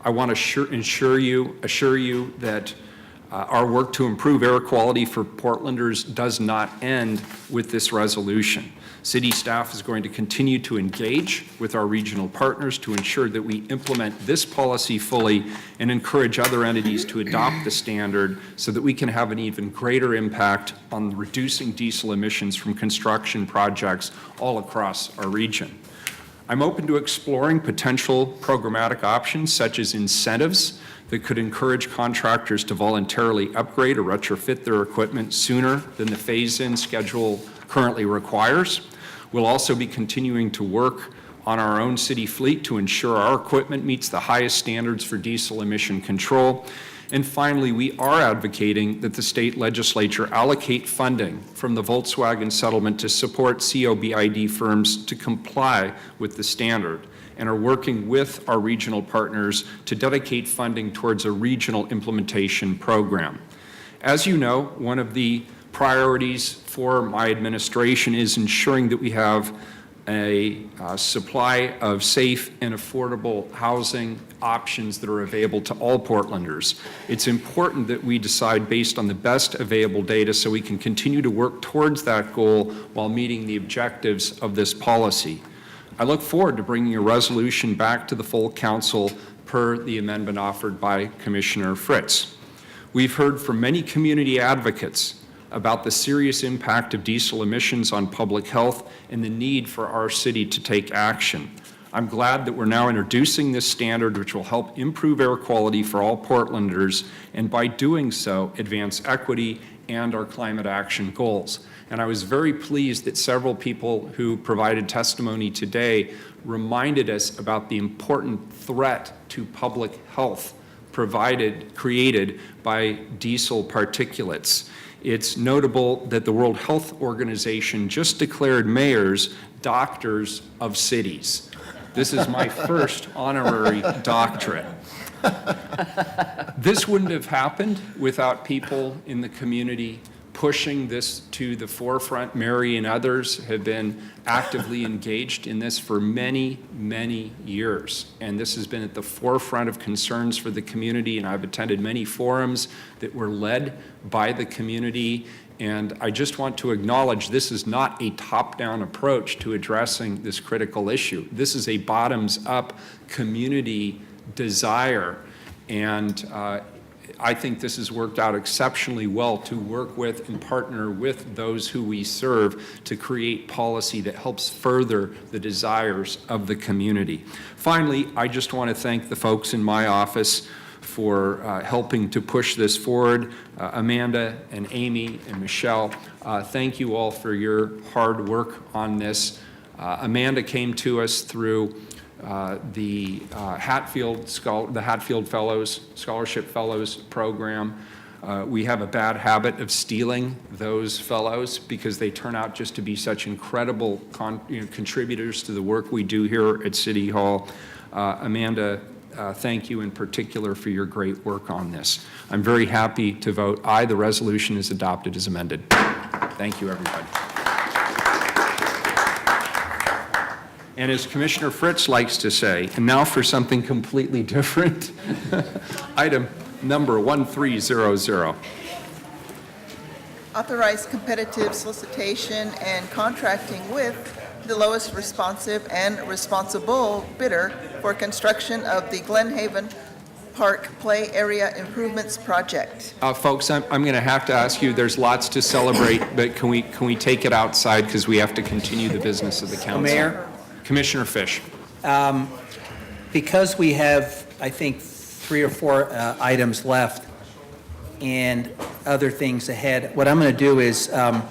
Speaker 5: I want to assure you that our work to improve air quality for Portlanders does not end with this resolution. City staff is going to continue to engage with our regional partners to ensure that we implement this policy fully and encourage other entities to adopt the standard so that we can have an even greater impact on reducing diesel emissions from construction projects all across our region. I'm open to exploring potential programmatic options such as incentives that could encourage contractors to voluntarily upgrade or retrofit their equipment sooner than the phase-in schedule currently requires. We'll also be continuing to work on our own city fleet to ensure our equipment meets the highest standards for diesel emission control. And finally, we are advocating that the state legislature allocate funding from the Volkswagen settlement to support COBID firms to comply with the standard, and are working with our regional partners to dedicate funding towards a regional implementation program. As you know, one of the priorities for my administration is ensuring that we have a supply of safe and affordable housing options that are available to all Portlanders. It's important that we decide based on the best available data so we can continue to work towards that goal while meeting the objectives of this policy. I look forward to bringing a resolution back to the full council per the amendment offered by Commissioner Fritz. We've heard from many community advocates about the serious impact of diesel emissions on public health and the need for our city to take action. I'm glad that we're now introducing this standard, which will help improve air quality for all Portlanders, and by doing so, advance equity and our climate action goals. And I was very pleased that several people who provided testimony today reminded us about the important threat to public health created by diesel particulates. It's notable that the World Health Organization just declared mayors doctors of cities. This is my first honorary doctorate. This wouldn't have happened without people in the community pushing this to the forefront. Mary and others have been actively engaged in this for many, many years. And this has been at the forefront of concerns for the community, and I've attended many forums that were led by the community. And I just want to acknowledge this is not a top-down approach to addressing this critical issue. This is a bottoms-up community desire. And I think this has worked out exceptionally well to work with and partner with those who we serve to create policy that helps further the desires of the community. Finally, I just want to thank the folks in my office for helping to push this forward. Amanda and Amy and Michelle, thank you all for your hard work on this. Amanda came to us through the Hatfield Fellows, Scholarship Fellows program. We have a bad habit of stealing those fellows because they turn out just to be such incredible contributors to the work we do here at City Hall. Amanda, thank you in particular for your great work on this. I'm very happy to vote aye. The resolution is adopted as amended. Thank you, everybody. And as Commissioner Fritz likes to say, and now for something completely different, item number 1300.
Speaker 2: Authorize competitive solicitation and contracting with the lowest responsive and responsible bidder for construction of the Glen Haven Park Play Area Improvements Project.
Speaker 5: Folks, I'm going to have to ask you, there's lots to celebrate, but can we take it outside because we have to continue the business of the council?
Speaker 10: Mayor?
Speaker 5: Commissioner Fish.
Speaker 10: Because we have, I think, 3 or 4 items left and other things ahead, what I'm going to do is I'm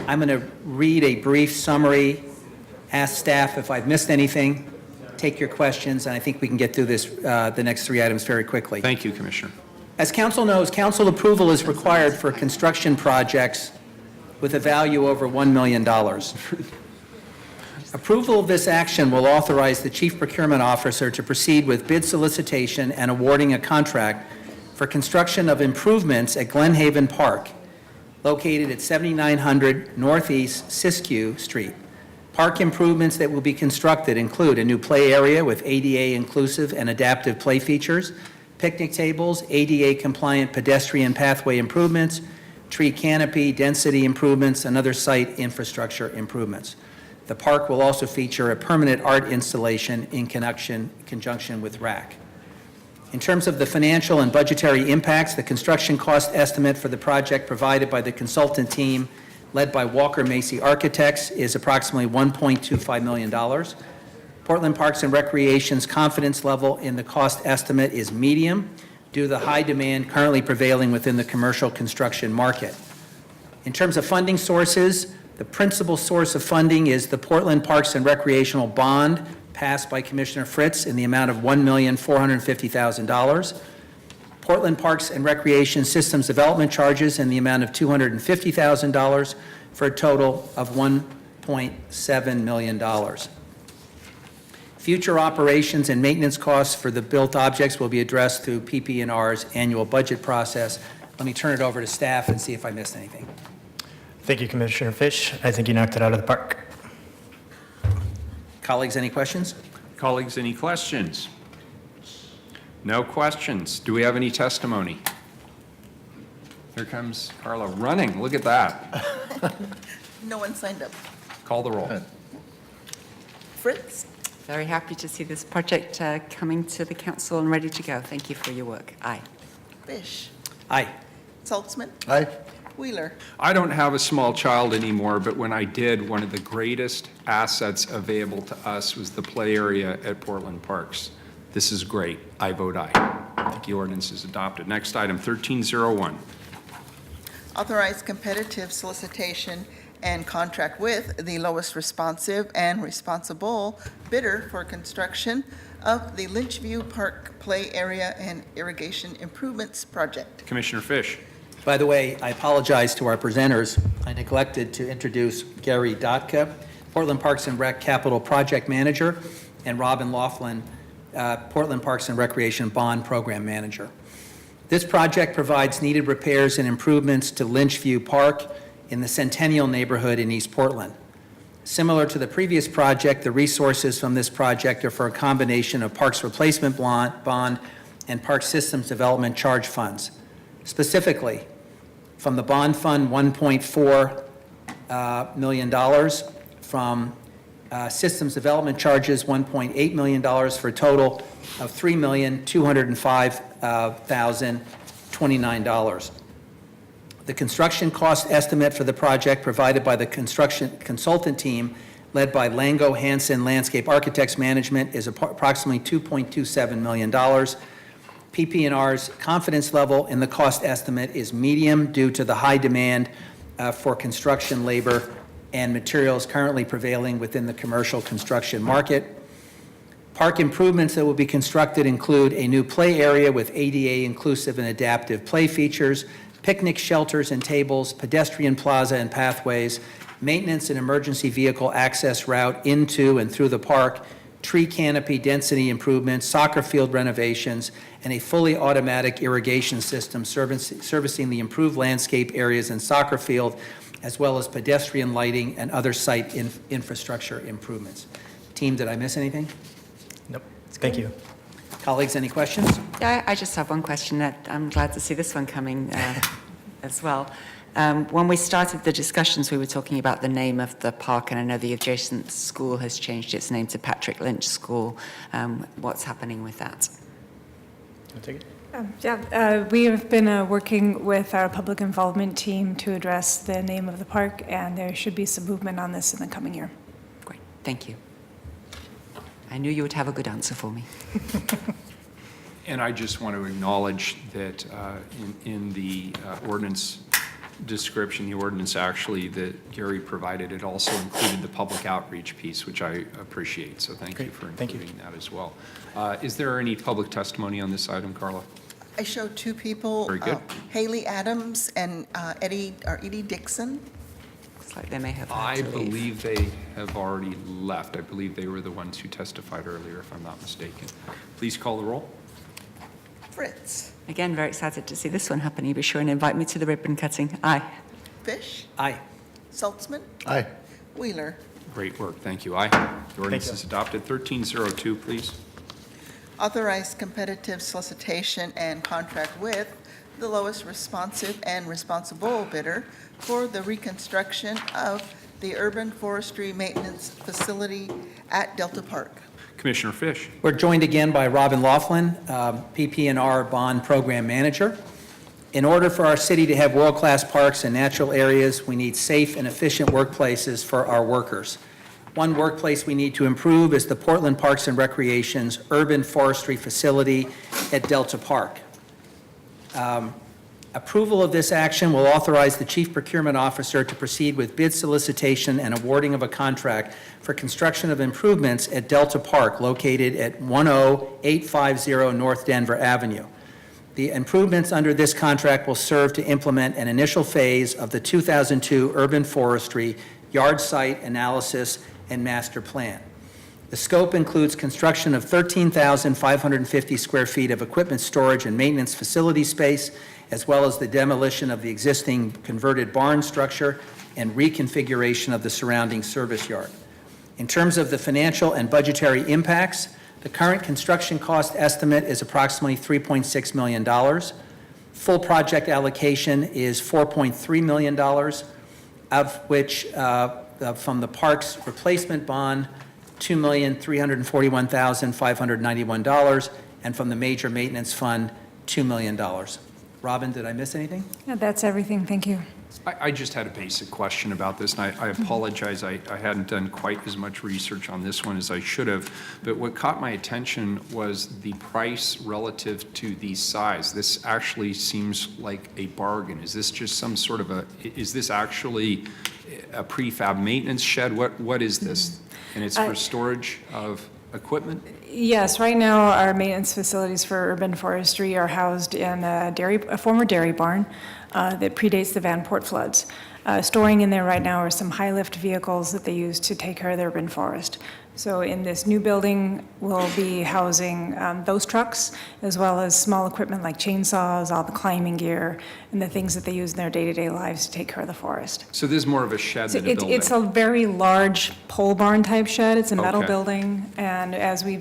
Speaker 10: going to read a brief summary, ask staff if I've missed anything, take your questions, and I think we can get through this, the next 3 items very quickly.
Speaker 5: Thank you, Commissioner.
Speaker 10: As council knows, council approval is required for construction projects with a value over $1 million. Approval of this action will authorize the Chief Procurement Officer to proceed with bid solicitation and awarding a contract for construction of improvements at Glen Haven Park, located at 7900 Northeast Siskiyou Street. Park improvements that will be constructed include a new play area with ADA-inclusive and adaptive play features, picnic tables, ADA-compliant pedestrian pathway improvements, tree canopy, density improvements, and other site infrastructure improvements. The park will also feature a permanent art installation in conjunction with RAC. In terms of the financial and budgetary impacts, the construction cost estimate for the project provided by the consultant team led by Walker Macy Architects is approximately $1.25 million. Portland Parks and Recreation's confidence level in the cost estimate is medium due to the high demand currently prevailing within the commercial construction market. In terms of funding sources, the principal source of funding is the Portland Parks and Recreational Bond passed by Commissioner Fritz in the amount of $1,450,000. Portland Parks and Recreation Systems Development Charges in the amount of $250,000 for a total of $1.7 million. Future operations and maintenance costs for the built objects will be addressed through PP&R's annual budget process. Let me turn it over to staff and see if I missed anything.
Speaker 7: Thank you, Commissioner Fish. I think you knocked it out of the park.
Speaker 10: Colleagues, any questions?
Speaker 5: Colleagues, any questions? No questions. Do we have any testimony? Here comes Carla running. Look at that.
Speaker 2: No one signed up.
Speaker 5: Call the roll.
Speaker 2: Fritz?
Speaker 3: Very happy to see this project coming to the council and ready to go. Thank you for your work. Aye.
Speaker 2: Fish?
Speaker 10: Aye.
Speaker 2: Saltzman?
Speaker 1: Aye.
Speaker 2: Wheeler?
Speaker 5: I don't have a small child anymore, but when I did, one of the greatest assets available to us was the play area at Portland Parks. This is great. I vote aye. I think the ordinance is adopted. Next item, 1301.
Speaker 2: Authorize competitive solicitation and contract with the lowest responsive and responsible bidder for construction of the Lynchview Park Play Area and Irrigation Improvements Project.
Speaker 5: Commissioner Fish.
Speaker 10: By the way, I apologize to our presenters. I neglected to introduce Gary Dotka, Portland Parks and Rec Capital Project Manager, and Robin Laughlin, Portland Parks and Recreation Bond Program Manager. This project provides needed repairs and improvements to Lynchview Park in the Centennial neighborhood in East Portland. Similar to the previous project, the resources from this project are for a combination of Parks Replacement Bond and Park Systems Development Charge Funds. Specifically, from the bond fund, $1.4 million, from systems development charges, $1.8 million, for a total of $3,205,029. The construction cost estimate for the project provided by the construction consultant team led by Lango Hansen Landscape Architects Management is approximately $2.27 million. PP&R's confidence level in the cost estimate is medium due to the high demand for construction labor and materials currently prevailing within the commercial construction market. Park improvements that will be constructed include a new play area with ADA inclusive and adaptive play features, picnic shelters and tables, pedestrian plaza and pathways, maintenance and emergency vehicle access route into and through the park, tree canopy density improvements, soccer field renovations, and a fully automatic irrigation system servicing the improved landscape areas and soccer field, as well as pedestrian lighting and other site infrastructure improvements. Team, did I miss anything?
Speaker 7: Nope. Thank you.
Speaker 10: Colleagues, any questions?
Speaker 3: Yeah, I just have one question that I'm glad to see this one coming as well. When we started the discussions, we were talking about the name of the park, and I know the adjacent school has changed its name to Patrick Lynch School. What's happening with that?
Speaker 8: We have been working with our public involvement team to address the name of the park, and there should be some movement on this in the coming year.
Speaker 3: Great, thank you. I knew you would have a good answer for me.
Speaker 5: And I just want to acknowledge that in the ordinance description, the ordinance actually that Gary provided, it also included the public outreach piece, which I appreciate. So thank you for including that as well. Is there any public testimony on this item, Carla?
Speaker 2: I show two people.
Speaker 5: Very good.
Speaker 2: Haley Adams and Edie Dixon.
Speaker 3: Looks like they may have had
Speaker 5: I
Speaker 3: to leave.
Speaker 5: believe they have already left. I believe they were the ones who testified earlier, if I'm not mistaken. Please call the roll.
Speaker 2: Fritz.
Speaker 3: Again, very excited to see this one happen. You be sure and invite me to the ribbon cutting. Aye.
Speaker 2: Fish.
Speaker 10: Aye.
Speaker 2: Saltzman.
Speaker 1: Aye.
Speaker 2: Wheeler.
Speaker 5: Great work, thank you. Aye. The ordinance is adopted. 1302, please.
Speaker 2: Authorize competitive solicitation and contract with the lowest responsive and responsible bidder for the reconstruction of the urban forestry maintenance facility at Delta Park.
Speaker 5: Commissioner Fish.
Speaker 10: We're joined again by Robin Laughlin, PP&R Bond Program Manager. In order for our city to have world-class parks and natural areas, we need safe and efficient workplaces for our workers. One workplace we need to improve is the Portland Parks and Recreation's urban forestry facility at Delta Park. Approval of this action will authorize the Chief Procurement Officer to proceed with bid solicitation and awarding of a contract for construction of improvements at Delta Park located at 10850 North Denver Avenue. The improvements under this contract will serve to implement an initial phase of the 2002 urban forestry yard site analysis and master plan. The scope includes construction of 13,550 square feet of equipment storage and maintenance facility space, as well as the demolition of the existing converted barn structure and reconfiguration of the surrounding service yard. In terms of the financial and budgetary impacts, the current construction cost estimate is approximately $3.6 million. Full project allocation is $4.3 million, of which from the park's replacement bond, $2,341,591, and from the major maintenance fund, $2 million. Robin, did I miss anything?
Speaker 8: Yeah, that's everything. Thank you.
Speaker 5: I just had a basic question about this, and I apologize. I hadn't done quite as much research on this one as I should have. But what caught my attention was the price relative to the size. This actually seems like a bargain. Is this just some sort of is this actually a prefab maintenance shed? What is this? And it's for storage of equipment?
Speaker 8: Yes, right now our maintenance facilities for urban forestry are housed in a former dairy barn that predates the Vanport floods. Storing in there right now are some high-lift vehicles that they use to take care of the urban forest. So in this new building, we'll be housing those trucks, as well as small equipment like chainsaws, all the climbing gear, and the things that they use in their day-to-day lives to take care of the forest.
Speaker 5: So this is more of a shed than a building?
Speaker 8: It's a very large pole barn type shed. It's a metal
Speaker 5: Okay.
Speaker 8: building, and as we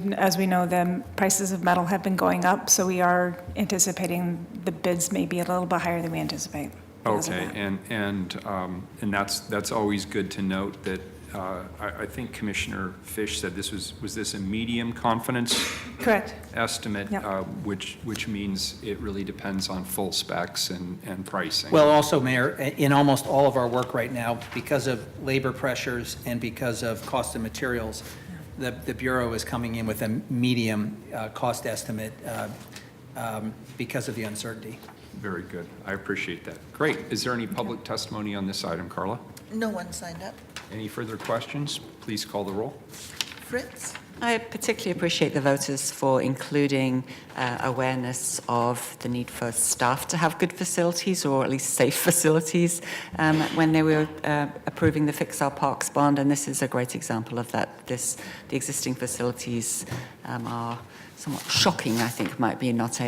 Speaker 8: know, the prices of metal have been going up, so we are anticipating the bids may be a little bit higher than we anticipate. because of
Speaker 5: Okay,
Speaker 8: that.
Speaker 5: and that's always good to note that I think Commissioner Fish said this was this a medium confidence
Speaker 8: Correct.
Speaker 5: estimate,
Speaker 8: Yep.
Speaker 5: which means it really depends on full specs and pricing.
Speaker 10: Well, also, Mayor, in almost all of our work right now, because of labor pressures and because of cost of materials, the Bureau is coming in with a medium cost estimate because of the uncertainty.
Speaker 5: Very good. I appreciate that. Great. Is there any public testimony on this item, Carla?
Speaker 2: No one signed up.
Speaker 5: Any further questions? Please call the roll.
Speaker 2: Fritz.
Speaker 3: I particularly appreciate the voters for including awareness of the need for staff to have good facilities, or at least safe facilities, when they were approving the Fix Our Parks bond, and this is a great example of that. The existing facilities are somewhat shocking, I think, might be not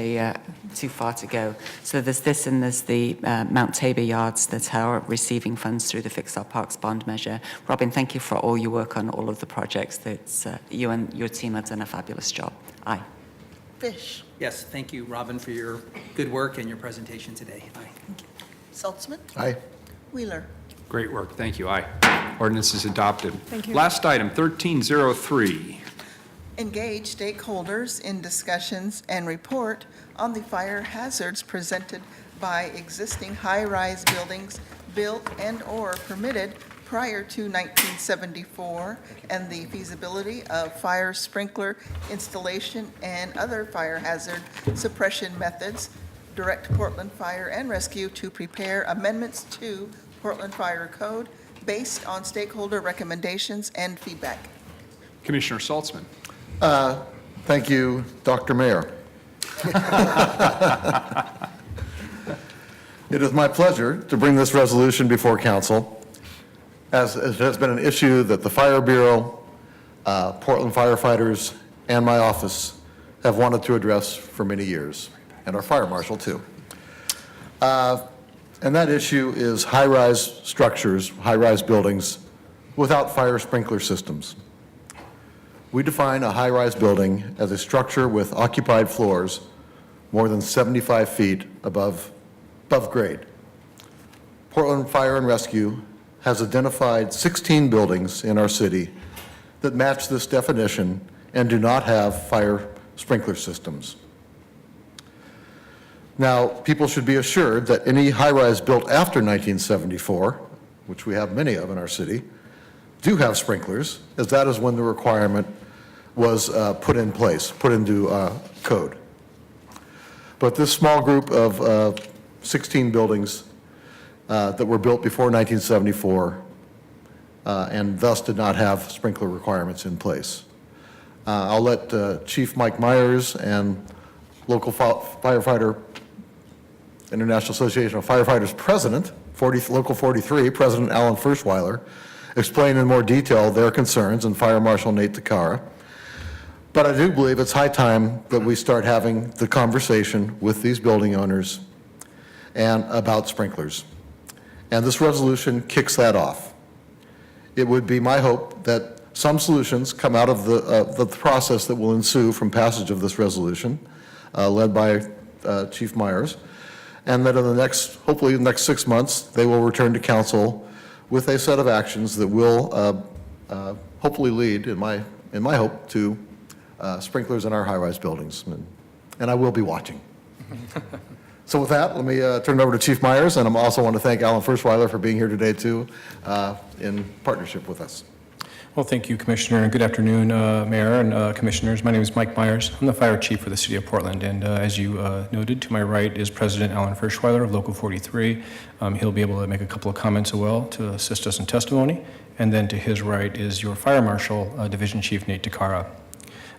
Speaker 3: too far to go. So there's this, and there's the Mount Tabor yards that are receiving funds through the Fix Our Parks bond measure. Robin, thank you for all your work on all of the projects. You and your team have done a fabulous job. Aye.
Speaker 2: Fish.
Speaker 10: Yes, thank you, Robin, for your good work and your presentation today. Aye.
Speaker 2: Saltzman,
Speaker 1: Aye.
Speaker 2: Wheeler.
Speaker 5: Great work, thank you. Aye. Ordinance is adopted.
Speaker 2: Thank you.
Speaker 5: Last item, 1303.
Speaker 2: Engage stakeholders in discussions and report on the fire hazards presented by existing high-rise buildings built and/or permitted prior to 1974 and the feasibility of fire sprinkler installation and other fire hazard suppression methods. Direct Portland Fire and Rescue to prepare amendments to Portland Fire Code based on stakeholder recommendations and feedback.
Speaker 5: Commissioner Saltzman.
Speaker 1: Thank you, Dr. Mayor. It is my pleasure to bring this resolution before council, as it has been an issue that the Fire Bureau, Portland firefighters, and my office have wanted to address for many years, and our fire marshal too. And that issue is high-rise structures, high-rise buildings without fire sprinkler systems. We define a high-rise building as a structure with occupied floors more than 75 feet above grade. Portland Fire and Rescue has identified 16 buildings in our city that match this definition and do not have fire sprinkler systems. Now, people should be assured that any high-rise built after 1974, which we have many of in our city, do have sprinklers, as that is when the requirement was put in place, put into code. But this small group of 16 buildings that were built before 1974 and thus did not have sprinkler requirements in place. I'll let Chief Mike Myers and local firefighter, International Association of Firefighters President, Local 43, President Alan Ferschweiler, explain in more detail their concerns, and Fire Marshal Nate Takara. But I do believe it's high time that we start having the conversation with these building owners and about sprinklers. And this resolution kicks that off. It would be my hope that some solutions come out of the process that will ensue from passage of this resolution, led by Chief Myers, and that in the next, hopefully the next 6 months, they will return to council with a set of actions that will hopefully lead, in my hope, to sprinklers in our high-rise buildings. And I will be watching. So with that, let me turn it over to Chief Myers, and I also want to thank Alan Ferschweiler for being here today too, in partnership with us.
Speaker 11: Well, thank you, Commissioner, and good afternoon, Mayor and Commissioners. My name is Mike Myers. I'm the Fire Chief for the City of Portland, and as you noted, to my right is President Alan Ferschweiler of Local 43. He'll be able to make a couple of comments as well to assist us in testimony, and then to his right is your Fire Marshal, Division Chief Nate Takara.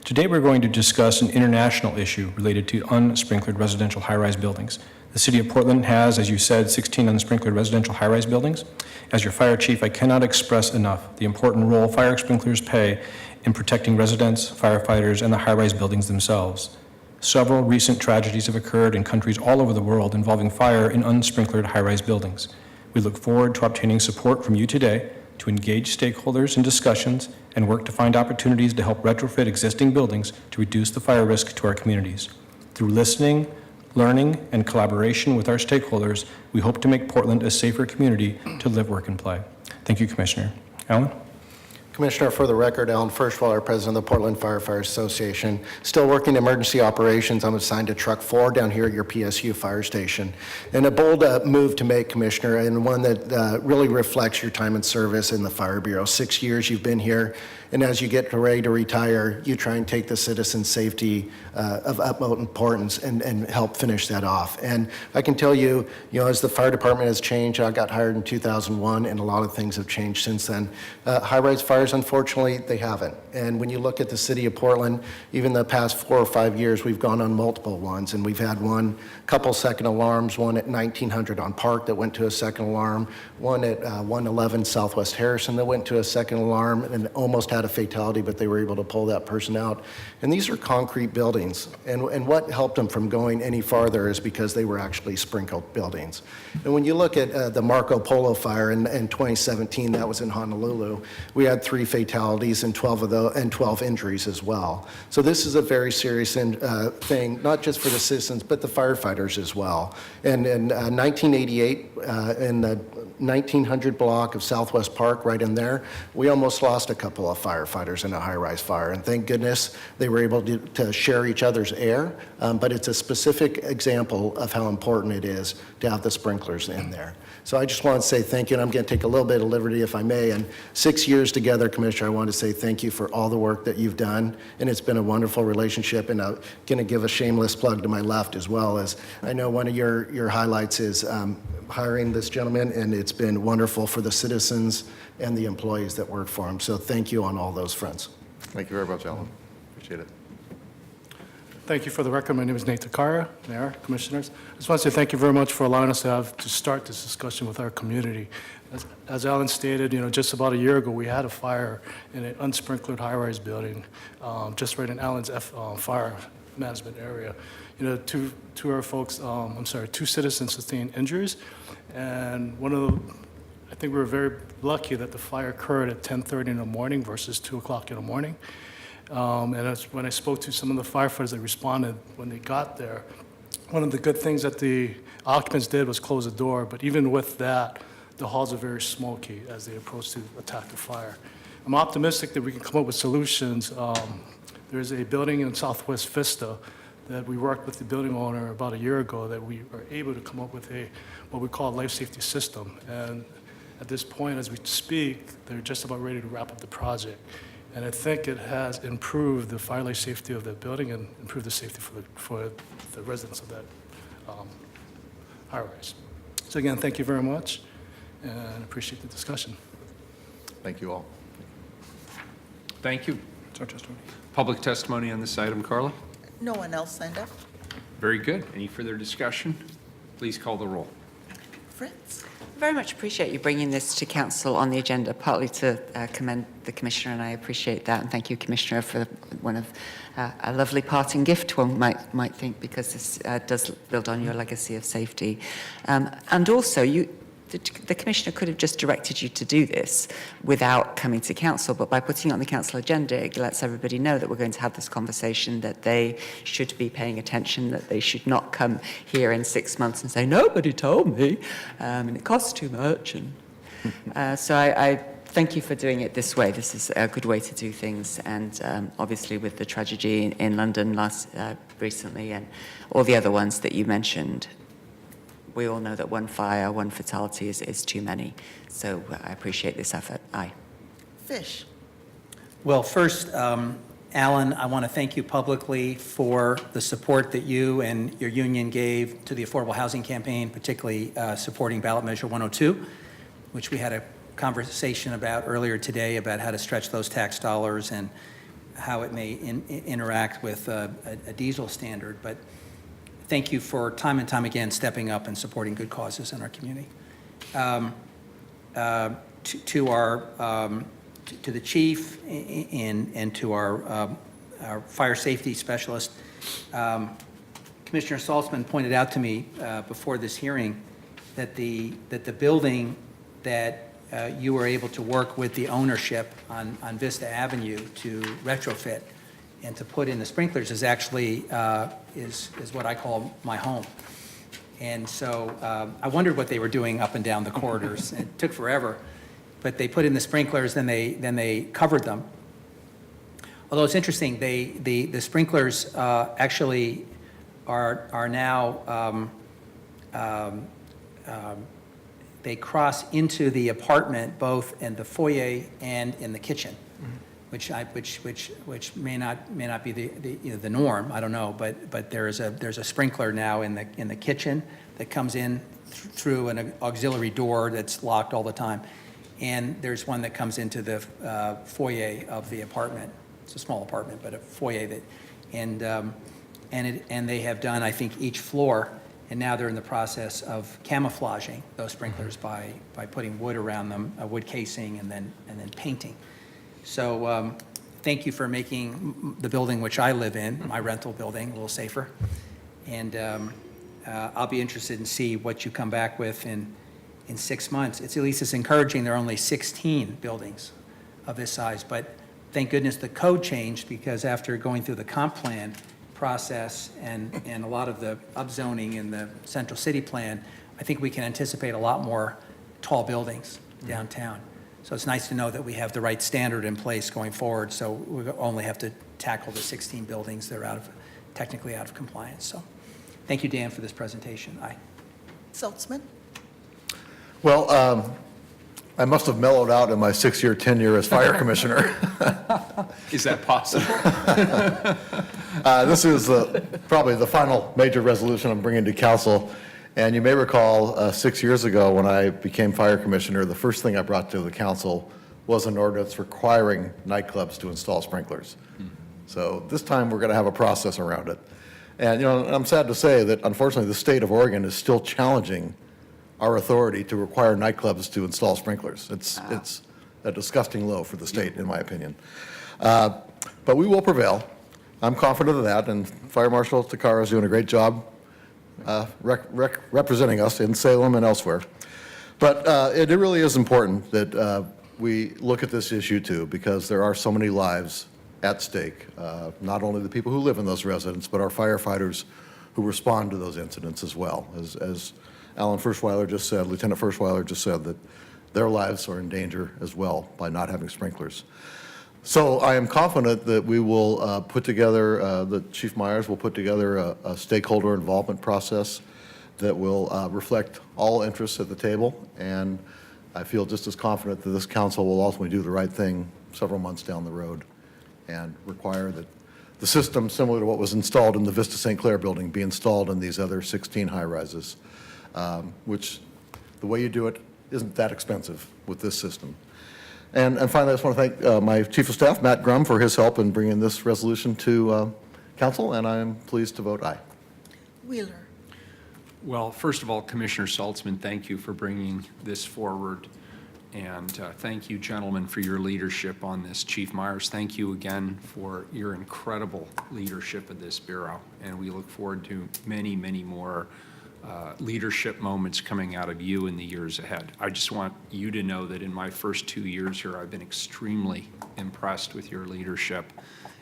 Speaker 11: Today, we're going to discuss an international issue related to unsprinkled residential high-rise buildings. The City of Portland has, as you said, 16 unsprinkled residential high-rise buildings. As your fire chief, I cannot express enough the important role fire sprinklers play in protecting residents, firefighters, and the high-rise buildings themselves. Several recent tragedies have occurred in countries all over the world involving fire in unsprinkled high-rise buildings. We look forward to obtaining support from you today to engage stakeholders in discussions and work to find opportunities to help retrofit existing buildings to reduce the fire risk to our communities. Through listening, learning, and collaboration with our stakeholders, we hope to make Portland a safer community to live, work, and play. Thank you, Commissioner. Alan?
Speaker 12: Commissioner, for the record, Alan Ferschweiler, President of the Portland Firefighters Association. Still working emergency operations. I'm assigned to Truck 4 down here at your PSU fire station. And a bold move to make, Commissioner, and one that really reflects your time in service in the Fire Bureau. 6 years you've been here, and as you get ready to retire, you try and take the citizen safety of utmost importance and help finish that off. And I can tell you, as the fire department has changed, I got hired in 2001, and a lot of things have changed since then. High-rise fires, unfortunately, they haven't. And when you look at the city of Portland, even the past 4 or 5 years, we've gone on multiple ones, and we've had couple second alarms, one at 1900 on Park that went to a second alarm, one at 111 Southwest Harrison that went to a second alarm and almost had a fatality, but they were able to pull that person out. And these are concrete buildings. And what helped them from going any farther is because they were actually sprinkled buildings. And when you look at the Marco Polo fire in 2017, that was in Honolulu, we had 3 3 fatalities and 12 injuries as well. So this is a very serious thing, not just for the citizens, but the firefighters as well. And in 1988, in the 1900 block of Southwest Park, right in there, we almost lost a couple of firefighters in a high-rise fire. And thank goodness they were able to share each other's air. But it's a specific example of how important it is to have the sprinklers in there. So I just want to say thank you, and I'm going to take a little bit of liberty if I may. And 6 years together, Commissioner, I want to say thank you for all the work that you've done, and it's been a wonderful relationship. And I'm going to give a shameless plug to my left as well, as I know one of your highlights is hiring this gentleman, and it's been wonderful for the citizens and the employees that work for him. So thank you on all those fronts.
Speaker 1: Thank you very much, Alan. Appreciate it.
Speaker 13: Thank you for the record. My name is Nate Takara, Mayor, Commissioners. I just want to say thank you very much for allowing us to start this discussion with our community. As Alan stated, just about a year ago, we had a fire in an unsprinkled high-rise building, just right in Allen's fire management area. Two citizens sustained injuries, and I think we were very lucky that the fire occurred at 10:30 in the morning versus 2 o'clock in the morning. And when I spoke to some of the firefighters that responded when they got there, one of the good things that the occupants did was close the door, but even with that, the halls are very smoky as they approach to attack the fire. I'm optimistic that we can come up with solutions. There's a building in Southwest Vista that we worked with the building owner about a year ago that we are able to come up with what we call a life safety system. And at this point, as we speak, they're just about ready to wrap up the project. And I think it has improved the fire life safety of the building and improved the safety for the residents of that high-rise. So again, thank you very much, and appreciate the discussion.
Speaker 1: Thank you all.
Speaker 5: Thank you.
Speaker 13: It's our testimony.
Speaker 5: Public testimony on this item, Carla?
Speaker 2: No one else signed up.
Speaker 5: Very good. Any further discussion? Please call the roll.
Speaker 2: Fritz?
Speaker 3: Very much appreciate you bringing this to council on the agenda, partly to commend the Commissioner, and I appreciate that. And thank you, Commissioner, for one of a lovely parting gift, one might think, because this does build on your legacy of safety. And also, the Commissioner could have just directed you to do this without coming to council, but by putting it on the council agenda, it lets everybody know that we're going to have this conversation, that they should be paying attention, that they should not come here in 6 months and say, nobody told me, and it costs too much. And so I thank you for doing it this way. This is a good way to do things, and obviously with the tragedy in London recently and all the other ones that you mentioned, we all know that one fire, one fatality is too many. So I appreciate this effort. Aye.
Speaker 2: Fish?
Speaker 10: Well, first, Alan, I want to thank you publicly for the support that you and your union gave to the Affordable Housing Campaign, particularly supporting ballot measure 102, which we had a conversation about earlier today about how to stretch those tax dollars and how it may interact with a diesel standard. But thank you for time and time again stepping up and supporting good causes in our community. To the chief and to our fire safety specialist, Commissioner Saltzman pointed out to me before this hearing that the building that you were able to work with the ownership on Vista Avenue to retrofit and to put in the sprinklers is actually is what I call my home. And so I wondered what they were doing up and down the corridors. It took forever, but they put in the sprinklers, then they covered them. Although it's interesting, the sprinklers actually are now they cross into the apartment both in the foyer and in the kitchen. Which may not be the norm. I don't know, but there's a sprinkler now in the kitchen that comes in through an auxiliary door that's locked all the time, and there's one that comes into the foyer of the apartment. It's a small apartment, but a foyer that, and they have done, I think, each floor, and now they're in the process of camouflaging those sprinklers by putting wood around them, a wood casing, and then painting. So thank you for making the building which I live in, my rental building, a little safer. And I'll be interested in see what you come back with in 6 months. It's at least it's encouraging there are only 16 buildings of this size. But thank goodness the code changed, because after going through the comp plan process and a lot of the upzoning in the central city plan, I think we can anticipate a lot more tall buildings downtown. So it's nice to know that we have the right standard in place going forward, so we only have to tackle the 16 buildings that are technically out of compliance. So thank you, Dan, for this presentation. Aye.
Speaker 2: Saltzman?
Speaker 1: Well, I must have mellowed out in my 6-year tenure as fire commissioner.
Speaker 5: Is that possible?
Speaker 1: This is probably the final major resolution I'm bringing to council. And you may recall 6 years ago when I became fire commissioner, the first thing I brought to the council was an ordinance requiring nightclubs to install sprinklers. So this time we're going to have a process around it. And, I'm sad to say that unfortunately the state of Oregon is still challenging our authority to require nightclubs to install sprinklers. It's a disgusting low for the state, in my opinion. But we will prevail. I'm confident of that, and Fire Marshal Takara is doing a great job representing us in Salem and elsewhere. But it really is important that we look at this issue too, because there are so many lives at stake, not only the people who live in those residences, but our firefighters who respond to those incidents as well. As Alan Ferschweiler just said, Lieutenant Ferschweiler just said that their lives are in danger as well by not having sprinklers. So I am confident that we will put together, that Chief Myers will put together a stakeholder involvement process that will reflect all interests at the table. And I feel just as confident that this council will ultimately do the right thing several months down the road and require that the system similar to what was installed in the Vista St. Clair building be installed in these other 16 high-rises, which the way you do it isn't that expensive with this system. And finally, I just want to thank my Chief of Staff, Matt Grum, for his help in bringing this resolution to council, and I am pleased to vote aye.
Speaker 2: Wheeler?
Speaker 5: Well, first of all, Commissioner Saltzman, thank you for bringing this forward. And thank you, gentlemen, for your leadership on this. Chief Myers, thank you again for your incredible leadership of this Bureau. And we look forward to many, many more leadership moments coming out of you in the years ahead. I just want you to know that in my first 2 years here, I've been extremely impressed with your leadership.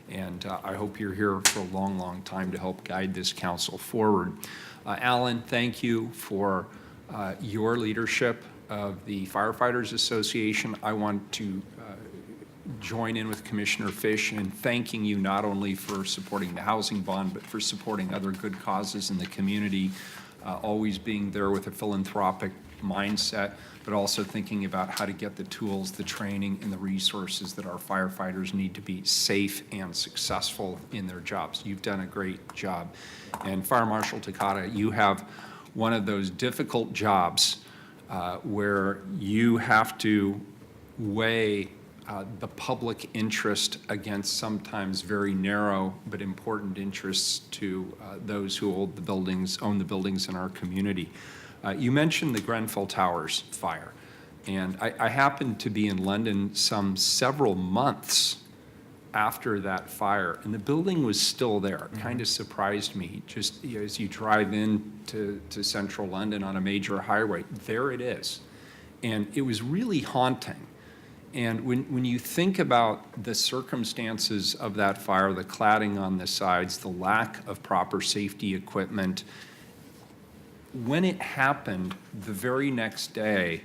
Speaker 5: And I hope you're here for a long, long time to help guide this council forward. Alan, thank you for your leadership of the Firefighters Association. I want to join in with Commissioner Fish in thanking you not only for supporting the housing bond, but for supporting other good causes in the community, always being there with a philanthropic mindset, but also thinking about how to get the tools, the training, and the resources that our firefighters need to be safe and successful in their jobs. You've done a great job. And Fire Marshal Takata, you have one of those difficult jobs where you have to weigh the public interest against sometimes very narrow but important interests to those who own the buildings in our community. You mentioned the Grenfell Towers fire, and I happened to be in London several months after that fire, and the building was still there. It kind of surprised me. Just as you drive into central London on a major highway, there it is. And it was really haunting. And when you think about the circumstances of that fire, the cladding on the sides, the lack of proper safety equipment, when it happened the very next day,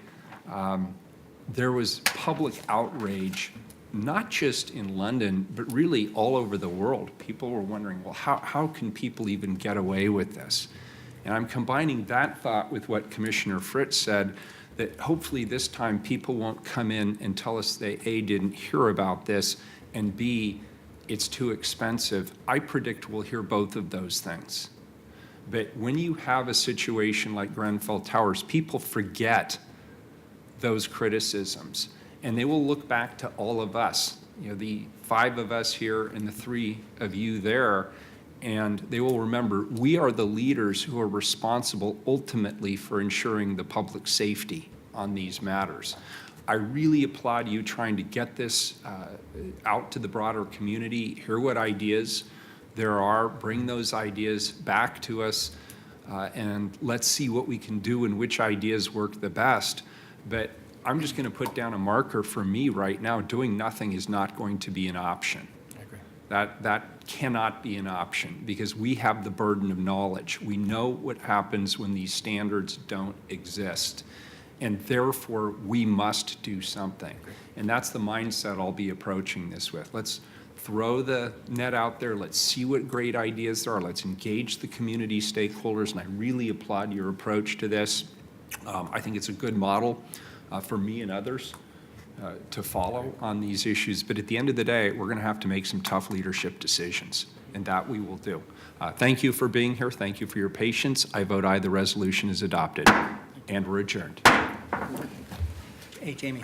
Speaker 5: there was public outrage, not just in London, but really all over the world. People were wondering, well, how can people even get away with this? And I'm combining that thought with what Commissioner Fritz said, that hopefully this time people won't come in and tell us they, A, didn't hear about this, and B, it's too expensive. I predict we'll hear both of those things. But when you have a situation like Grenfell Towers, people forget those criticisms, and they will look back to all of us, the 5 of us here and the 3 of you there, and they will remember we are the leaders who are responsible ultimately for ensuring the public safety on these matters. I really applaud you trying to get this out to the broader community, hear what ideas there are, bring those ideas back to us, and let's see what we can do and which ideas work the best. But I'm just going to put down a marker for me right now. Doing nothing is not going to be an option.
Speaker 13: I agree.
Speaker 5: That cannot be an option because we have the burden of knowledge. We know what happens when these standards don't exist. And therefore, we must do something. And that's the mindset I'll be approaching this with. Let's throw the net out there. Let's see what great ideas there are. Let's engage the community stakeholders. And I really applaud your approach to this. I think it's a good model for me and others to follow on these issues. But at the end of the day, we're going to have to make some tough leadership decisions, and that we will do. Thank you for being here. Thank you for your patience. I vote aye. The resolution is adopted, and we're adjourned.
Speaker 10: Hey, Jamie.